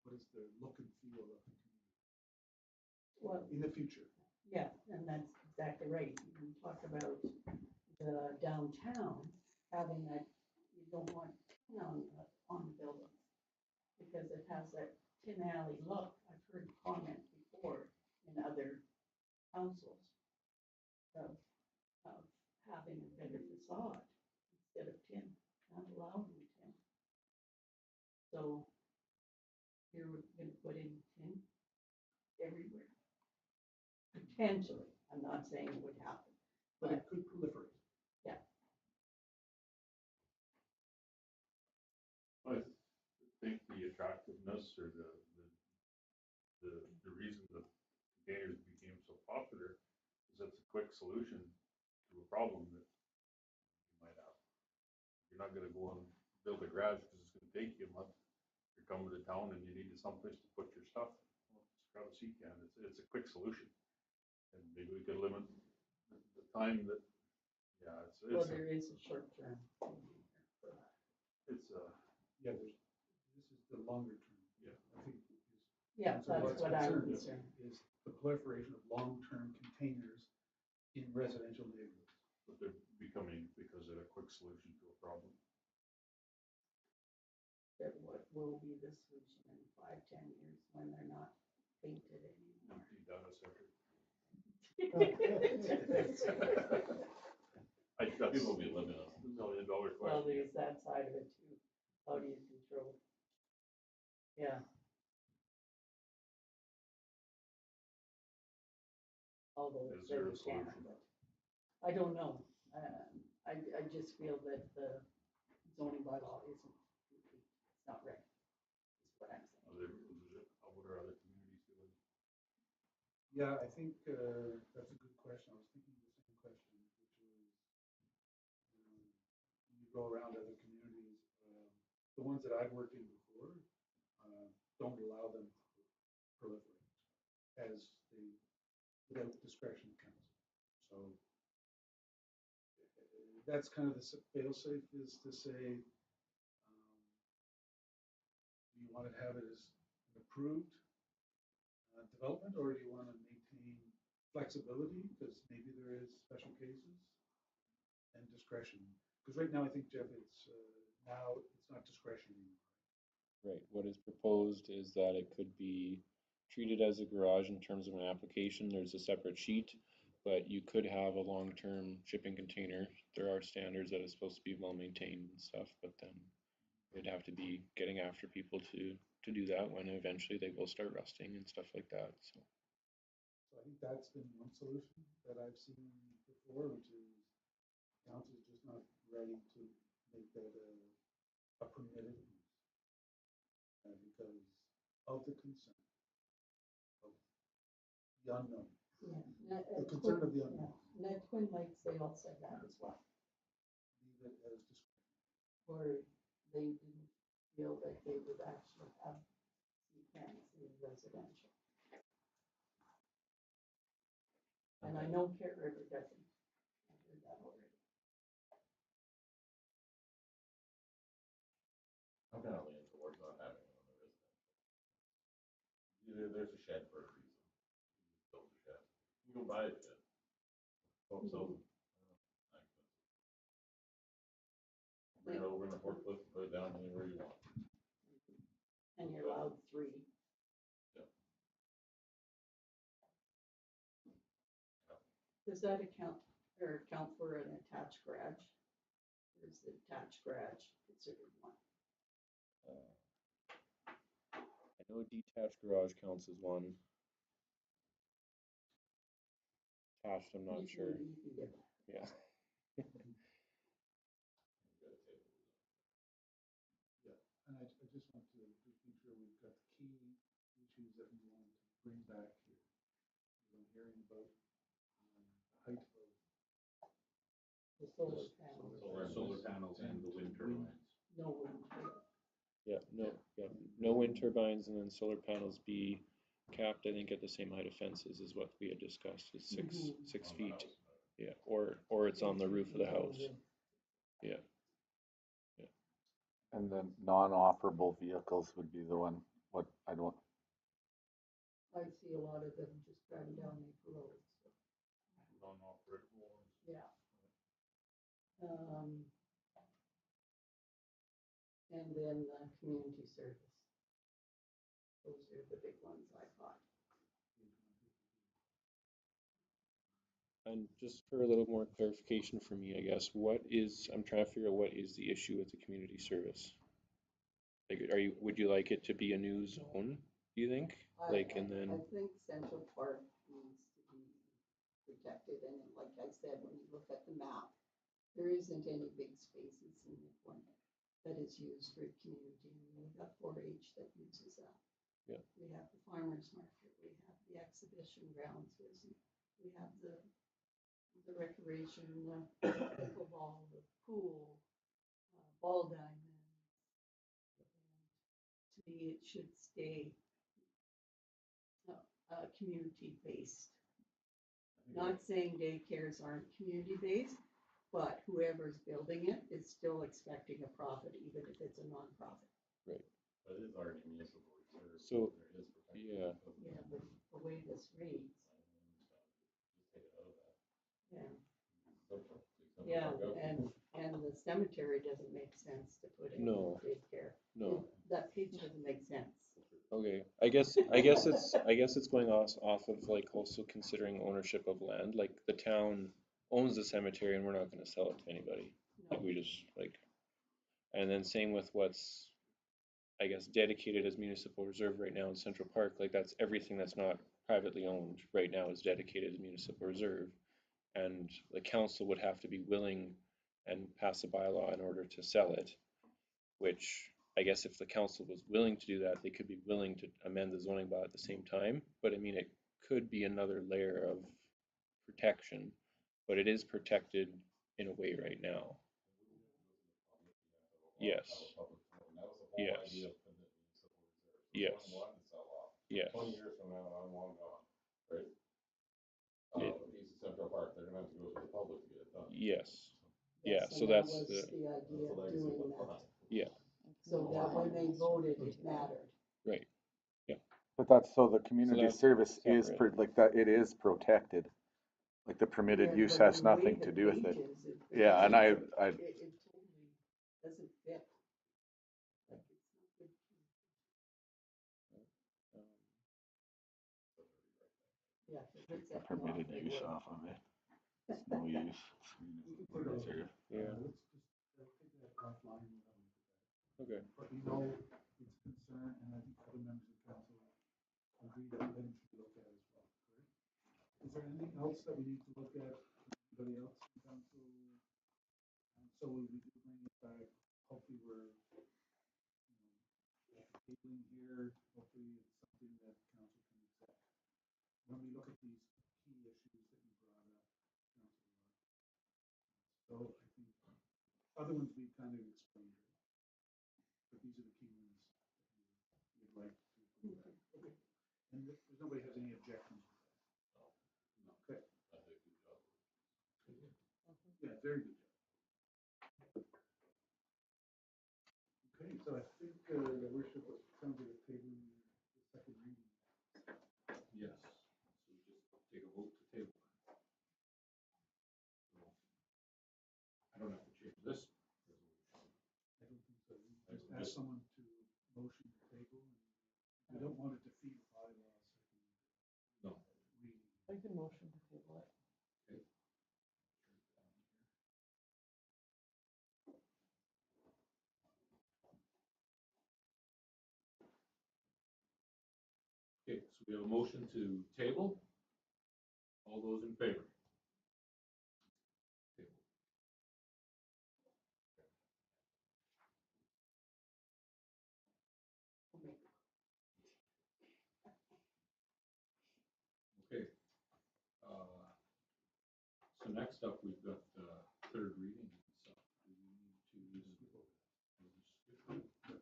What is the look and feel of the community Well, in the future? yeah, and that's exactly right. You talk about the downtown, having that, you don't want tin on the buildings because it has that tin alley look. I've heard comment before in other councils of, of having a better facade instead of tin, not allowing tin. So here we're gonna put in tin everywhere. Potentially, I'm not saying it would happen, But it could proliferate. yeah. I think the attractiveness or the reason the containers became so popular is it's a quick solution to a problem that you might have. You're not gonna go and build a garage because it's gonna take you a month. You're coming to town and you need someplace to put your stuff. Well, just grab a sea can. It's a quick solution. And maybe we could limit the time that, yeah, Well, there is a short term for that. it's a, Yeah, this is the longer term. yeah. I think Yeah, that's what I'm concerned concerned. is the proliferation of long-term containers in residential neighborhoods. But they're becoming, because they're a quick solution to a problem. That what will be the solution in 5, 10 years when they're not painted anymore. Empty data center. People will be living on $1 million Well, question. there's that side of it too. How do you control? Yeah. Although Is they there a can, solution? but I don't know. I just feel that the zoning bylaw isn't complete. It's not ready. Is what I'm saying. What are other communities doing? Yeah, I think that's a good question. I was thinking the same question, which is when you go around other communities, the ones that I've worked in before don't allow them to proliferate as they, without discretion of council. So that's kind of the fail-safe is to say, do you want to have it as an approved development, or do you want to maintain flexibility because maybe there is special cases and discretion? Because right now, I think, Jeff, it's now it's not discretion anymore. Right, what is proposed is that it could be treated as a garage in terms of an application. There's a separate sheet, but you could have a long-term shipping container. There are standards that it's supposed to be well-maintained and stuff, but then you'd have to be getting after people to do that when eventually they will start rusting and stuff like that, so. So I think that's been one solution that I've seen before, which is council's just not ready to make that a permitted use. Because of the concern of the unknown. Yeah. The concern of the unknown. Yeah. Twin Lakes, they all said that as well. Leave it as discretion. Or they didn't feel that they would actually have plans in residential. And I know Kent River doesn't. I heard that already. I'm kind of leaning towards not having it on the residential. There's a shed for a reason. You just build a shed. You can buy a shed. So, bring it over in a forklift, put it down anywhere you want. And you're allowed 3. Yeah. Does that account for an attached garage? Or is the attached garage considered one? I know a detached garage counts as one. attached, I'm not sure. Yeah. And I just want to make sure we've got the key issues that we want to bring back here. I'm hearing about the height of The solar panels. Solar panels and the wind turbines. No wind turbines. No wind turbines, and then solar panels be capped, I think, at the same height of fences is what we had discussed, is six feet. Yeah, or it's on the roof of the house. Yeah. And then non-operable vehicles would be the one, what, I don't, I see a lot of them just driving down Maple Road, so, Non-operable ones. yeah. And then, community service. Those are the big ones I thought. And just for a little more clarification for me, I guess, I'm trying to figure out what is the issue with the community service? Like, would you like it to be a new zone, do you think? I think Central Park needs to be protected, and like I said, when you look at the map, there isn't any big spaces in this one that is used for community, and we've got 4-H that uses that. Yeah. We have the farmer's market, we have the exhibition grounds, we have the recreation, pickleball, the pool, ball diamond. To me, it should stay community-based. Not saying daycares aren't community-based, but whoever's building it is still expecting a profit, even if it's a nonprofit. Right. But it is already municipal reserve. So, there is protection. yeah. Yeah, but the way this reads, Just take it out of that. yeah. Central. Yeah, and the cemetery doesn't make sense to put in No. daycare. No. That page doesn't make sense. Okay, I guess it's going off of like also considering ownership of land, like the town owns the cemetery and we're not gonna sell it to anybody. Like we just and then same with what's, I guess, dedicated as municipal reserve right now in Central Park, like that's everything that's not privately owned right now is dedicated as municipal reserve. And the council would have to be willing and pass a bylaw in order to sell it, which I guess if the council was willing to do that, they could be willing to amend the zoning bylaw at the same time. But I mean, it could be another layer of protection, but it is protected in a way right now. Yes. Yes. Yes. 20 years from now, I'm long gone, right? A piece of Central Park, they're gonna have to go to the public to get it done. Yes. Yeah, Yes, so and that that's was the idea of doing that, yeah. so that when they voted, it mattered. Right. Yeah. but that's, so the community that's service is, separate. like that, it is protected. Like the permitted Yeah, use but has the way nothing the to do with it. pages, Yeah, and it totally doesn't fit. Like, it's not good. Yeah. Take the permitted use off of it. It's no use. Reserve. Yeah. let's just take that offline and have a look at that. Okay. But we know it's a concern, and I think other members of council agree that we should look at as well, correct? Is there anything else that we need to look at, anybody else in council? And so we do bring it back, hopefully we're, tabling here, hopefully it's something that council can accept. When we look at these key issues that you brought up, Councilor. So I think other ones we kind of explained, but these are the key ones that we'd like to do that. And there's nobody has any objections to that? No. Okay. I think good job. Yeah, very good job. Okay, so I think the worship was sounds like a table the second reading. Yes. So we just take a vote to table. I don't have to change this resolution. I don't think so. We just ask someone to motion the table, and we don't want to defeat a bylaw second. No. Reading. I can motion to table it. Okay. Okay, so we have a motion to table. All those in favor? Okay. So next up, we've got third reading and stuff. Do we need to skip over that?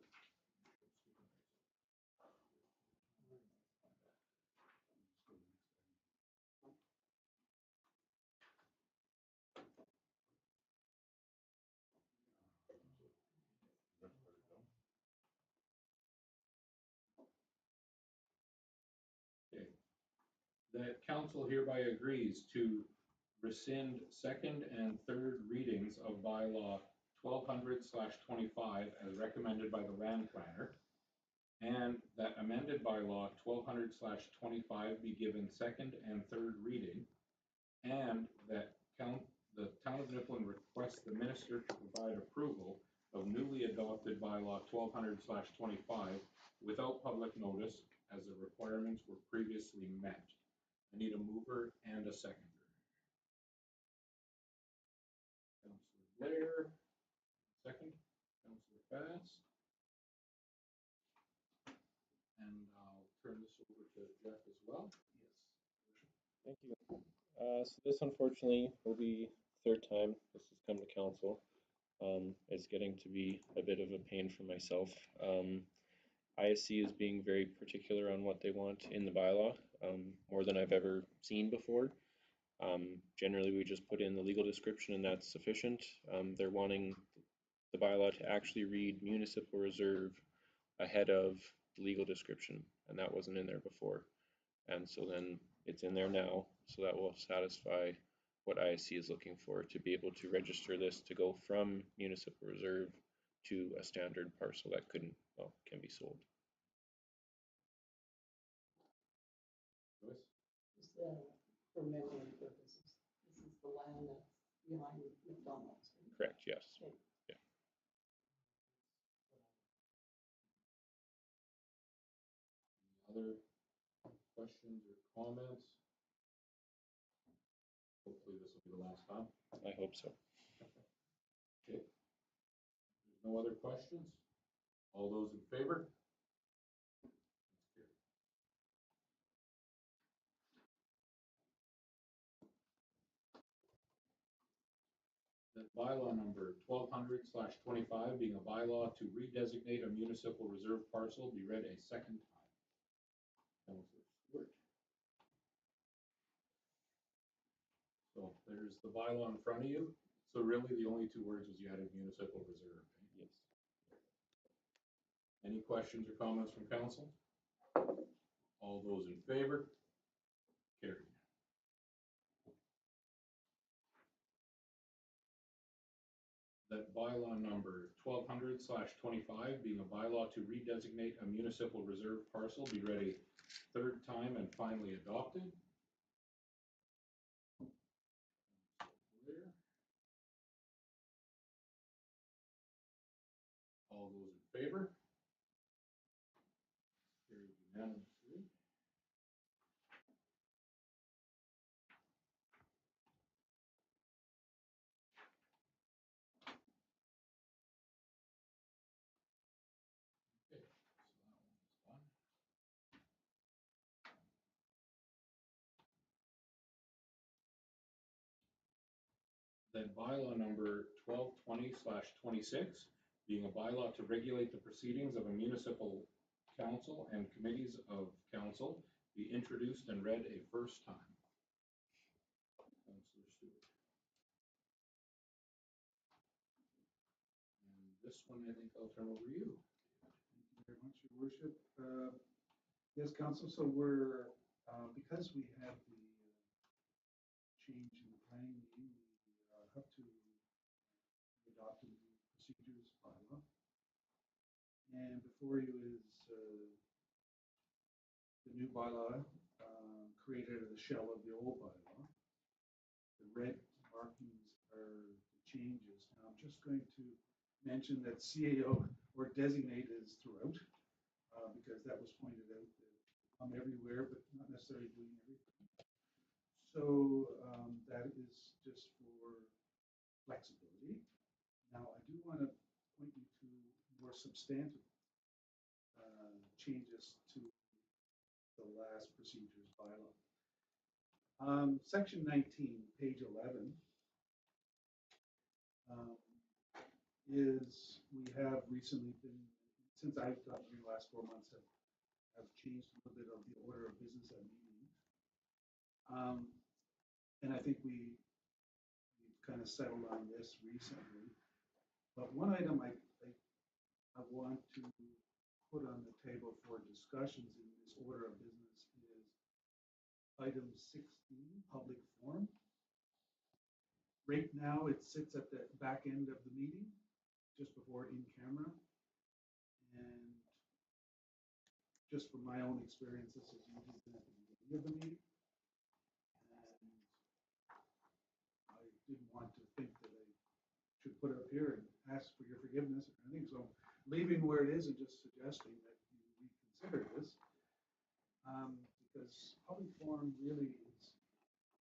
Okay. That council hereby agrees to rescind second and third readings of bylaw 1200/25 as recommended by the land planner, and that amended bylaw 1200/25 be given second and third reading, and that the town of Nipawin requests the minister to provide approval of newly adopted bylaw 1200/25 without public notice, as the requirements were previously met. I need a mover and a seconder. Councillor Blair, second. Councillor Fast. And I'll turn this over to Jeff as well. Thank you. So this unfortunately will be third time this has come to council. It's getting to be a bit of a pain for myself. ISC is being very particular on what they want in the bylaw, more than I've ever seen before. Generally, we just put in the legal description and that's sufficient. They're wanting the bylaw to actually read municipal reserve ahead of the legal description, and that wasn't in there before. And so then it's in there now, so that will satisfy what ISC is looking for, to be able to register this to go from municipal reserve to a standard parcel that can be sold. Joyce? Just for memory purposes, this is the land that's behind McDonald's. Correct, yes. Okay. Yeah. Any other questions or comments? Hopefully this will be the last time. I hope so. Okay. There's no other questions? All those in favor? That bylaw number 1200/25 being a bylaw to redesignate a municipal reserve parcel be read a second time. Councillor Stewart. So there's the bylaw in front of you. So really the only two words was you added municipal reserve. Yes. Any questions or comments from council? All those in favor? Carried. That bylaw number 1200/25 being a bylaw to redesignate a municipal reserve parcel be read a third time and finally adopted. All those in favor? Carried unanimously. Okay, so that one is done. Then bylaw number 1220/26 being a bylaw to regulate the proceedings of a municipal council and committees of council be introduced and read a first time. Councillor Stewart. And this one, I think I'll turn over to you. Thank you very much, Your Worship. Yes, Council, so we're, because we have the change in the planning meeting, we have to adopt a new procedures bylaw. And before you is the new bylaw created a shell of the old bylaw. The red markings are the changes. Now I'm just going to mention that CAO or designate is throughout, because that was pointed out that I'm everywhere, but not necessarily doing everything. So that is just for flexibility. Now, I do want to point you to more substantive changes to the last procedures bylaw. Section 19, page 11, is we have recently been, since I've gotten here the last 4 months, have changed a little bit of the order of business at meetings. And I think we've kind of settled on this recently. But one item I want to put on the table for discussions in this order of business is item 16, public forum. Right now, it sits at the back end of the meeting, just before in camera. And just from my own experience, this is usually been at the beginning of the meeting. And I didn't want to think that I should put it up here and ask for your forgiveness or anything. So leaving where it is and just suggesting that you reconsider this. Because public forum really is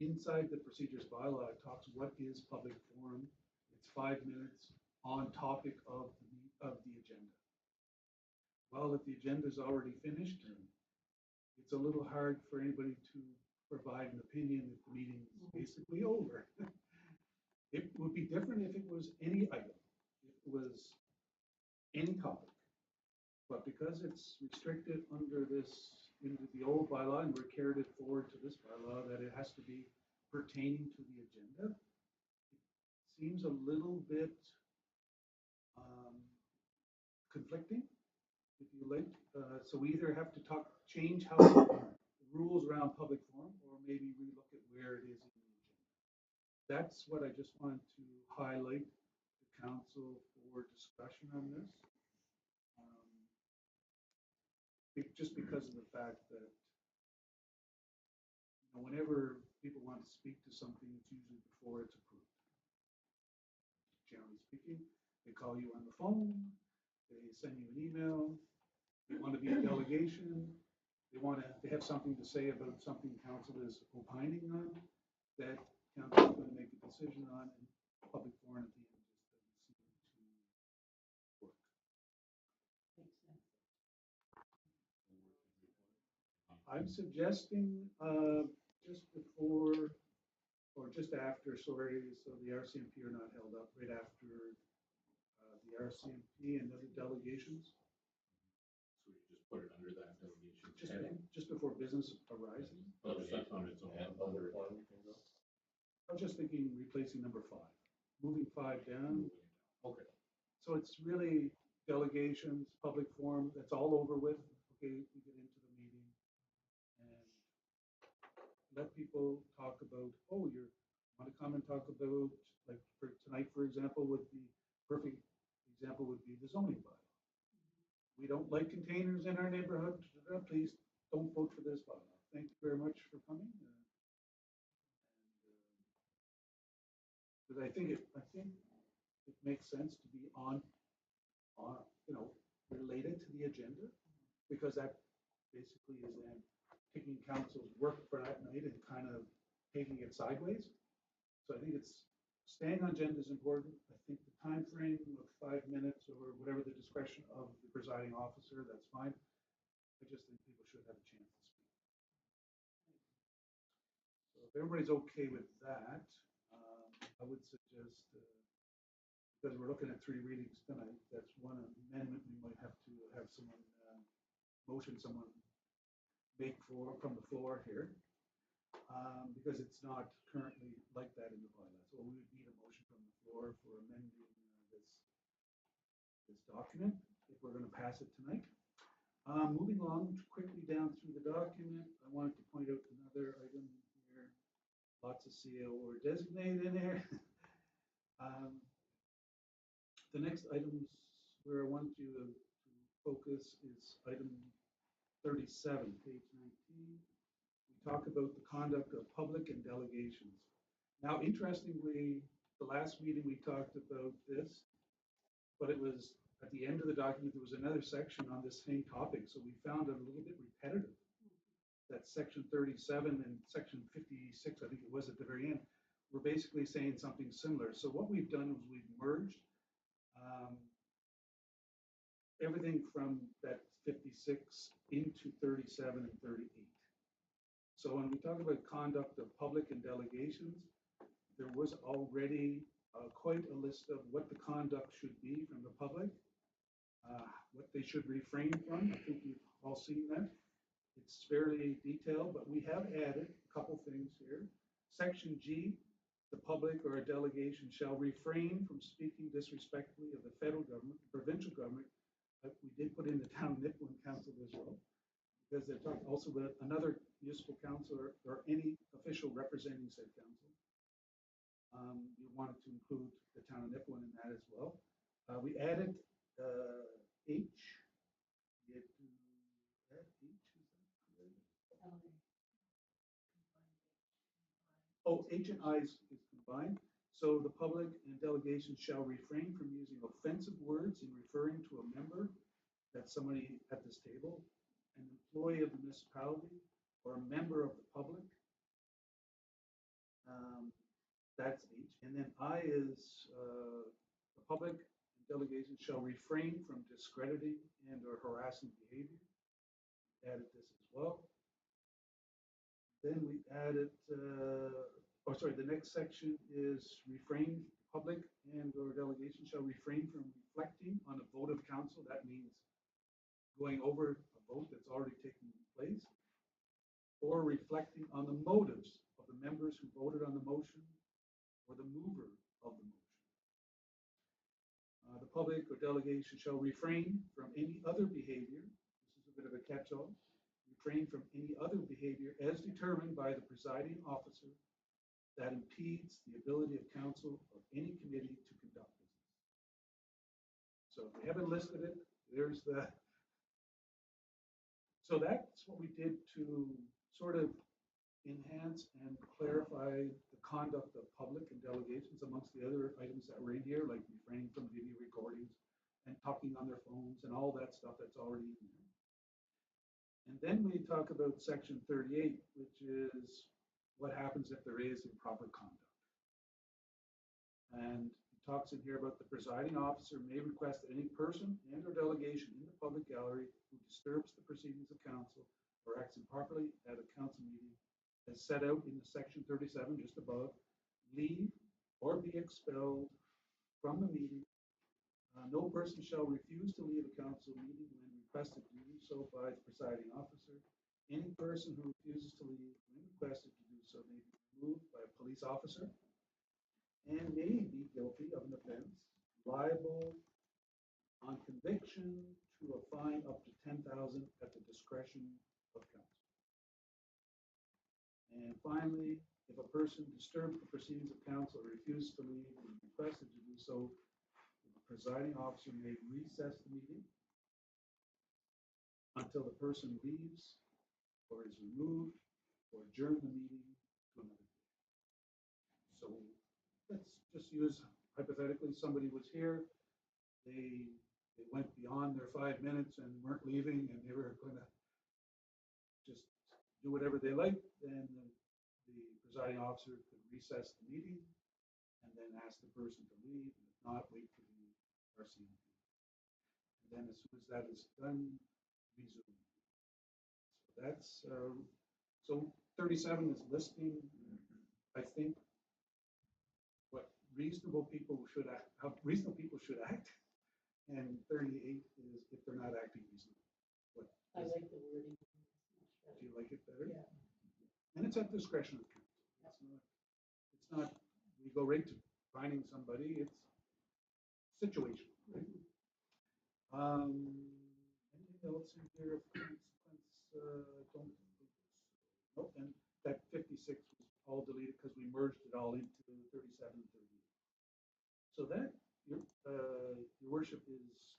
inside the procedures bylaw. It talks what is public forum. It's 5 minutes on topic of the agenda. Well, if the agenda is already finished, it's a little hard for anybody to provide an opinion if the meeting is basically over. It would be different if it was any item, if it was any topic. But because it's restricted under this, into the old bylaw, and we're carried it forward to this bylaw, that it has to be pertaining to the agenda, it seems a little bit conflicting, if you like. So we either have to change how the rules around public forum, or maybe relook at where it is in the agenda. That's what I just wanted to highlight to council for discussion on this. Just because of the fact that whenever people want to speak to something, it's usually before it's approved. Generally speaking, they call you on the phone, they send you an email, they want to be a delegation, they have something to say about something council is opining on, that council is going to make a decision on, and public forum at the end just doesn't seem to work. Makes sense. I'm suggesting just before, or just after, sorry, so the RCMP are not held up, right after the RCMP and other delegations. So we just put it under that delegation. Just before business arising. On its own. And other one can go. I was just thinking replacing number 5, moving 5 down. Okay. So it's really delegations, public forum, that's all over with. Okay, we get into the meeting and let people talk about, oh, you want to come and talk about, like for tonight, for example, would be, perfect example would be the zoning bylaw. We don't like containers in our neighborhood. Please don't vote for this bylaw. Thank you very much for coming. Because I think it makes sense to be on related to the agenda, because that basically is then taking council's work for that night and kind of taking it sideways. So I think it's staying on agenda is important. I think the time frame of 5 minutes or whatever the discretion of the presiding officer, that's fine. I just think people should have a chance to speak. So if everybody's okay with that, I would suggest, because we're looking at 3 readings tonight, that's one amendment we might have to have someone someone make from the floor here, because it's not currently like that in the bylaw. So we would need a motion from the floor for amending this document if we're going to pass it tonight. Moving along quickly down through the document, I wanted to point out another item here. Lots of CO or designated in there. The next items where I want you to focus is item 37, page 19. We talk about the conduct of public and delegations. Now, interestingly, the last meeting we talked about this, but it was at the end of the document, there was another section on this same topic, so we found it a little bit repetitive. that section 37 and section 56, I think it was at the very end, were basically saying something similar. So what we've done is we've merged everything from that 56 into 37 and 38. So when we talk about conduct of public and delegations, there was already quite a list of what the conduct should be from the public, what they should refrain from. I think you've all seen that. It's fairly detailed, but we have added a couple things here. Section G, the public or a delegation shall refrain from speaking disrespectfully of the federal government, provincial government. We did put in the town Nipawin council as well, because they're talking also about another municipal council or any official representing said council. You wanted to include the town of Nipawin in that as well. We added H. We had to add H, is that correct? Oh, H and I is combined. So the public and delegation shall refrain from using offensive words in referring to a member, that's somebody at this table, an employee of the municipality, or a member of the public. That's H. And then I is the public and delegation shall refrain from discrediting and or harassing behavior. Added this as well. Then we added, the next section is refrain, public and or delegation shall refrain from reflecting on a vote of council. That means going over a vote that's already taken place, or reflecting on the motives of the members who voted on the motion or the mover of the motion. The public or delegation shall refrain from any other behavior. This is a bit of a catch-all. Refrain from any other behavior as determined by the presiding officer that impedes the ability of council or any committee to conduct business. So if we haven't listed it, there's the. So that's what we did to sort of enhance and clarify the conduct of public and delegations amongst the other items that were in here, like refraining from video recordings and talking on their phones and all that stuff that's already in there. And then we talk about section 38, which is what happens if there is improper conduct. And it talks in here about the presiding officer may request that any person and or delegation in the public gallery who disturbs the proceedings of council or acts improperly at a council meeting as set out in the section 37 just above, leave or be expelled from the meeting. No person shall refuse to leave a council meeting when requested to do so by the presiding officer. Any person who refuses to leave when requested to do so may be removed by a police officer and may be guilty of an offense, liable on conviction to a fine up to $10,000 at the discretion of council. And finally, if a person disturbs the proceedings of council or refuses to leave when requested to do so, the presiding officer may recess the meeting until the person leaves or is removed, or adjourn the meeting to another day. So let's just use hypothetically, somebody was here, they went beyond their 5 minutes and weren't leaving, and they were going to just do whatever they liked, then the presiding officer could recess the meeting and then ask the person to leave, and if not, wait for the RCMP. And then as soon as that is done, resume. So that's so 37 is listing, I think, what reasonable people should act, how reasonable people should act, and 38 is if they're not acting reasonably. I like the wording. Do you like it better? Yeah. And it's at discretion of council. It's not, we go right to finding somebody, it's situational, right? Anything else in here of consequence? Don't think so. Nope, and that 56 was all deleted because we merged it all into 37 and 38. So that, your worship, is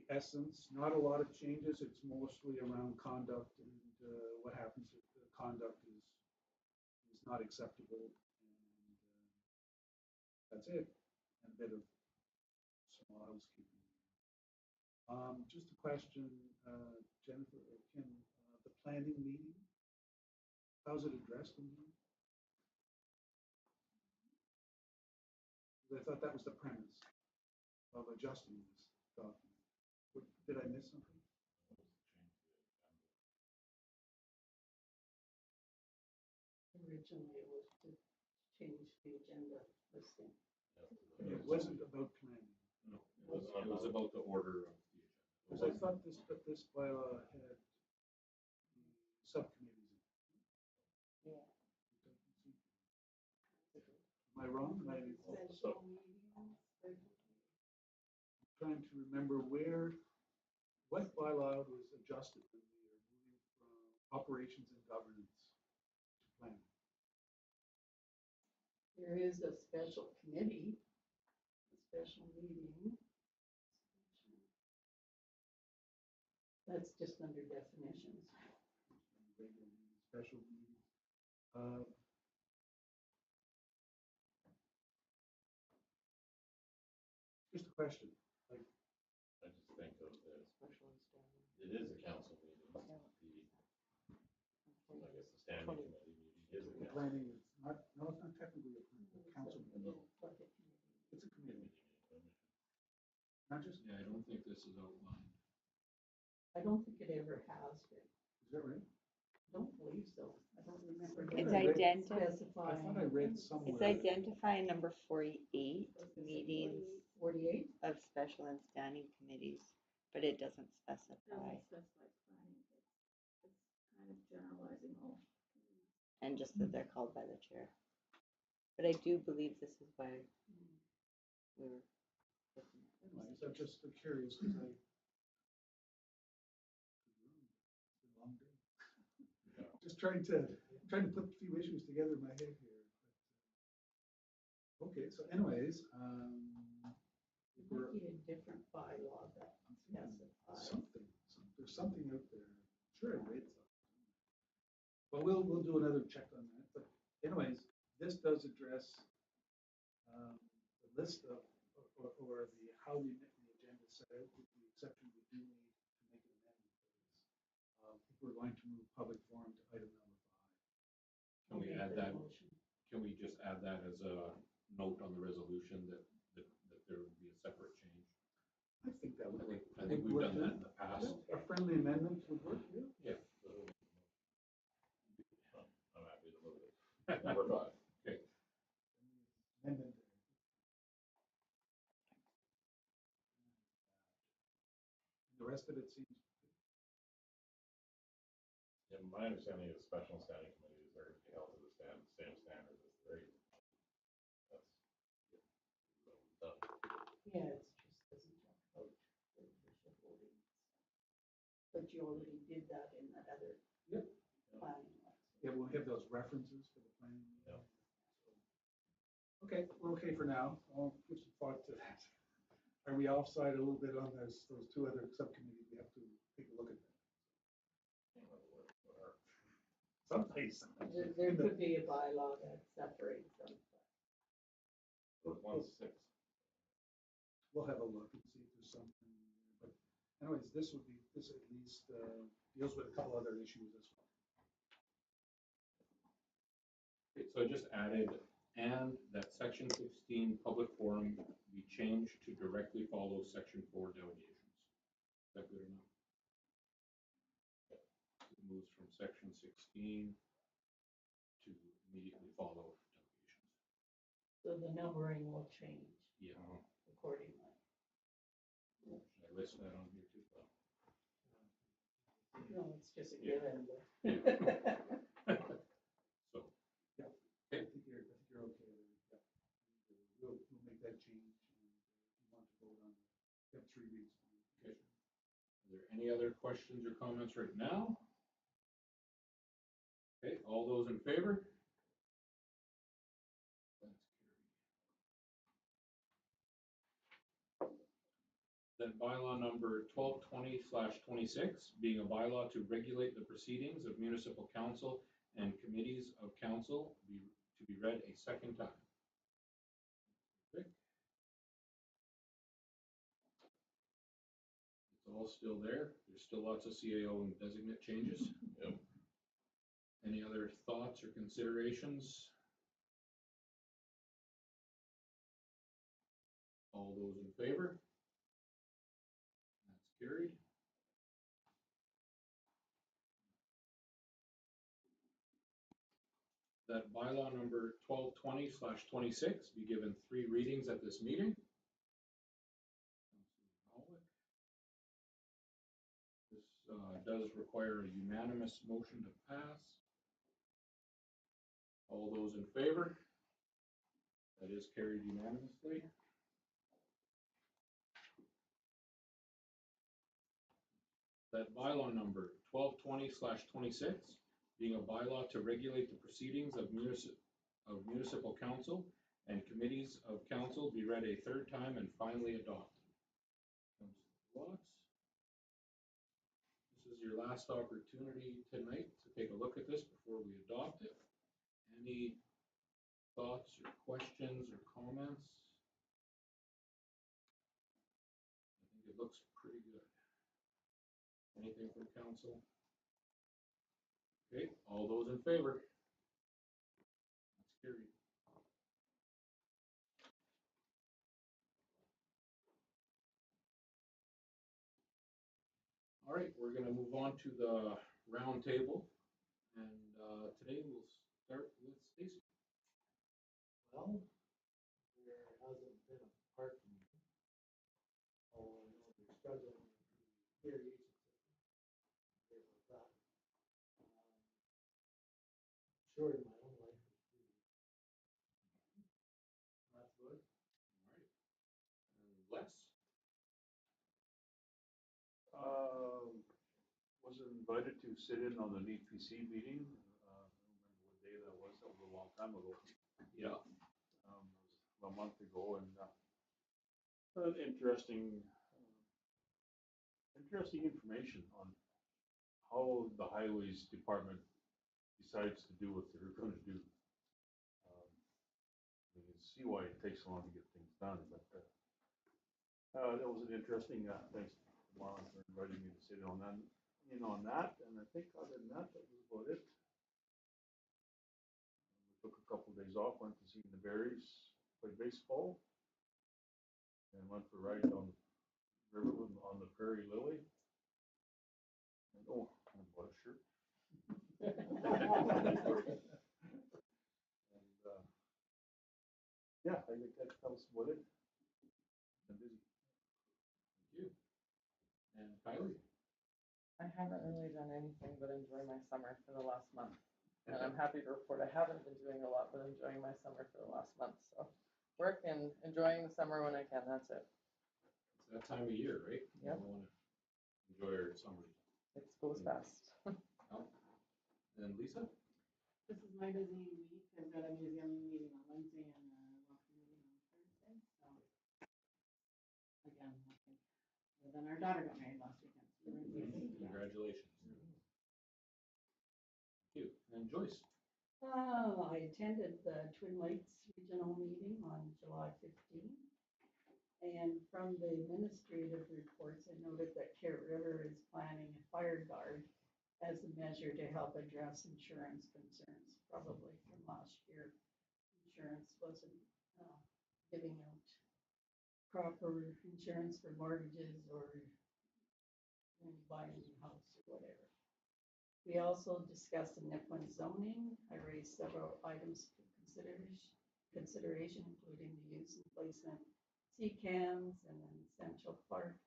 the essence. Not a lot of changes. It's mostly around conduct and what happens if the conduct is not acceptable. And that's it. And a bit of small housekeeping. Just a question, Jennifer or Kim. the planning meeting? How's it addressed in here? 'Cause I thought that was the premise of adjusting this document. Did I miss something? Originally, it was to change the agenda listing. It wasn't about planning. No, it was about the order of the agenda. Because I thought this bylaw had subcommittees in it. Yeah. Am I wrong? Am I Special meetings, trying to remember what bylaw was adjusted when we are moving from operations and governance to planning? there is a special committee, a special meeting. That's just under definitions. Regular meeting, special meeting. Just a question, like, I just think of the, Special and standing. it is a council meeting, I guess the standing committee meeting is a the council. planning is not, no, it's not technically a council meeting. Budget committee. It's a committee, not just, Yeah, I don't think this is outlined. I don't think it ever has been. is that right? I don't believe so. I don't remember. It's ever identified. I Specifying. thought I read somewhere. It's identifying number 48, meetings 48? of special and standing committees, but it doesn't specify. specify planning. It's kind of generalizing all. And just that they're called by the chair. But I do believe this is why we were looking at this. Anyways, I'm just curious because it's been a long day. Just trying to put a few issues together in my head here. Okay, so anyways, It might be a different bylaw that specifies. there's something out there. Sure, I read something. Well, we'll do another check on that. But anyways, this does address the list of or the how the agenda is set out, with the exception we do need to make an amendment for this. If we're going to move public forum to item number 5. Can we add that? Can we just add that as a note on the resolution that there would be a separate change? I think that would work. I think we've done that in the past. A friendly amendment would work, yeah. Yeah. I'm happy to move it. Number 5. Okay. Amendment. The rest of it seems. Yeah, my understanding is special and standing committees are to be held to the same standard as the regular. That's done. Yeah, it's just doesn't talk about the official voting. But you already did that in that other Yep. planning one. Yeah, we'll have those references for the planning. Yeah. Okay, we're okay for now. I'll give some thought to that. Are we offside a little bit on those two other subcommittees? We have to take a look at that. Someplace. There could be a bylaw that separates them. One's 6. We'll have a look and see if there's something. But anyways, this at least deals with a couple other issues as well. Okay, so I just added, and that section 16 public forum be changed to directly follow section 4 delegations. Is that good enough? It moves from section 16 to immediately follow delegations. So the numbering will change Yeah. accordingly. Should I list that on here too? No, it's just a given. So, Yeah. okay. I think you're okay there. Yeah. We'll make that change. And if you want to vote on it, you have 3 reads. Okay. Are there any other questions or comments right now? Okay, all those in favor? That's carried. Then bylaw number 1220/26, being a bylaw to regulate the proceedings of municipal council and committees of council, to be read a second time. Okay. It's all still there. There's still lots of CAO and designate changes. Yep. Any other thoughts or considerations? All those in favor? That's carried. That bylaw number 1220/26 be given 3 readings at this meeting. This does require a unanimous motion to pass. All those in favor? That is carried unanimously. That bylaw number 1220/26 being a bylaw to regulate the proceedings of municipal council and committees of council be read a 3rd time and finally adopted. This is your last opportunity tonight to take a look at this before we adopt it. Any thoughts or questions or comments? I think it looks pretty good. Anything from council? Okay, all those in favor? That's carried. All right, we're going to move on to the round table, and today we'll start with Stacy. Well, there hasn't been a parking meeting. Oh, I know they're struggling with the irrigation system. Sorry about that. Sure, in my own life. That's good. All right. Les? Was invited to sit in on the NPC meeting. I don't remember what day that was. That was a long time ago. Yeah. It was a month ago, and interesting information on how the highways department decides to do what they're going to do. You can see why it takes so long to get things done, but that was an interesting. Thanks, Marlon, for inviting me to sit in on that. And I think other than that, that was about it. We took a couple of days off, went to see the Berries play baseball, and went for a ride on the river on the Prairie Lily. And I bought a shirt. And yeah, I think that was about it. I'm busy. Thank you. And Kylie? I haven't really done anything but enjoy my summer for the last month. And I'm happy to report I haven't been doing a lot, but enjoying my summer for the last month. So work and enjoying the summer when I can, that's it. It's that time of year, right? Yep. We want to enjoy our summer. It goes fast. And Lisa? This is my busy week. I've got a museum meeting on Wednesday and a welcome meeting on Thursday, so. Again, nothing. And then our daughter got married last weekend. So we're in busy. Congratulations. Thank you. And Joyce? I attended the Twin Lakes Regional Meeting on July 15th. And from the administrative reports, I noted that Carrot River is planning a fire guard as a measure to help address insurance concerns. Probably from last year, insurance wasn't giving out proper insurance for mortgages or when you buy a new house or whatever. We also discussed the Nipawin zoning. I raised several items for consideration, including the use and placement CCAMs and then Central Park,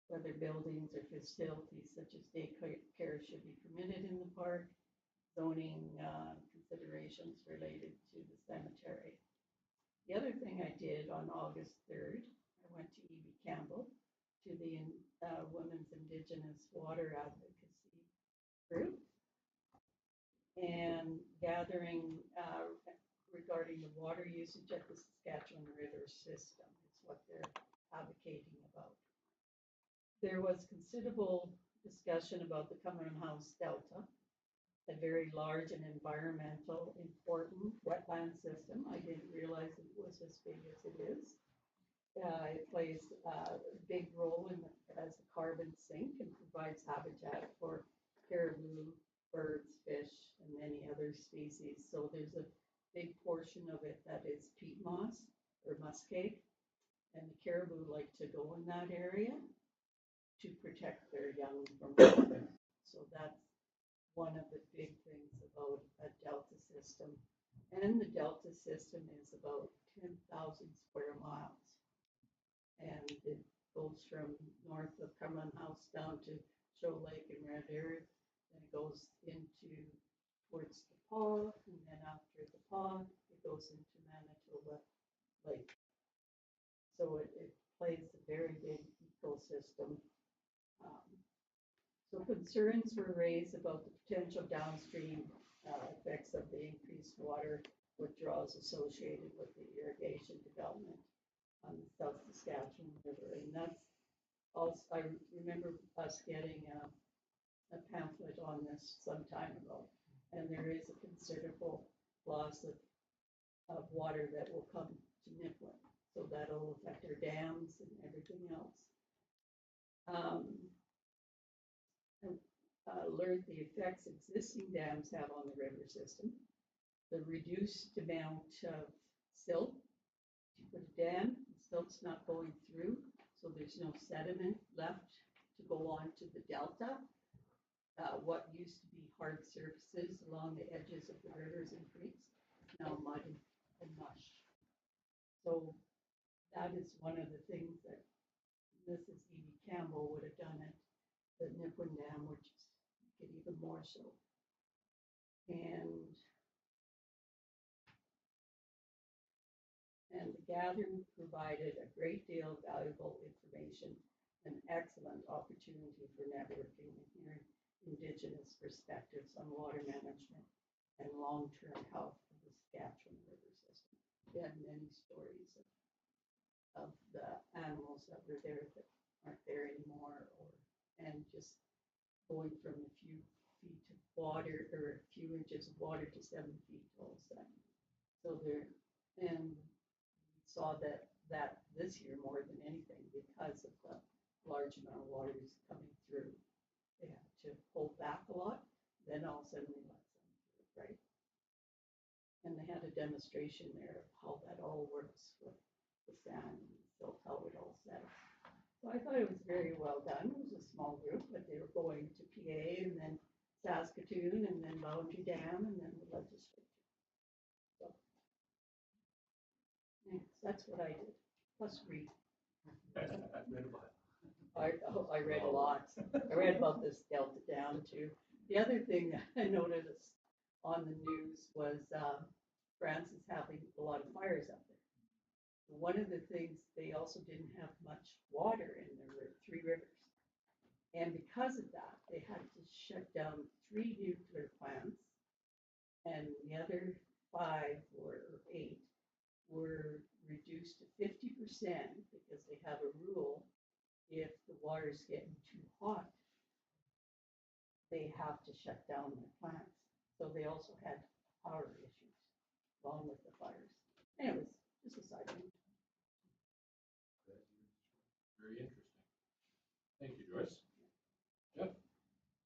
whether buildings or facilities such as daycare should be permitted in the park, zoning considerations related to the cemetery. The other thing I did on August 3rd, I went to E.B. Campbell to the Women's Indigenous Water Advocacy Group and gathering regarding the water usage at the Saskatchewan River system. It's what they're advocating about. There was considerable discussion about the Cumberland House Delta, a very large and environmental important wetland system. I didn't realize it was as big as it is. It plays a big role in as a carbon sink and provides habitat for caribou, birds, fish, and many other species. So there's a big portion of it that is peat moss or muskeg, and the caribou like to go in that area to protect their young from water. So that's one of the big things about a delta system. And the delta system is about 10,000 square miles. And it goes from north of Cumberland House down to Show Lake and Red Earth. Then it goes into towards the Paw, and then after the Paw, it goes into Manitoba Lake. So it plays a very big ecosystem. So concerns were raised about the potential downstream effects of the increased water withdrawals associated with the irrigation development on the South Saskatchewan River. And that's also, I remember us getting a pamphlet on this some time ago. And there is a considerable loss of water that will come to Nipawin. So that'll affect our dams and everything else. Learned the effects existing dams have on the river system, the reduced amount of silt to put a dam, the silt's not going through, so there's no sediment left to go on to the delta. What used to be hard surfaces along the edges of the rivers and creeks, now mud and mush. So that is one of the things that Mrs. E.B. Campbell would have done at the Nipawin Dam, which is get even more so. And the gathering provided a great deal of valuable information, an excellent opportunity for networking and hearing Indigenous perspectives on water management and long-term health of the Saskatchewan River system. We had many stories of the animals that were there that aren't there anymore, and just going from a few feet of water or a few inches of water to 7 feet all of a sudden. So there, and we saw that this year more than anything because of the large amount of water is coming through. They have to hold back a lot, then all of a sudden we let some through, right? And they had a demonstration there of how that all works with the sand and silt, how it all settles. So I thought it was very well done. It was a small group, but they were going to PA and then Saskatoon and then Boundary Dam and then the legislature. So, yeah, that's what I did. Plus read. I read a lot. I read about this Delta Dam too. The other thing that I noticed on the news was France is having a lot of fires up there. One of the things, they also didn't have much water in their 3 rivers. And because of that, they had to shut down 3 nuclear plants, and the other 5 or 8 were reduced to 50% because they have a rule, if the water's getting too hot, they have to shut down their plants. So they also had power issues along with the fires. Anyways, just a side note. Very interesting. Thank you, Joyce. Jeff?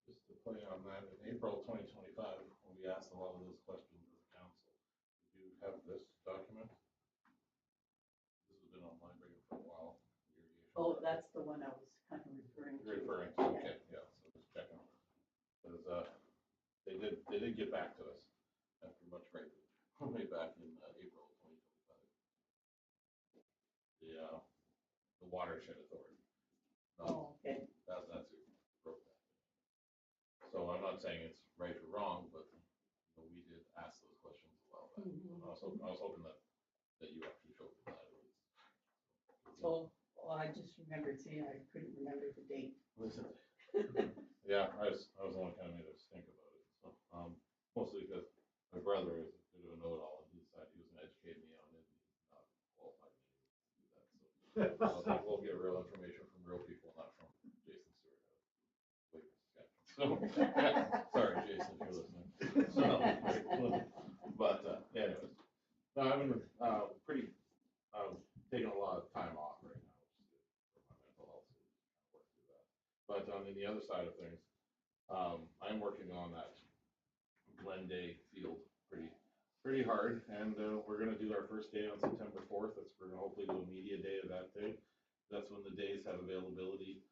Just to play on that, in April 2025, when we asked a lot of those questions as a council, did you have this document? This has been on my brain for a while. Oh, that's the one I was kind of referring to. Referring to, okay, yeah, so just checking. Because they did get back to us after much griping, way back in April 2025. The Watershed Authority. Oh, okay. That's who wrote that. So I'm not saying it's right or wrong, but we did ask those questions a while back. Mm-hmm. I was hoping that you actually showed them that at least. So, well, I just remembered seeing, I couldn't remember the date. Listen. Yeah, I was the one kind of made us think about it. So, mostly because my brother is a bit of a know-it-all, and he decided he was going to educate me on it. He's not qualified to do that. So I was like, we'll get real information from real people, not from Jason Stewart. So, sorry, Jason, if you're listening. So, but anyways, no, I've been taking a lot of time off right now, which is good for my mental health. So work through that. But on the other side of things, I'm working on that Glen Day field pretty hard, and we're gonna do our first day on September 4th. We're gonna hopefully do a media day of that day. That's when the days have availability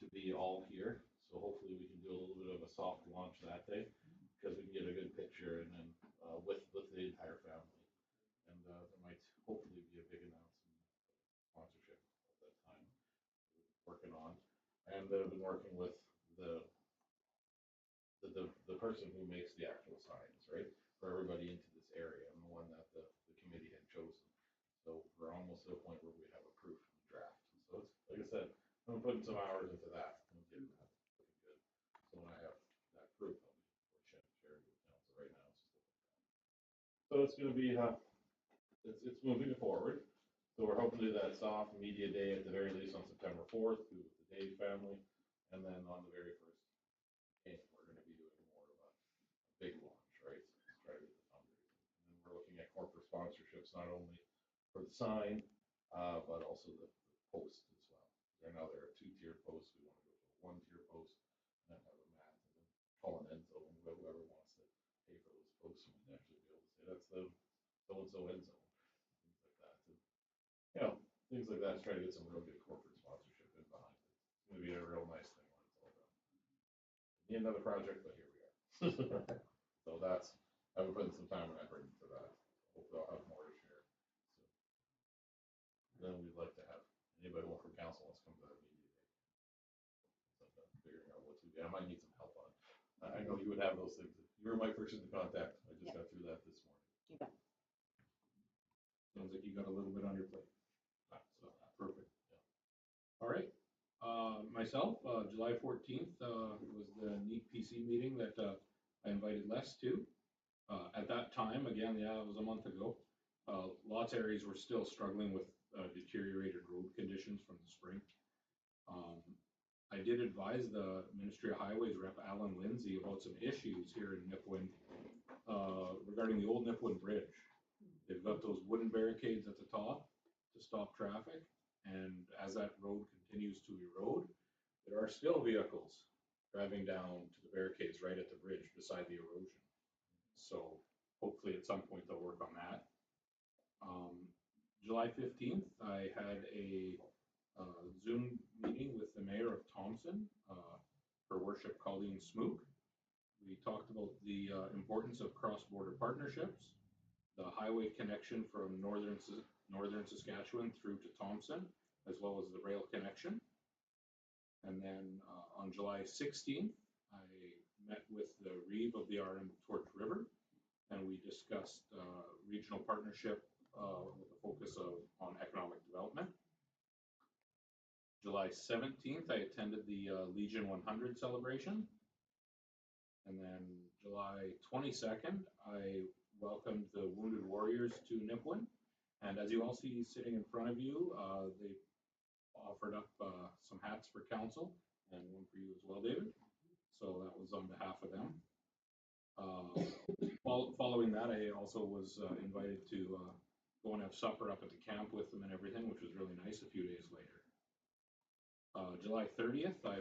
to be all here. So hopefully we can do a little bit of a soft launch that day, because we can get a good picture and then with the entire family. And there might hopefully be a big announcement sponsorship at that time. Working on, and I've been working with the person who makes the actual signs, right, for everybody into this area, and the one that the committee had chosen. So we're almost to a point where we have a proof draft. So it's, like I said, I'm putting some hours into that and getting that looking good. So when I have that proof, I'll be sharing it with council. Right now, it's just looking bad. So it's going to be it's moving forward. So we're hoping to do that soft media day at the very least on September 4th with the Dave family, and then on the very first game, we're going to be doing more of a big launch, right? So let's try to get the fundraising. And then we're looking at corporate sponsorships, not only for the sign, but also the post as well. Right now there are 2-tier posts. We want to go to a 1-tier post and then have a mat, and then call an end zone. Whoever wants to pay for those posts might actually be able to say that's the so-and-so end zone. Things like that. And, you know, things like that, try to get some real good corporate sponsorship in behind it. It's going to be a real nice thing when it's all done. Need another project, but here we are. So that's, I've been putting some time and effort into that. Hopefully I'll have more to share. So then we'd like to have anybody from council wants to come to that meeting. Figuring out what to do. I might need some help on it. I know you would have those things. You were my person to contact. I just got through that this morning. You bet. Sounds like you got a little bit on your plate. So, perfect. Yeah. All right. Myself, July 14th was the NEAT PC meeting that I invited Les to. At that time, again, yeah, it was a month ago. Lots of areas were still struggling with deteriorated road conditions from the spring. I did advise the Ministry of Highways rep Alan Lindsay about some issues here in Nipawin regarding the old Nipawin Bridge. They've got those wooden barricades at the top to stop traffic, and as that road continues to erode, there are still vehicles driving down to the barricades right at the bridge beside the erosion. So hopefully at some point they'll work on that. July 15th, I had a Zoom meeting with the mayor of Thompson, her worship Colleen Smook. We talked about the importance of cross-border partnerships, the highway connection from northern Saskatchewan through to Thompson, as well as the rail connection. And then on July 16th, I met with the Reeve of the RM Torch River, and we discussed regional partnership with a focus on economic development. July 17th, I attended the Legion 100 celebration. And then July 22nd, I welcomed the Wounded Warriors to Nipawin. And as you all see sitting in front of you, they offered up some hats for council, and one for you as well, David. So that was on behalf of them. Following that, I also was invited to go and have supper up at the camp with them and everything, which was really nice a few days later. July 30th, I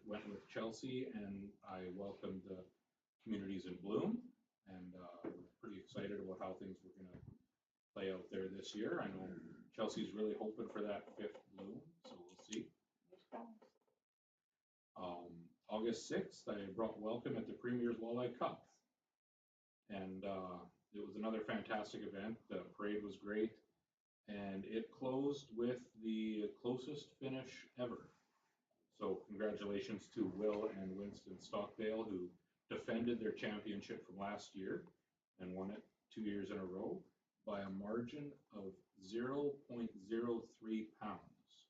went with Chelsea and I welcomed the Communities in Bloom, and we're pretty excited about how things were going to play out there this year. I know Chelsea's really hoping for that 5th bloom, so we'll see. August 6th, I brought welcome at the Premier's Walleye Cup, and it was another fantastic event. The parade was great, and it closed with the closest finish ever. So congratulations to Will and Winston Stockdale, who defended their championship from last year and won it 2 years in a row by a margin of 0.03 pounds,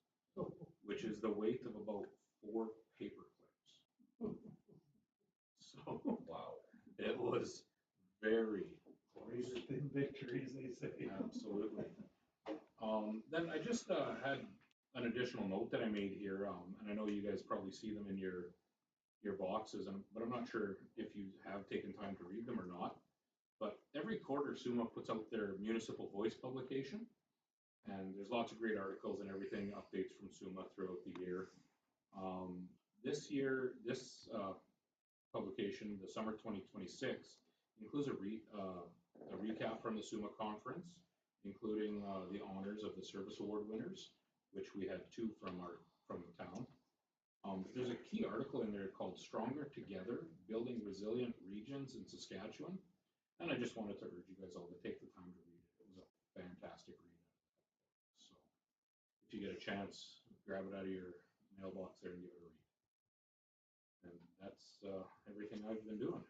which is the weight of about 4 paper clips. So, wow, it was very close. Thin victories, they say. Absolutely. Then I just had an additional note that I made here, and I know you guys probably see them in your boxes, but I'm not sure if you have taken time to read them or not. But every quarter, SUMA puts out their Municipal Voice publication, and there's lots of great articles and everything, updates from SUMA throughout the year. This year, this publication, the summer 2026, includes a recap from the SUMA conference, including the honors of the service award winners, which we had 2 from the town. There's a key article in there called Stronger Together, Building Resilient Regions in Saskatchewan. And I just wanted to urge you guys all to take the time to read it. It was a fantastic read. So if you get a chance, grab it out of your mailbox there and give it a read. And that's everything I've been doing.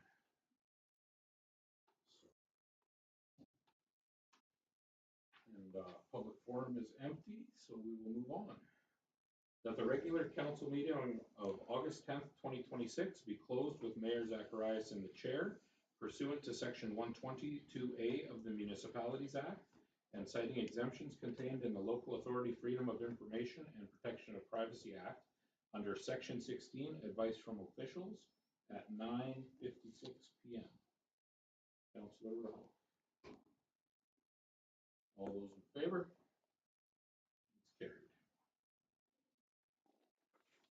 And public forum is empty, so we will move on. That the regular council meeting of August 10th, 2026 be closed with Mayor Zacharias in the chair pursuant to Section 122A of the Municipalities Act and citing exemptions contained in the Local Authority Freedom of Information and Protection of Privacy Act under Section 16, advice from officials at 9:56 p.m. Councilor Rowe. All those in favor?